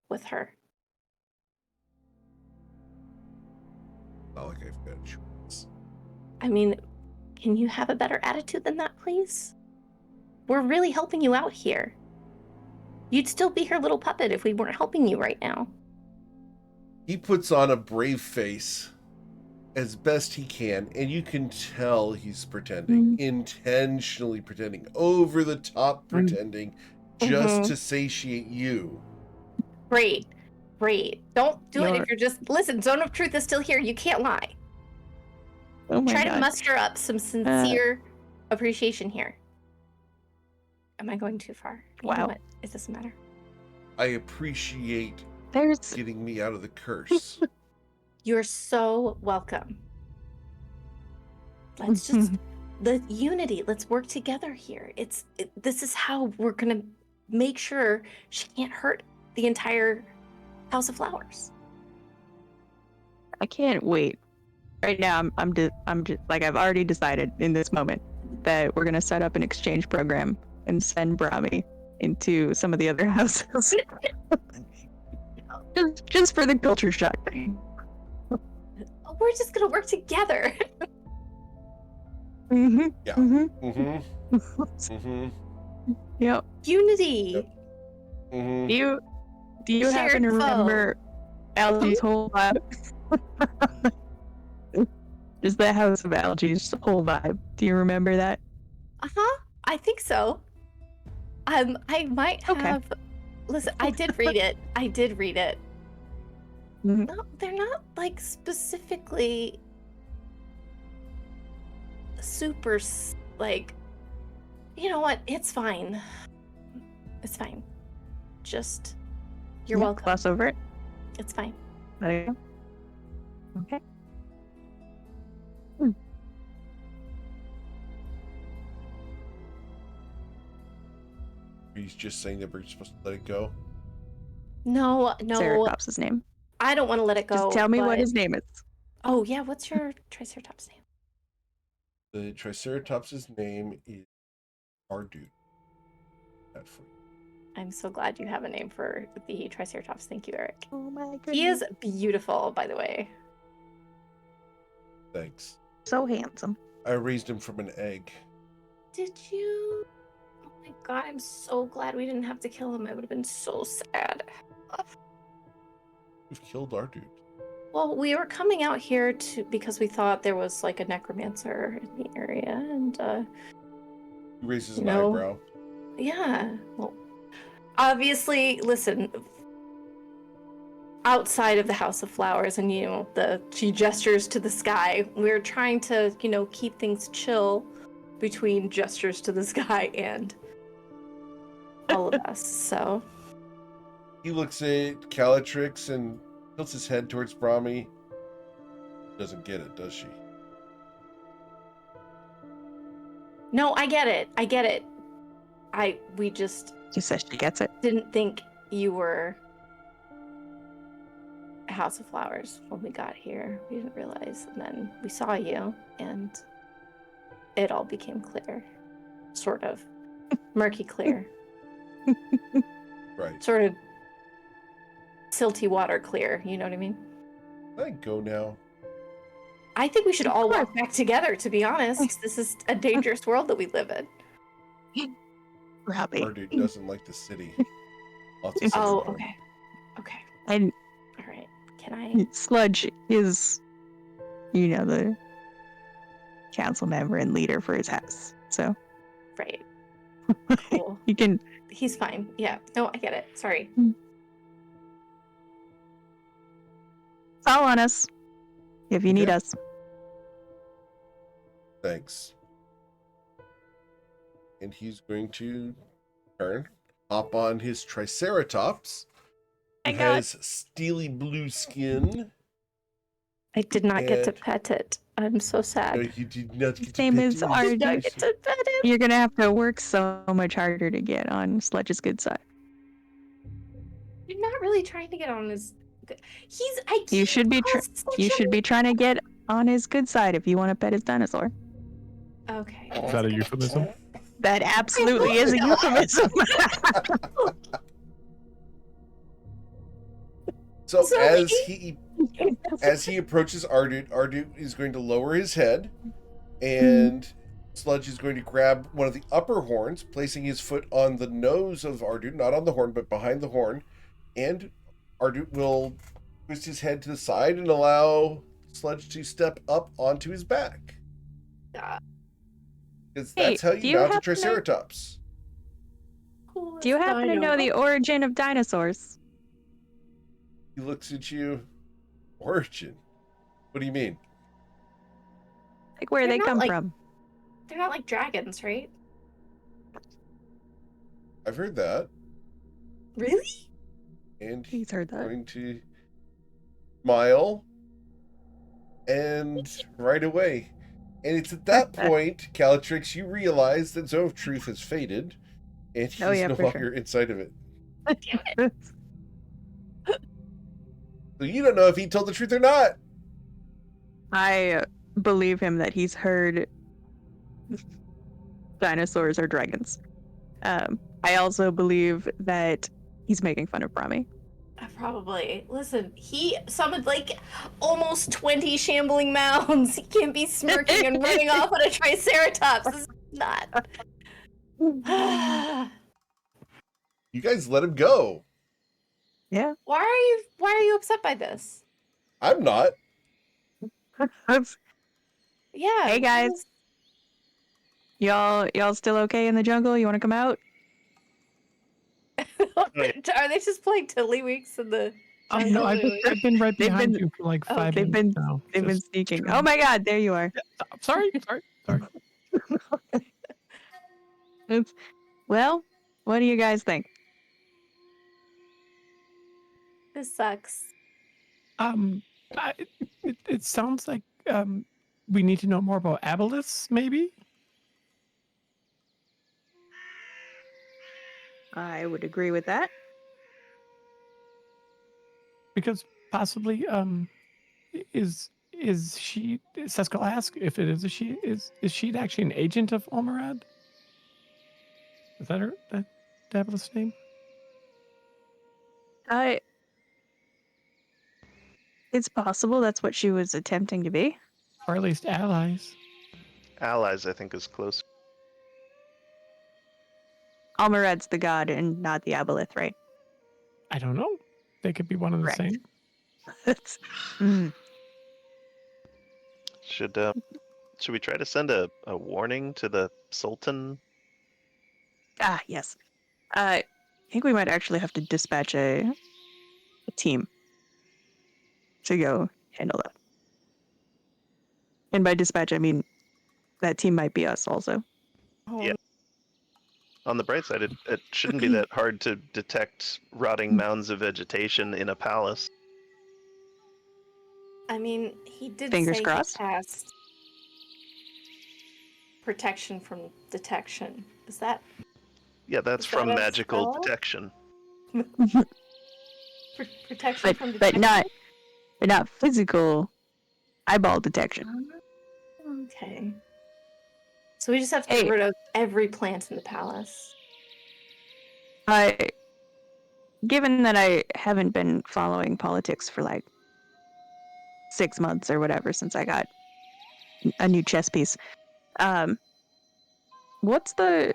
with her. Not like I've got a choice. I mean, can you have a better attitude than that, please? We're really helping you out here. You'd still be her little puppet if we weren't helping you right now. He puts on a brave face as best he can, and you can tell he's pretending, intentionally pretending, over the top pretending, just to satiate you. Great. Don't do it You're- if you're just... Listen, Zone of Truth is still here. You can't lie. Oh my Try god. to muster up some sincere appreciation here. Am I going too far? You know Wow. what? It doesn't matter. I appreciate There's getting me out of the curse. You're so welcome. Let's just... the unity. Let's work together here. This is how we're going to make sure she can't hurt the entire House of Flowers. I can't wait. Right now, I'm just like I've already decided in this moment that we're gonna set up an exchange program and send Brahmi into some of the other houses, just for the culture shock thing. We're just going to work together. Mm-hmm. Yeah. Mm-hmm. Mm-hmm. Yep. Unity. Yep. Mm-hmm. Do you happen to Shared foe. remember Algae's whole vibe? Just the House of Algae's whole vibe. Do you remember that? Uh-huh. I think so. I might Okay. have... Listen, I did read it. Mhm. No, they're not, like, specifically super, like... You know what? It's fine. It's fine. Just... You're Yeah, welcome. Gloss over it. It's fine. There you go. Okay. He's just saying that we're supposed to let it go. No, Triceratops' name. I don't want to let it go. Just tell me what but- his name is. Oh, yeah, what's your Triceratops name? The Triceratops' name is Ardude. That for you. I'm so glad you have a name for the Triceratops. Thank you, Eric. Oh my goodness. He is beautiful, by the way. Thanks. so handsome. I raised him from an egg. Did you? Oh my god, I'm so glad we didn't have to kill him. I would have been so sad. We've killed Ardude. Well, we were coming out here because we thought there was like a necromancer in the area, and He raises an No. eyebrow. yeah. Well, obviously, listen. Outside of the House of Flowers, and she gestures to the sky. We're trying to, keep things chill between gestures to the sky and all of us. So He looks at Calatrix and tilts his head towards Brahmi. Doesn't get it, does she? no, I get it. We just She says she gets it. didn't think you were a House of Flowers when we got here. We didn't realize, and then we saw you, and it all became clear, sort of murky clear. Right. Sort of silty water clear, you know what I mean? I go now. I think we should Of all course. walk back together, to be honest. This is a dangerous world that we live in. Robbie. Ardu doesn't like the city. Lots of Oh, harm. okay. Okay. And All right. Can I? Sludge is, the council member and leader for his house. So Right. Cool. you can. He's fine. Yeah. No, I get it. Sorry. Call on us if you need Okay. us. Thanks. And he's going to turn, hop on his Triceratops. My It God. has steely blue skin. I did not get to And- pet it. I'm so No, sad. you did not get His to name pet is it. I did not Ardu. get to pet it. You're gonna have to work so much harder to get on Sludge's good side. You're not really trying to get on his. He's. I. You should be. You should be trying to get on his good side if you want to pet his dinosaur. Okay. Is that a euphemism? That absolutely is a euphemism. So Sorry. as he approaches Ardu is going to lower his head, and Sludge is going to grab one of the upper horns, placing his foot on the nose of Ardu, not on the horn, but behind the horn, and Ardu will twist his head to the side and allow Sludge to step up onto his back. Yeah. Because Hey, that's how do you you mount a happen to- Triceratops. Do you happen to know the origin of dinosaurs? He looks at you. Origin? What do you mean? Like where They're they not come like- from? They're not like dragons, right? I've heard that. Really? And He's heard that. going to smile and right away. And it's at that point, Calatrix, you realize that Zone of Truth has faded, and he's Oh, yeah, no for longer sure. inside of it. So you don't know if he told the truth or not. I believe him that he's heard dinosaurs are dragons. I also believe that he's making fun of Brahmi. Probably. Listen, he summoned like almost 20 shambling mounds. He can't be smirking and running off on a Triceratops. This is not. You guys let him go. Yeah. Why are you upset by this? I'm not. Yeah. Hey, guys. Y'all still okay in the jungle? You want to come out? Are they just playing tiddlywinks in the No, I've been right They've behind been- you for like oh, 5 they've minutes been- now. They've been Just sneaking. trying- Oh my God! There you are. Sorry. Well, what do you guys think? This sucks. It sounds like we need to know more about aboliths, maybe. I would agree with that. Because possibly is she Sescal ask if it is a she is she actually an agent of Olmerad? Is that her that Dabolith's name? It's possible that's what she was attempting to be. Or at least allies. Allies, I think, is close. Almarad's the god and not the aboleth, right? I don't know. They could be one and the Correct. same. Should we try to send a warning to the Sultan? Yes. I think we might actually have to dispatch a team to go handle that. And by dispatch, I mean that team might be us also. Oh, Yeah. On the bright side, it shouldn't be that hard to detect rotting mounds of vegetation in a palace. I mean, he did Fingers say crossed. he cast protection from detection. Is that Yeah, that's Is from that a magical spell? detection. protection from But detection? not physical eyeball detection. Okay. So we just have to Hey. get rid of every plant in the palace. Given that I haven't been following politics for like 6 months or whatever since I got a new chess piece, what's the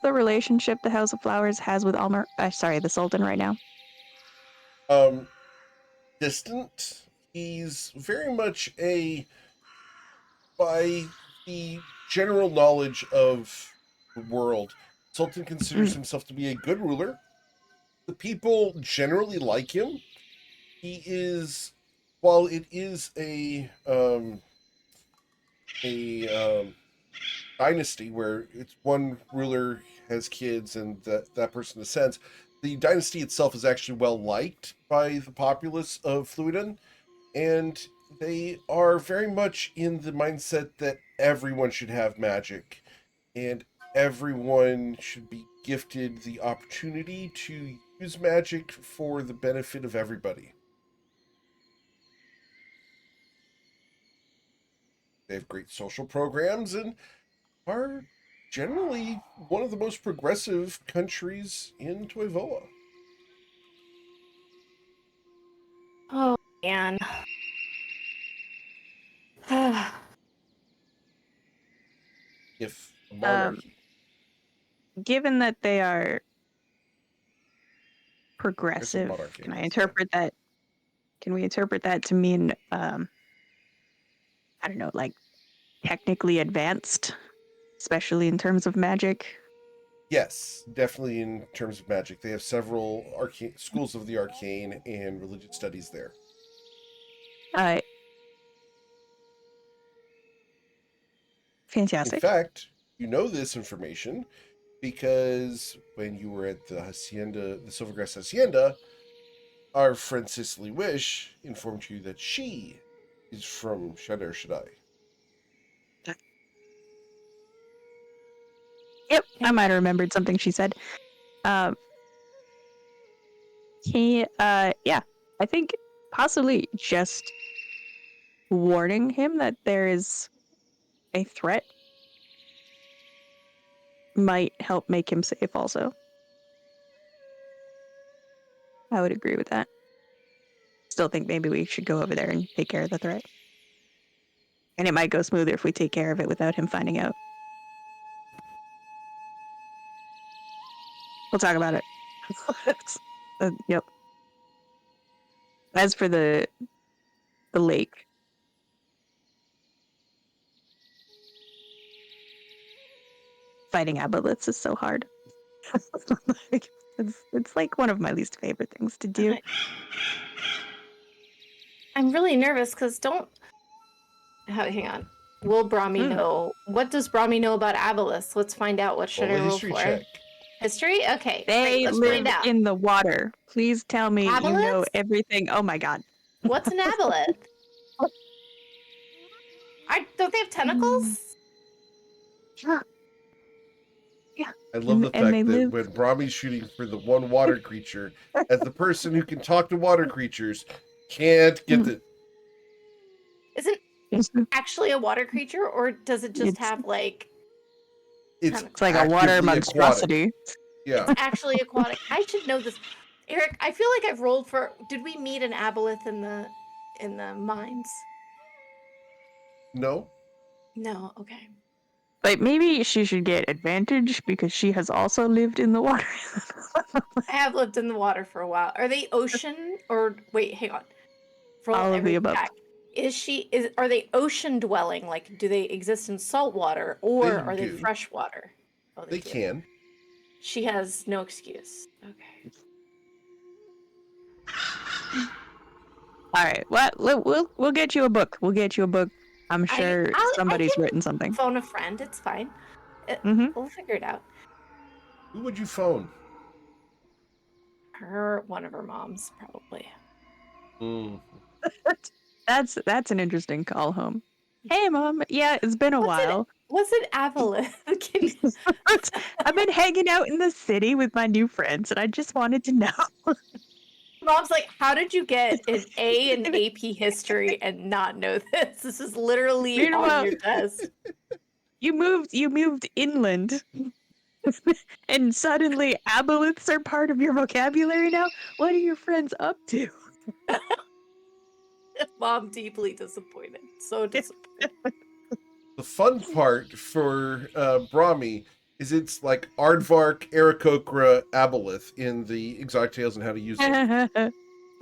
relationship the House of Flowers has with the Sultan right now? Distant. He's very much by the general knowledge of the world, Sultan considers himself to be a good ruler. The people generally like him. He is, while it is a dynasty where it's one ruler has kids and that person ascends, the dynasty itself is actually well liked by the populace of Fluiden, and they are very much in the mindset that everyone should have magic and everyone should be gifted the opportunity to use magic for the benefit of everybody. They have great social programs and are generally one of the most progressive countries in Toivoa. Oh man. If a monarchy. Given that they are There's a progressive, monarchy, can I I guess, interpret that? Can we interpret that to mean, I don't know, like technically advanced, especially in terms of magic? Yes, definitely in terms of magic. They have several schools of the arcane and religious studies there. Uh, In Fantastic. fact, you know this information because when you were at the hacienda, the Silvergrass Hacienda, our friend Cicely Wish informed you that she is from Shadar Shaddai. Yep, I might have remembered something she said. Yeah, I think possibly just warning him that there is a threat might help make him safe also. I would agree with that. Still think maybe we should go over there and take care of the threat. And it might go smoother if we take care of it without him finding out. We'll talk about it. Yep. As for the lake, fighting aboleths is so hard. It's like one of my least favorite things to do. I'm really nervous because hang on. Will Brahmi know? What does Brahmi know about aboleths? Let's find out. What should Roll I a roll history for? check. History? Okay. They Great. Let's live find out. in the water. Please tell me you know Aboleths? everything. Oh my god. What's an aboleth? Don't they have tentacles? Yeah. I love the And fact they that live. when Brahmi's shooting for the one water creature, as the person who can talk to water creatures, can't get the. Is it actually a water creature, or does it just It's- have like It's It's like a water actively monstrosity. Yeah. It's actually aquatic? I should know this. Eric, I feel like I've rolled for. Did we meet an aboleth in the mines? No? No. Okay. But maybe she should get advantage because she has also lived in the water. I have lived in the water for a while. Are they ocean or wait? Hang on. Roll All of the everything above. back. Are they ocean dwelling? Like, do they exist in salt water or They are they do. freshwater? Oh, They do. can. She has no excuse. Okay. All right. Well, we'll get you a book. We'll get you a book. I'm sure somebody's can written something. Phone a friend. It's fine. Mm-hmm. We'll figure it out. Who would you phone? One of her moms, probably. That's an interesting call home. Hey, Mom. Yeah, it's been a while. What's an aboleth? I've been hanging out in the city with my new friends, and I just wanted to know. Mom's like, how did you get an A in AP history and not know this? This is literally on your desk. You moved inland. And suddenly aboleths are part of your vocabulary now? What are your friends up to? Mom deeply disappointed. So disappointed. The fun part for Brahmi is it's like Aardvark, Aarakocra, Aboleth in the Exotic Tales and How to Use Them.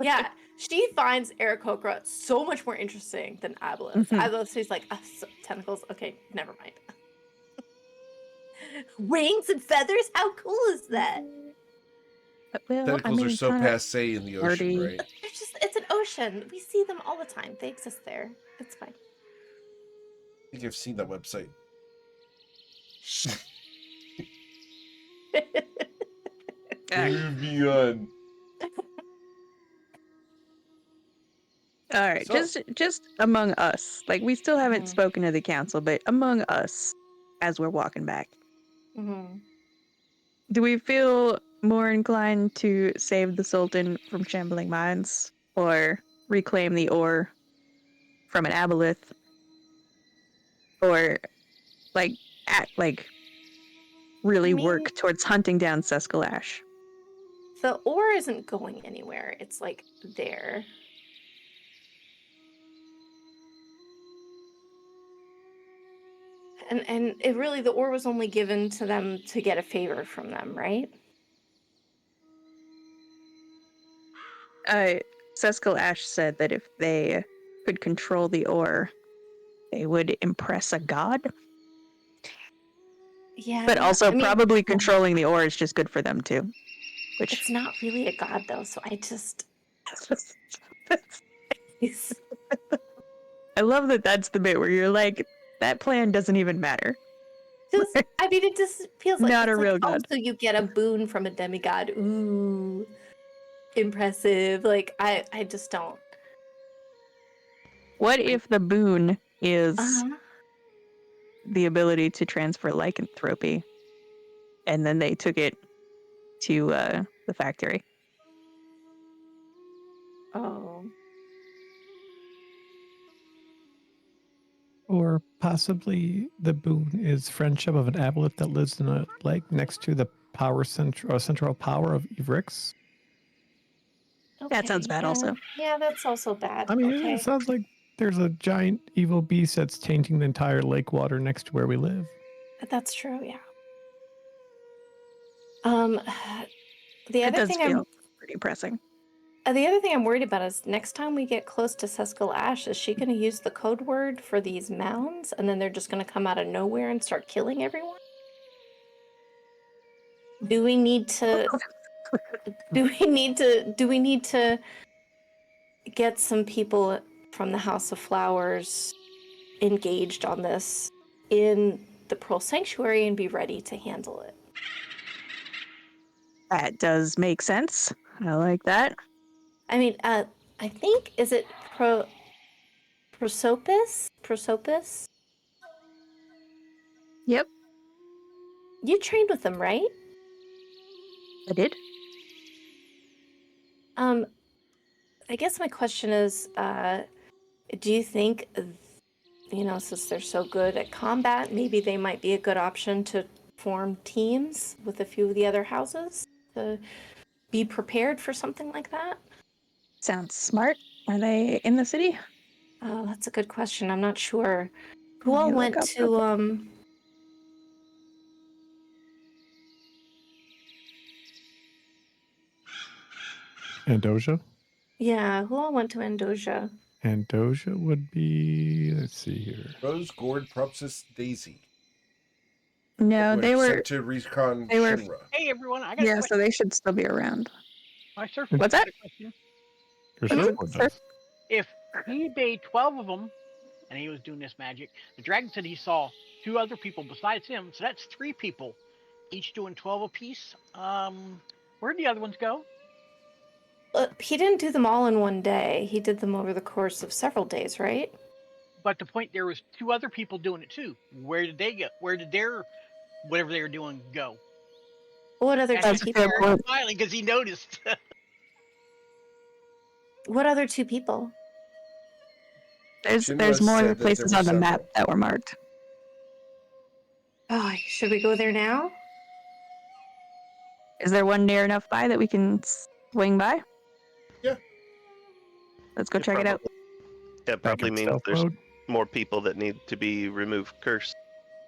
Yeah, she finds Aarakocra so much more interesting than Aboleth. Aboleth, she's like, tentacles? Okay, never mind. Wings and feathers? How cool is that? Well, Tentacles are so passe in the ocean, Artie. right? It's an ocean. We see them all the time. They exist there. It's fine. I think I've seen that website. Move on. All right, So- just among us. Like, we still haven't Mhm. spoken to the council, but among us, as we're walking back, do we feel more inclined to save the Sultan from shambling mines, or reclaim the ore from an aboleth, or really work towards hunting down Seskalash? The ore isn't going anywhere. It's like there. And it really, the ore was only given to them to get a favor from them, right? Seskalash said that if they could control the ore, they would impress a god. Yeah. But also, I mean, probably controlling the ore is just good for them too. Which it's not really a god though, so I just. I love that that's the bit where you're like, that plan doesn't even matter. I mean, it just feels like Not it's a real like, god. so you get a boon from a demigod. Ooh, impressive. Like I just don't. What if the boon is Uh-huh. the ability to transfer lycanthropy, and then they took it to the factory? Oh. Or possibly the boon is friendship of an aboleth that lives in a lake next to the central power of Ivrix. That sounds bad also. Yeah, that's also bad. I mean, Okay. it sounds like there's a giant evil beast that's tainting the entire lake water next to where we live. That's true, yeah. The It other does thing feel pretty pressing. I'm worried about is next time we get close to Seskalash, is she going to use the code word for these mounds, and then they're just going to come out of nowhere and start killing everyone? Do we need to? Do we need to get some people from the House of Flowers engaged on this in the Pearl Sanctuary and be ready to handle it? That does make sense. I like that. I mean, I think, is it Prosopis? Prosopis? Yep, You trained with them, right? I did. I guess my question is, do you think, since they're so good at combat, maybe they might be a good option to form teams with a few of the other houses to be prepared for something like that? Sounds smart. Are they in the city? Oh, that's a good question. I'm not sure. Who Let all me look went up real to, Andoja? yeah, who all went to Andoja? Andoja would be, let's see here. Rose, Gourd, Propsis, Daisy. No, Were they were. sent to recon they were- Shinra. Hey everyone, I got a Yeah, question. so they should still be around. My surfboard What's got that? a question. Your Mhm. surfboard does. If he made 12 of them and he was doing this magic, the dragon said he saw 2 other people besides him, so that's 3 people, each doing 12 apiece. Where'd the other ones go? He didn't do them all in one day. He did them over the course of several days, right? But the point, there was 2 other people doing it too. Where did they go? Where did their whatever they were doing go? What other two That's a people? fair point. Smiling because he noticed. What other 2 people? There's Shinra more said that there places were on the map several. that were marked. Oh, should we go there now? Is there one near enough by that we can swing by? Yeah. Let's go check it out. It Back probably in means stealth there's mode. more people that need to be removed cursed.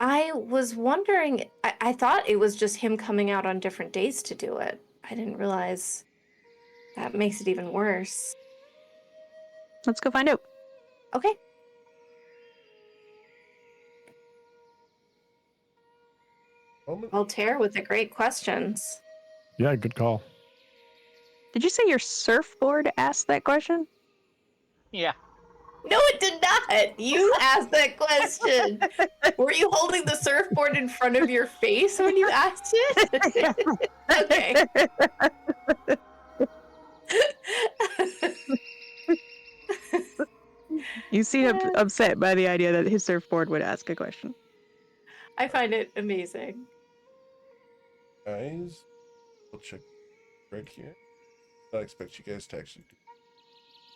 I was wondering, I thought it was just him coming out on different days to do it. I didn't realize that makes it even worse. Let's go find out. Okay. Moment. Voltaire with the great questions. Yeah, good call. Did you say your surfboard asked that question? Yeah. No, it did not. You asked that question. Were you holding the surfboard in front of your face when you asked it? Okay. You seem upset by the idea that his surfboard would ask a question. I find it amazing. Guys, we'll check right here. I expect you guys to actually do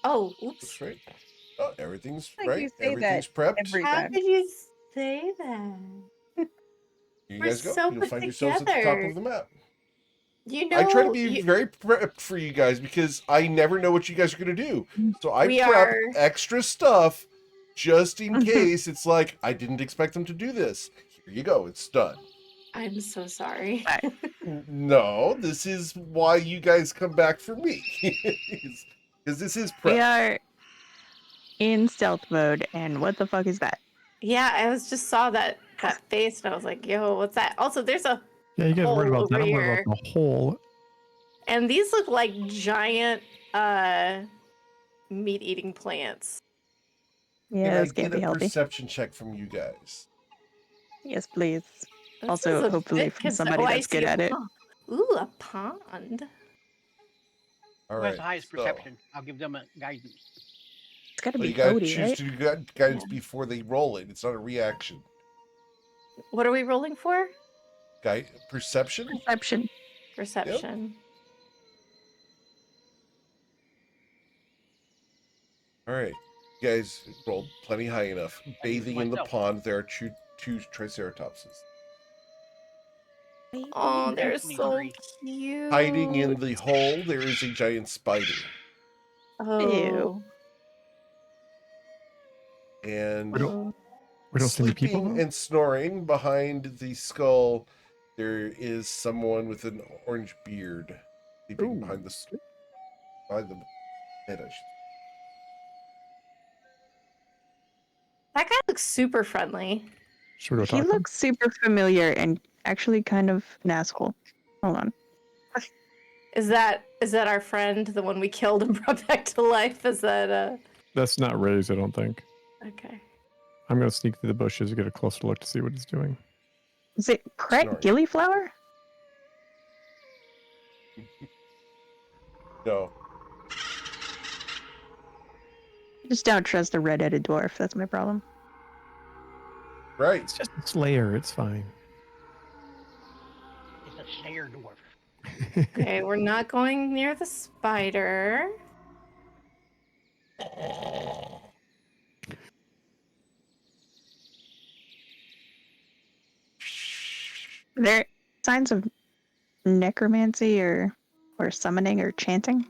Oh, oops. this right. Oh, everything's Like right. you say Everything's that prepped. every How time. could you say that? Here you We're guys go. so You'll put find yourselves at the top together. of the map. You I try to know, be very prepped for you guys because I never know what you guys are going to do. So I We prep are- extra stuff just in case it's like, I didn't expect them to do this. Here you go. It's done. I'm so sorry. No, this is why you guys come back for me. Because this is We prep. are in stealth mode, and what the fuck is that? Yeah, I just saw that face and I was like, yo, what's that? Also, there's a Yeah, you guys worried hole about that. over I'm worried here. about the hole. And these look like giant meat eating plants. Yeah, Can I those can't get be a healthy. perception check from you guys? Yes, please. This Also, is a hopefully bit from somebody I that's see good a at it. pond. Ooh, a pond. All Who right. has the highest so- perception? I'll give them a guidance. It's gotta Well, be you gotta Cody, choose right? to do guidance before they roll it. It's not a reaction. What are we rolling for? Perception? Perception. Perception. All right. You guys rolled plenty high enough. Bathing in the myself. pond, there are two triceratopses. Oh, they're Definitely so agree. cute. Hiding in the hole, there is a giant spider. Oh. And We don't see any people. sleeping though? and snoring behind the skull, there is someone with an orange beard sleeping Ooh. behind the head. I should That guy looks super friendly. Should we go He talk to him? looks super familiar and actually kind of an asshole. Hold on. Is that our friend, the one we killed and brought back to life? Is that That's not raised, I don't think. okay? I'm going to sneak through the bushes and get a closer look to see what he's doing. Is it Craig Snoring. Gillyflower? No. I just don't trust a red-headed dwarf. That's my problem. Right. It's just a slayer. It's fine. It's a Slayer dwarf. Okay, we're not going near the spider. Are there signs of necromancy or summoning or chanting?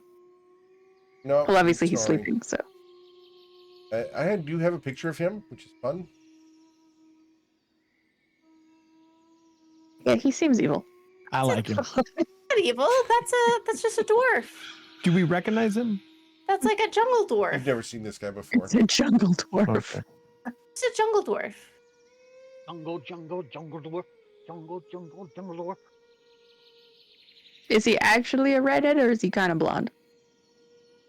No. Well, obviously he's snoring. sleeping, so. I do have a picture of him, which is fun. Yeah, he seems evil. I like him. Not evil. That's just a dwarf. Do we recognize him? That's like a jungle dwarf. I've never seen this guy before. It's a jungle dwarf. Okay. It's a jungle dwarf. Jungle dwarf. Jungle dwarf. Is he actually a redhead or is he kind of blonde?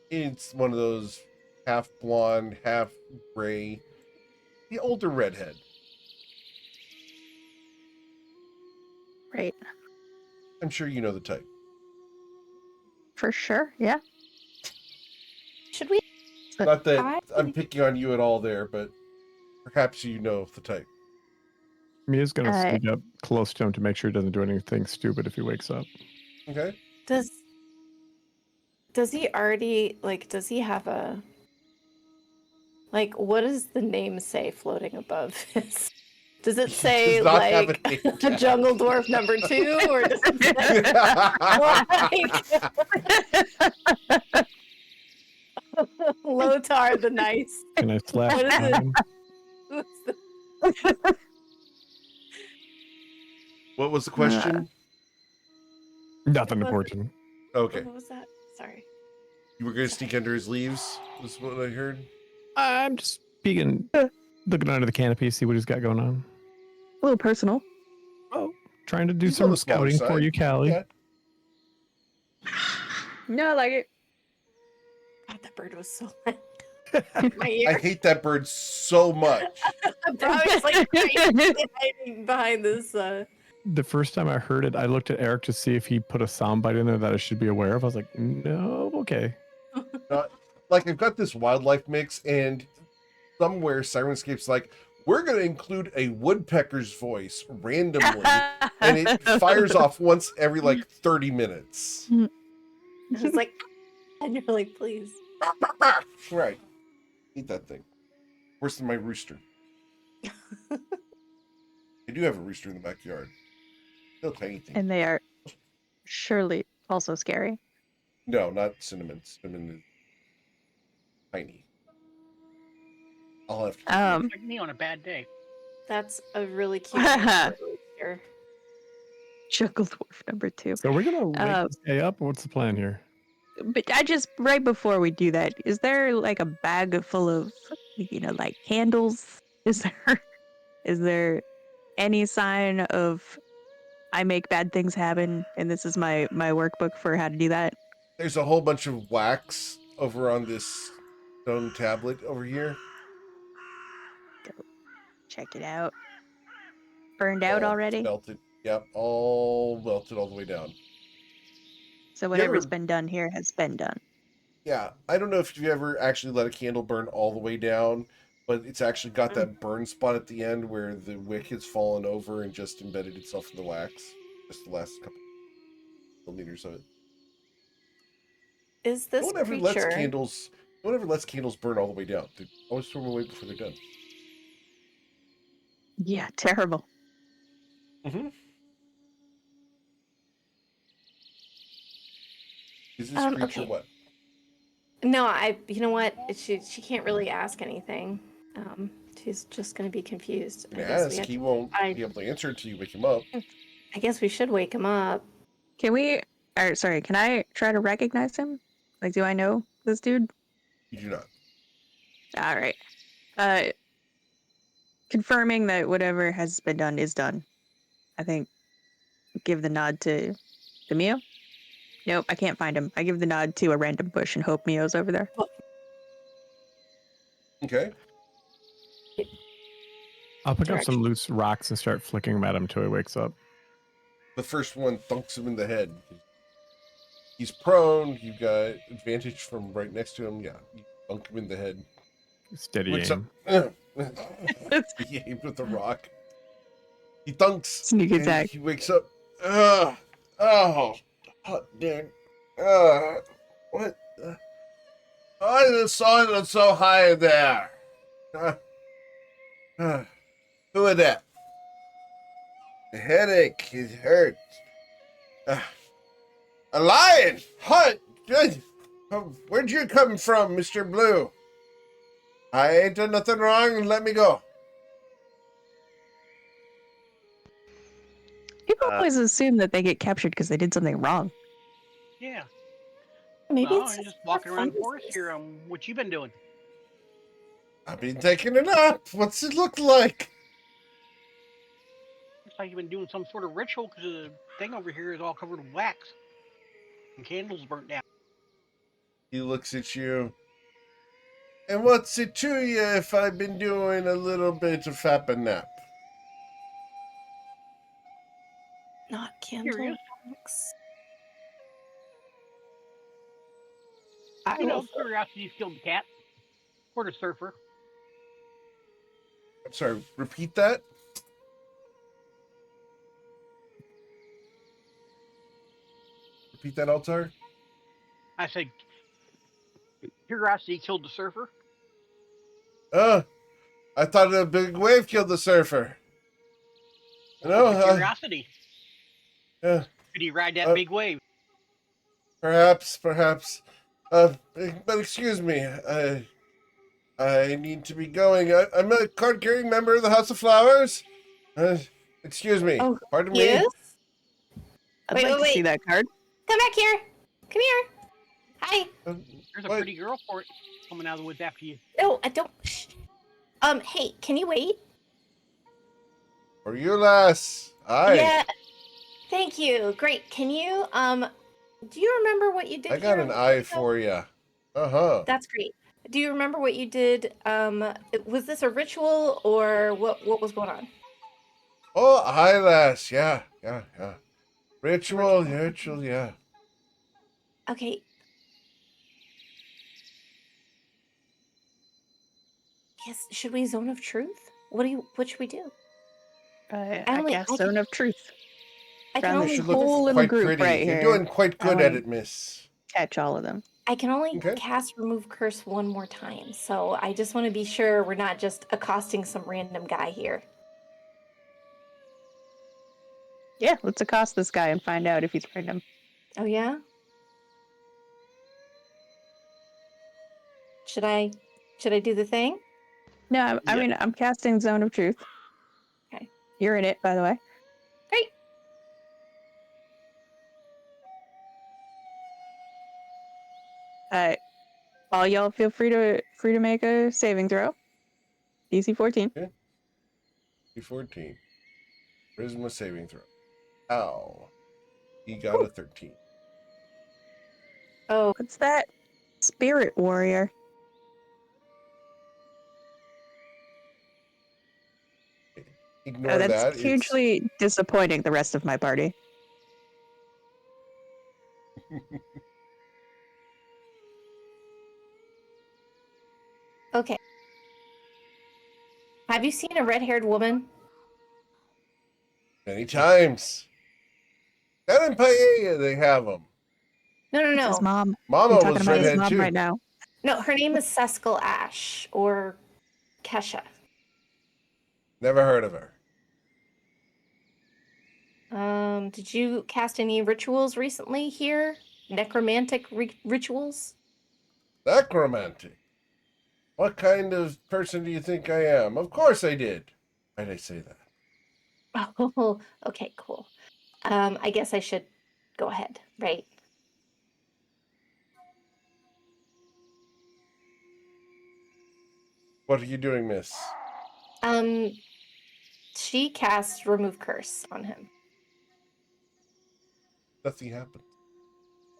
It's one of those half blonde, half gray, the older redhead. Right. I'm sure you know the type. For sure, yeah. Should we? Not that I- I'm picking on you at all there, but perhaps you know the type. Mia's going to Uh, sneak up close to him to make sure he doesn't do anything stupid if he wakes up. Okay. Does he already does he have a what does the name say floating above his Does it He say does not have like a name tag. Jungle Dwarf number 2, or does it say like Lotar the Nice? Can I slash What is it? him? What's the- What was the question? Nothing What was it? important. Okay. What was that? Sorry. You were going to sneak under his leaves? Was what I heard? I'm just peeking, looking under the canopy, see what he's got going on. A little personal. Oh, trying to do He's on some the smaller scouting for side. you, Callie. Yeah. No, I like it. God, that bird was so loud. My ear. I hate that bird so much. Probably was like hiding behind this. The first time I heard it, I looked at Eric to see if he put a soundbite in there that I should be aware of. I was like, no, okay. Like, I've got this wildlife mix, and somewhere Sirenscape's like, we're going to include a woodpecker's voice randomly, and it fires off once every, like, 30 minutes. I was like, and you're like, please. Right. Eat that thing. Worse than my rooster. I do have a rooster in the backyard. Still tiny thing. And they are surely also scary. No, not cinnamon. Cinnamon is tiny. I'll have to. Like me on a bad day. That's a really cute name for a rooster. Jungle Dwarf number 2. So we're going to wake this guy up? Or what's the plan here? But I just, right before we do that, is there like a bag full of, like candles? Is there any sign of I make bad things happen and this is my workbook for how to do that? There's a whole bunch of wax over on this stone tablet over here. Check it out. Burned out All already? Melted. Yep, all melted all the way down. So whatever's ever- been done here has been done. Yeah, I don't know if you've ever actually let a candle burn all the way down, but it's actually got that burn spot at the end where the wick has fallen over and just embedded itself in the wax. Just the last couple millimeters of it. Is this No one ever creature? lets candles burn all the way down. They always throw them away before they're done. Yeah, terrible. Mm-hmm. Is this creature Okay. what? No, you know what? She can't really ask anything. She's just gonna be confused. You can ask. He won't be able to answer until you wake him up. I guess we should wake him up. Can I try to recognize him? Like, do I know this dude? You do not. All right. Confirming that whatever has been done is done. I think give the nod to Mio. Nope, I can't find him. I give the nod to a random bush and hope Mio's over there. Okay. I'll pick up some loose rocks and start flicking them at him until he wakes up. The first one thunks him in the head. He's prone. You got advantage from right next to him. Yeah, you thunk him in the head. Steady Wakes aim. up. He aimed with the rock. He thunks. Sneak and attack. He wakes up. Hot damn. What? Why is the sun so high there? Who is that? The headache. It hurts. A lion! Hunt! Where'd you come from, Mr. Blue? I ain't done nothing wrong. Let me go. People always assume that they get captured because they did something wrong. Yeah. Maybe No, it's I'm just walking around the fun forest here. What you been doing? I've been taking a nap. What's it look like? Looks like you've been doing some sort of ritual because the thing over here is all covered with wax and candles burnt down. He looks at you. And what's it to you if I've been doing a little bit of fapping nap? Not candle Curious. wax. You know, curiosity you killed the cat or the surfer. I'm sorry, repeat that? Repeat that, Altar? I said, curiosity killed the surfer. I thought a big wave killed the surfer. No, Open curiosity. yeah, Could he ride that uh, big wave? perhaps. But excuse me, I need to be going. I'm a card-carrying member of the House of Flowers. Uh, excuse me. Oh, Pardon yes? me. I'd Wait, like wait, to see wait. that card. Come back here. Come here. Hi. There's a What? pretty girl for it coming out of the woods after you. No, I don't. Shh. Hey, can you wait? For you, lass. Aye. Yeah. Thank you. Great. Can you, do you remember what you did I got here an a eye week ago? for you. Uh-huh. That's great. Do you remember what you did? Was this a ritual or what was going on? Oh, hi, lass. Yeah. Ritual. Ritual, yeah. Okay. Yes, should we zone of truth? What should we do? I only- cast I can- Zone of Truth. I can Found only this You look whole little quite group pretty. right You're here. doing quite good at Alan. it, miss. Catch all of them. I can only Okay. cast remove curse one more time, so I just want to be sure we're not just accosting some random guy here. Yeah, let's accost this guy and find out if he's random. Oh yeah? Should I do the thing? No, I Yeah. mean, I'm casting Zone of Truth. Okay. You're in it, by the way. Great. All y'all feel free to make a saving throw. DC 14. D14. Charisma saving throw. Ow. He got a 13. Oh, What's that? Spirit Warrior. Ignore Oh, that's that. hugely disappointing the rest of my party. okay. Have you seen a red-haired woman? Many times. Down in Paella, they have them. No, It's his mom. Mama I'm talking was about his redhead mom too. right now. No, her name is Seskel Ash or Kesha. Never heard of her. Did you cast any rituals recently here? Necromantic rituals? Necromantic. What kind of person do you think I am? Of course I did. Why'd I say that? Oh, okay, cool. I guess I should go ahead, right? What are you doing, miss? She cast remove curse on him. Nothing happened.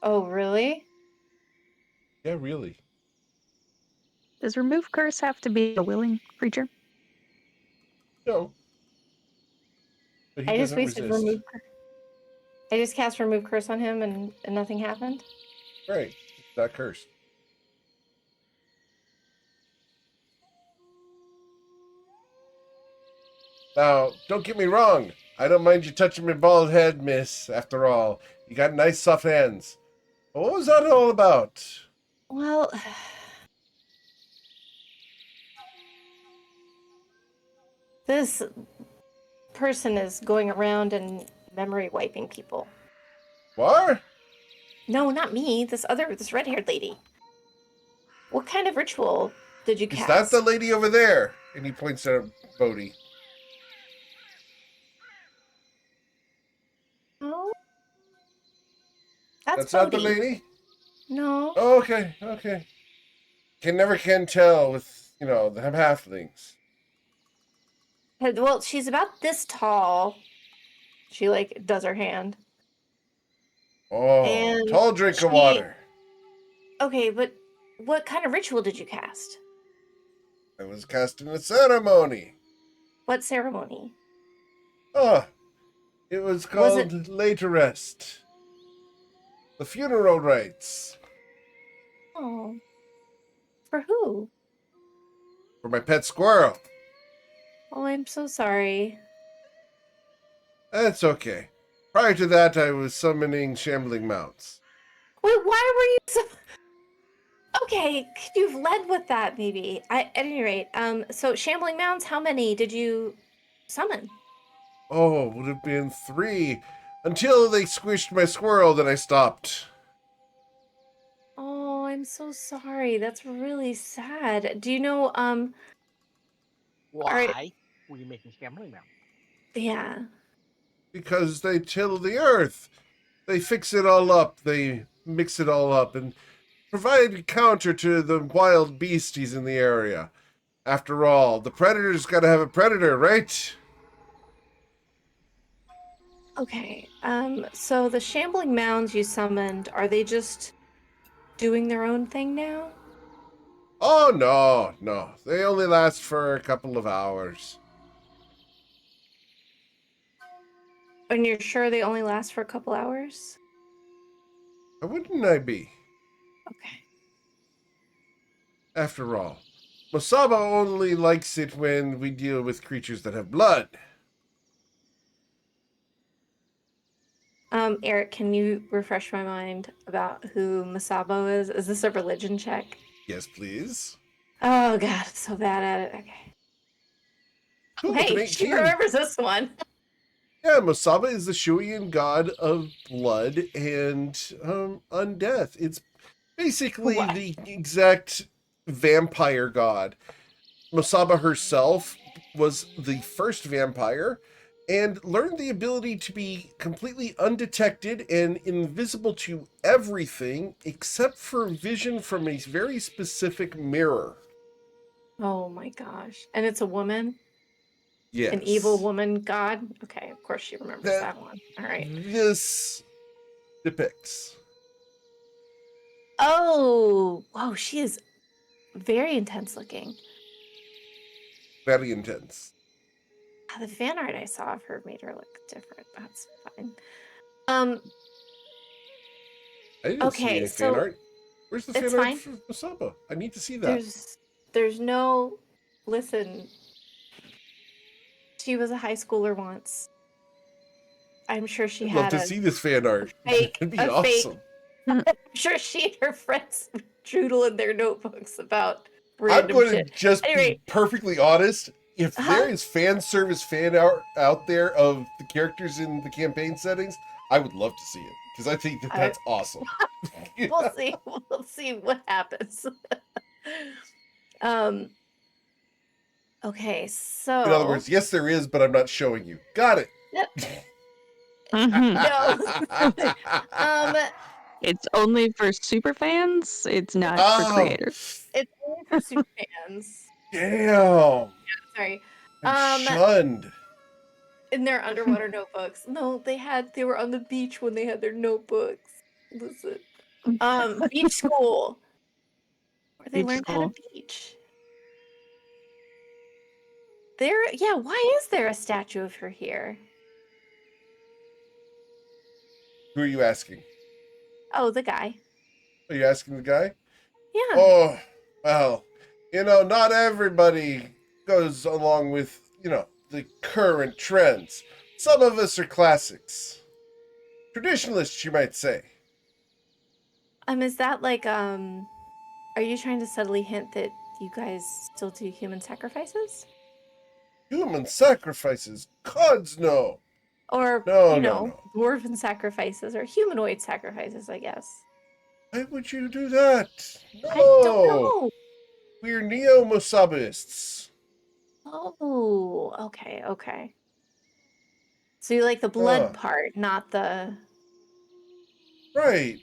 Oh, really? Yeah, really. Does remove curse have to be a willing creature? No. But he I just doesn't wasted resist. remove. I just cast remove curse on him, and nothing happened. Right. It's not cursed. Now, don't get me wrong. I don't mind you touching my bald head, miss. After all, you got nice soft hands. But what was that all about? Well, this person is going around and memory wiping people. What? No, not me. This red-haired lady. What kind of ritual did you Is cast? that the lady over there? And he points at Bodhi. No. That's Not the Bodhi. lady? No. Oh, okay. Can tell with, the halflings. Well, she's about this tall. She does her hand. Oh, And tall drink of she- water. Okay, but what kind of ritual did you cast? I was casting a ceremony. What ceremony? Oh, it was called Lay to Rest. The funeral rites. Oh. For who? For my pet squirrel. Oh, I'm so sorry. That's okay. Prior to that, I was summoning shambling mounts. Wait, why were you so... Okay, you've led with that, maybe. At any rate, so Shambling Mounds, how many did you summon? Oh, it would have been 3. Until they squished my squirrel, then I stopped. Oh, I'm so sorry. That's really sad. Do you know, Why were you making shambling mounds? yeah. Because they till the earth. They fix it all up. They mix it all up and provide a counter to the wild beasties in the area. After all, the predator's gotta have a predator, right? Okay. So the shambling mounds you summoned, are they just doing their own thing now? Oh, no. They only last for a couple of hours. And you're sure they only last for a couple hours? Why wouldn't I be? Okay. After all, Masaba only likes it when we deal with creatures that have blood. Eric, can you refresh my mind about who Masabo is? Is this a religion check? Yes, please. Oh god, I'm so bad at it. Okay. Cool, with an Hey, she 18. remembers this one. Yeah, Masaba is the Shuian god of blood and undeath. It's basically What? the exact vampire god. Masaba herself was the first vampire and learned the ability to be completely undetected and invisible to everything except for vision from a very specific mirror. Oh my gosh. And it's a woman? Yes. An evil woman god? Okay, of course she remembers That that one. All right. this depicts. Oh, whoa, she is very intense looking. Very intense. The fan art I saw of her made her look different. That's fine. Um, I didn't see okay, any fan so art. Where's the it's fan art fine. for Masaba? I need to see that. There's no listen. She was a high schooler once. I'm sure she I'd love had to see this fan art. fake, It'd be a fake. awesome. I'm sure she and her friends doodle in their notebooks about I'm random going to shit. just Anyway. be perfectly honest. If Uh-huh. there is fan service fan art out there of the characters in the campaign settings, I would love to see it because I think that that's awesome. We'll see. We'll see what happens. um. Okay, so In other words, yes, there is, but I'm not showing you. Got it. Mhm. no. It's only for super fans. It's not for Oh, creators. It's only for super fans. damn. Sorry. I'm shunned. In their underwater notebooks. No, they were on the beach when they had their notebooks. Listen. Beach school. Where they Beach learned how to school. beach. Why is there a statue of her here? Who are you asking? Oh, the guy. Are you asking the guy? Yeah. Oh, well, not everybody goes along with, the current trends. Some of us are classics. Traditionalists, you might say. Is that like, are you trying to subtly hint that you guys still do human sacrifices? Human sacrifices? Gods, no. Or, No. dwarven sacrifices or humanoid sacrifices, I guess. Why would you do that? No. I don't know. We're neo-Mosabists. Oh, okay. So you like the blood part, not the... Right.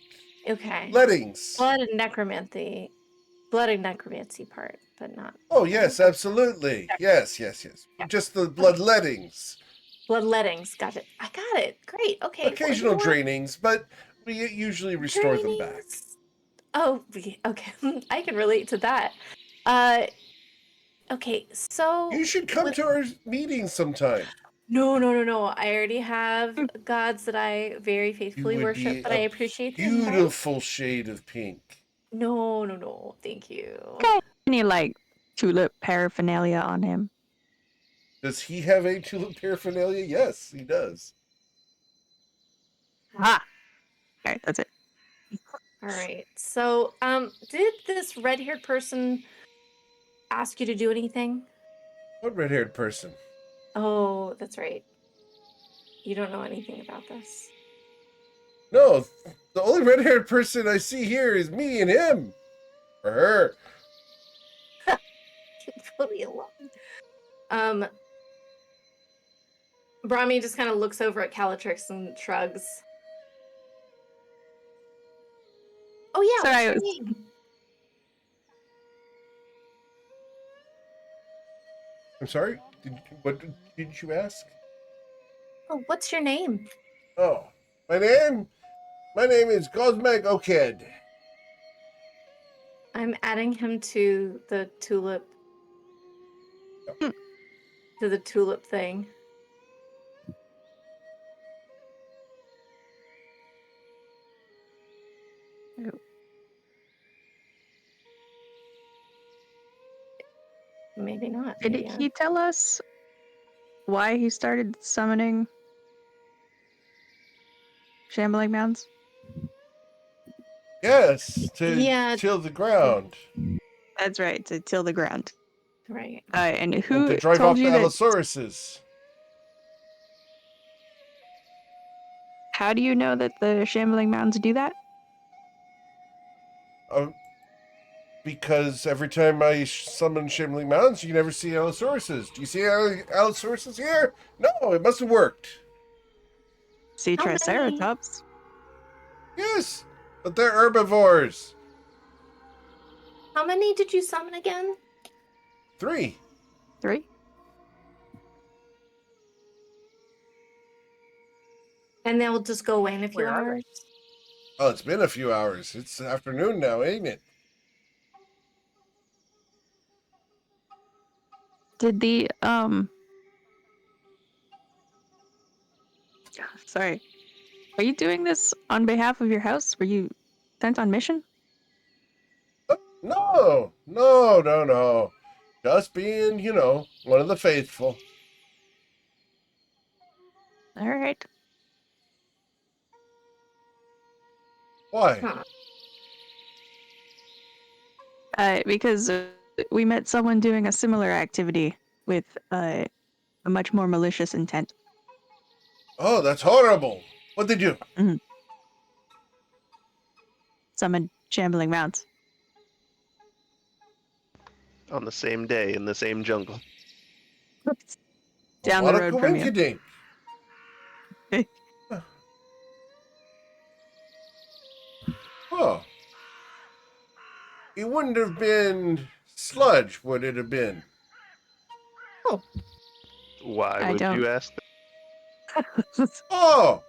Okay. Lettings. Blood and necromancy part, but not... Oh, yes, absolutely. Yes. Yeah. Just the bloodlettings. Bloodlettings, got it. I got it. Great, okay. Occasional drainings, but we usually restore them back. Drainings. Oh, okay. I can relate to that. Okay, so... You should come to our meetings sometime. No. I already have gods that I very faithfully worship, but I appreciate the invite. Beautiful shade of pink. No. Thank you. Any tulip paraphernalia on him? Does he have a tulip paraphernalia? Yes, he does. Ah. Okay, that's it. All right. So, did this red-haired person ask you to do anything? What red-haired person? Oh, that's right. You don't know anything about this. No, the only red-haired person I see here is me and him. Or her. Fully alone. Brahmi just kind of looks over at Calatrix and shrugs. Oh yeah, Sorry, what's your name? I'm sorry? What did you ask? Oh, what's your name? Oh, my name is Gosmag Oked. I'm adding him to the tulip. Hmm. To the tulip thing. Oh. Maybe not. Did Maybe he tell us why he started summoning shambling mounds? Yes, to Yeah. till the ground. That's right, to till the ground. Right. And And who to drive told off the you that? Allosauruses. How do you know that the shambling mounds do that? Because every time I summon Shambling Mounds, you never see Allosauruses. Do you see Allosauruses here? No, it must have worked. See How many? Triceratops. Yes, but they're herbivores. How many did you summon again? 3. 3? And they'll just go away in a few Where are they? hours. Oh, it's been a few hours. It's afternoon now, ain't it? Did the sorry. Are you doing this on behalf of your house? Were you sent on mission? No. Just being, one of the faithful. All right. Why? Huh. Because we met someone doing a similar activity with a much more malicious intent. Oh, that's horrible. What'd they do? Summon shambling mounts. On the same day in the same jungle. Down What the a road from you. coinkydink. Oh. It wouldn't have been sludge, would it have been? Why I would don't- you ask? Oh!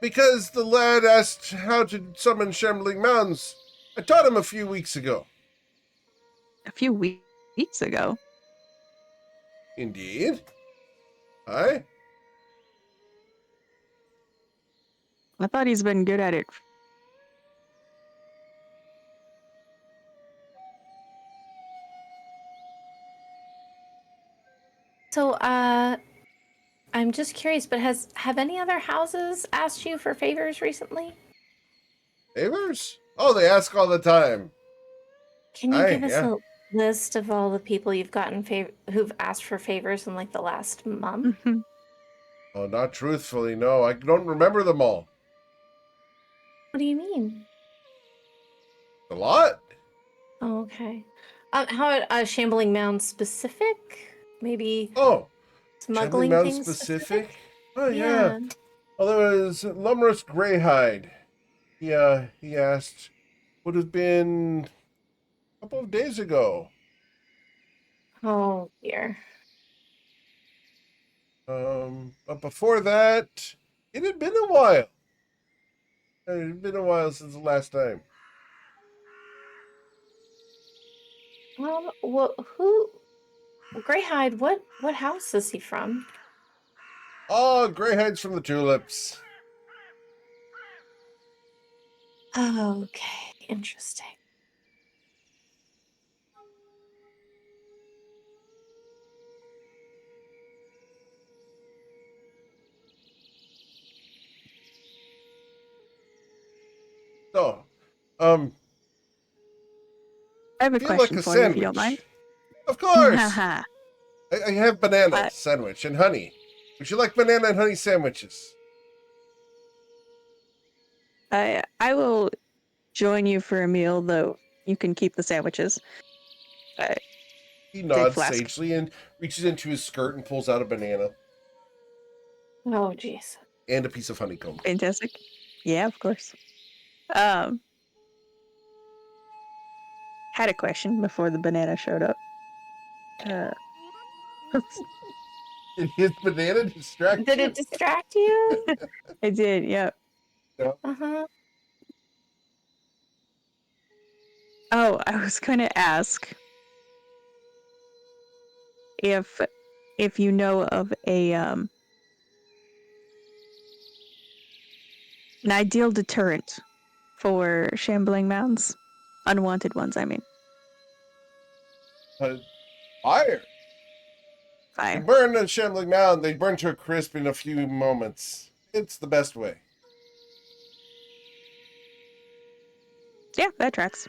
Because the lad asked how to summon Shambling Mounds. I taught him a few weeks ago. A few weeks ago. Indeed. Aye? I thought he's been good at it. So, I'm just curious, but have any other houses asked you for favors recently? Favors? Oh, they ask all the time. Can you Aye, give us yeah. a list of all the people you've gotten who've asked for favors in like the last month? Oh, not truthfully, no. I don't remember them all. What do you mean? A lot? Oh, okay. How about shambling mound specific? Maybe Oh, smuggling Shambling Mound things specific? Oh, yeah. Well, there was Lumrus Greyhide. He asked, would have been a couple of days ago. Oh dear. But before that, it had been a while. It had been a while since the last time. Well, who? Greyhide. What house is he from? Oh, Greyhide's from the Tulips. Okay, interesting. So, I have a feel question like a for you, if you don't sandwich. mind. Of course. Haha. I have banana Uh, sandwich and honey. Would you like banana and honey sandwiches? I will join you for a meal, though you can keep the sandwiches. He nods flask. sagely and reaches into his skirt and pulls out a banana Oh, jeez. and a piece of honeycomb. Fantastic. Yeah, of course. Had a question before the banana showed up. Did his banana distract Did you? it distract you? I did, yeah. Uh-huh. Oh, I was going to ask if you know of an ideal deterrent for shambling mounds, unwanted ones. I mean, Fire! You fire. burn a shambling mound, they burn to a crisp in a few moments. It's the best way. Yeah, that tracks.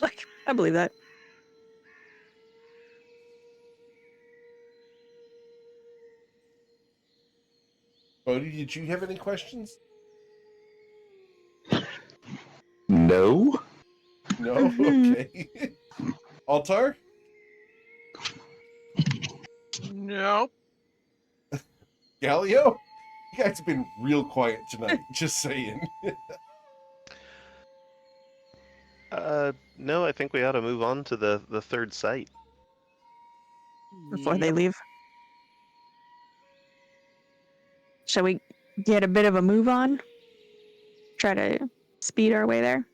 Like, I believe that. Bodhi, did you have any questions? No. No? Mhm. Okay. Altar? No. Galileo? You guys have been real quiet tonight, just saying. No, I think we ought to move on to the third site. Before they Yep. leave. Shall we get a bit of a move on? Try to speed our way there?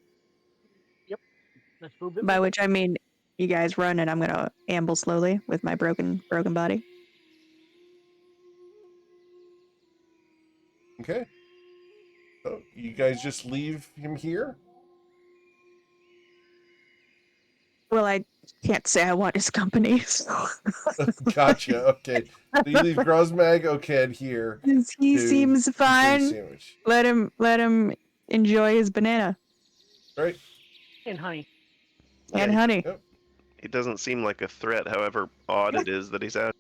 Let's move it. By which I mean you guys run and I'm gonna amble slowly with my broken body. Okay. So you guys just leave him here? Well, I can't say I want his company, so Gotcha. Okay. So you leave Grosmag Oked here. he to seems enjoy the fine. sandwich. Let him enjoy his banana Right? And honey. and Yeah, honey. Yep. He doesn't seem like a threat, however odd it is that he's out.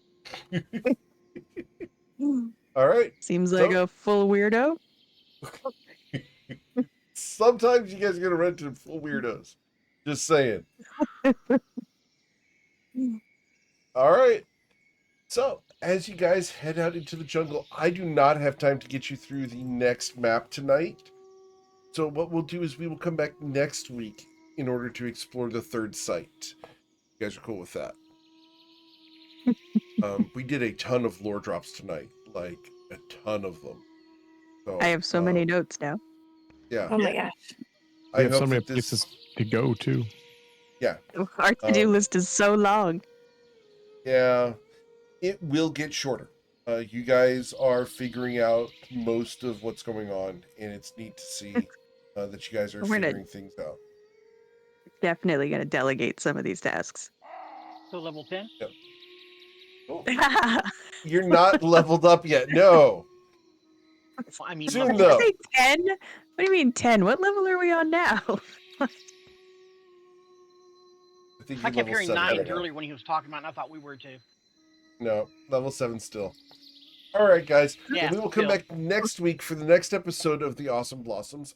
All right. Seems like So- a full weirdo. Sometimes you guys are gonna run into full weirdos. Just saying. All right. So as you guys head out into the jungle, I do not have time to get you through the next map tonight. So what we'll do is we will come back next week in order to explore the third site. You guys are cool with that? We did a ton of lore drops tonight, like a ton of them. So I have so many notes now. Yeah. Oh my gosh. I We have so hope many that this. places to go too. Our to-do list is so long. Yeah, it will get shorter. You guys are figuring out most of what's going on, and it's neat to see that you guys are We're gonna- figuring things out. Definitely gonna delegate some of these tasks. So level 10. Oh, you're not leveled up yet. No. Well, I mean, Soon, level Did you though. say 10? What do you mean 10? What level are we on now? I think I you're kept level hearing 7 nines right now. earlier when he was talking about, and I thought we were too. No, level 7 still. All right, guys. Yeah, We will come still. back next week for the next episode of the Awesome Blossoms.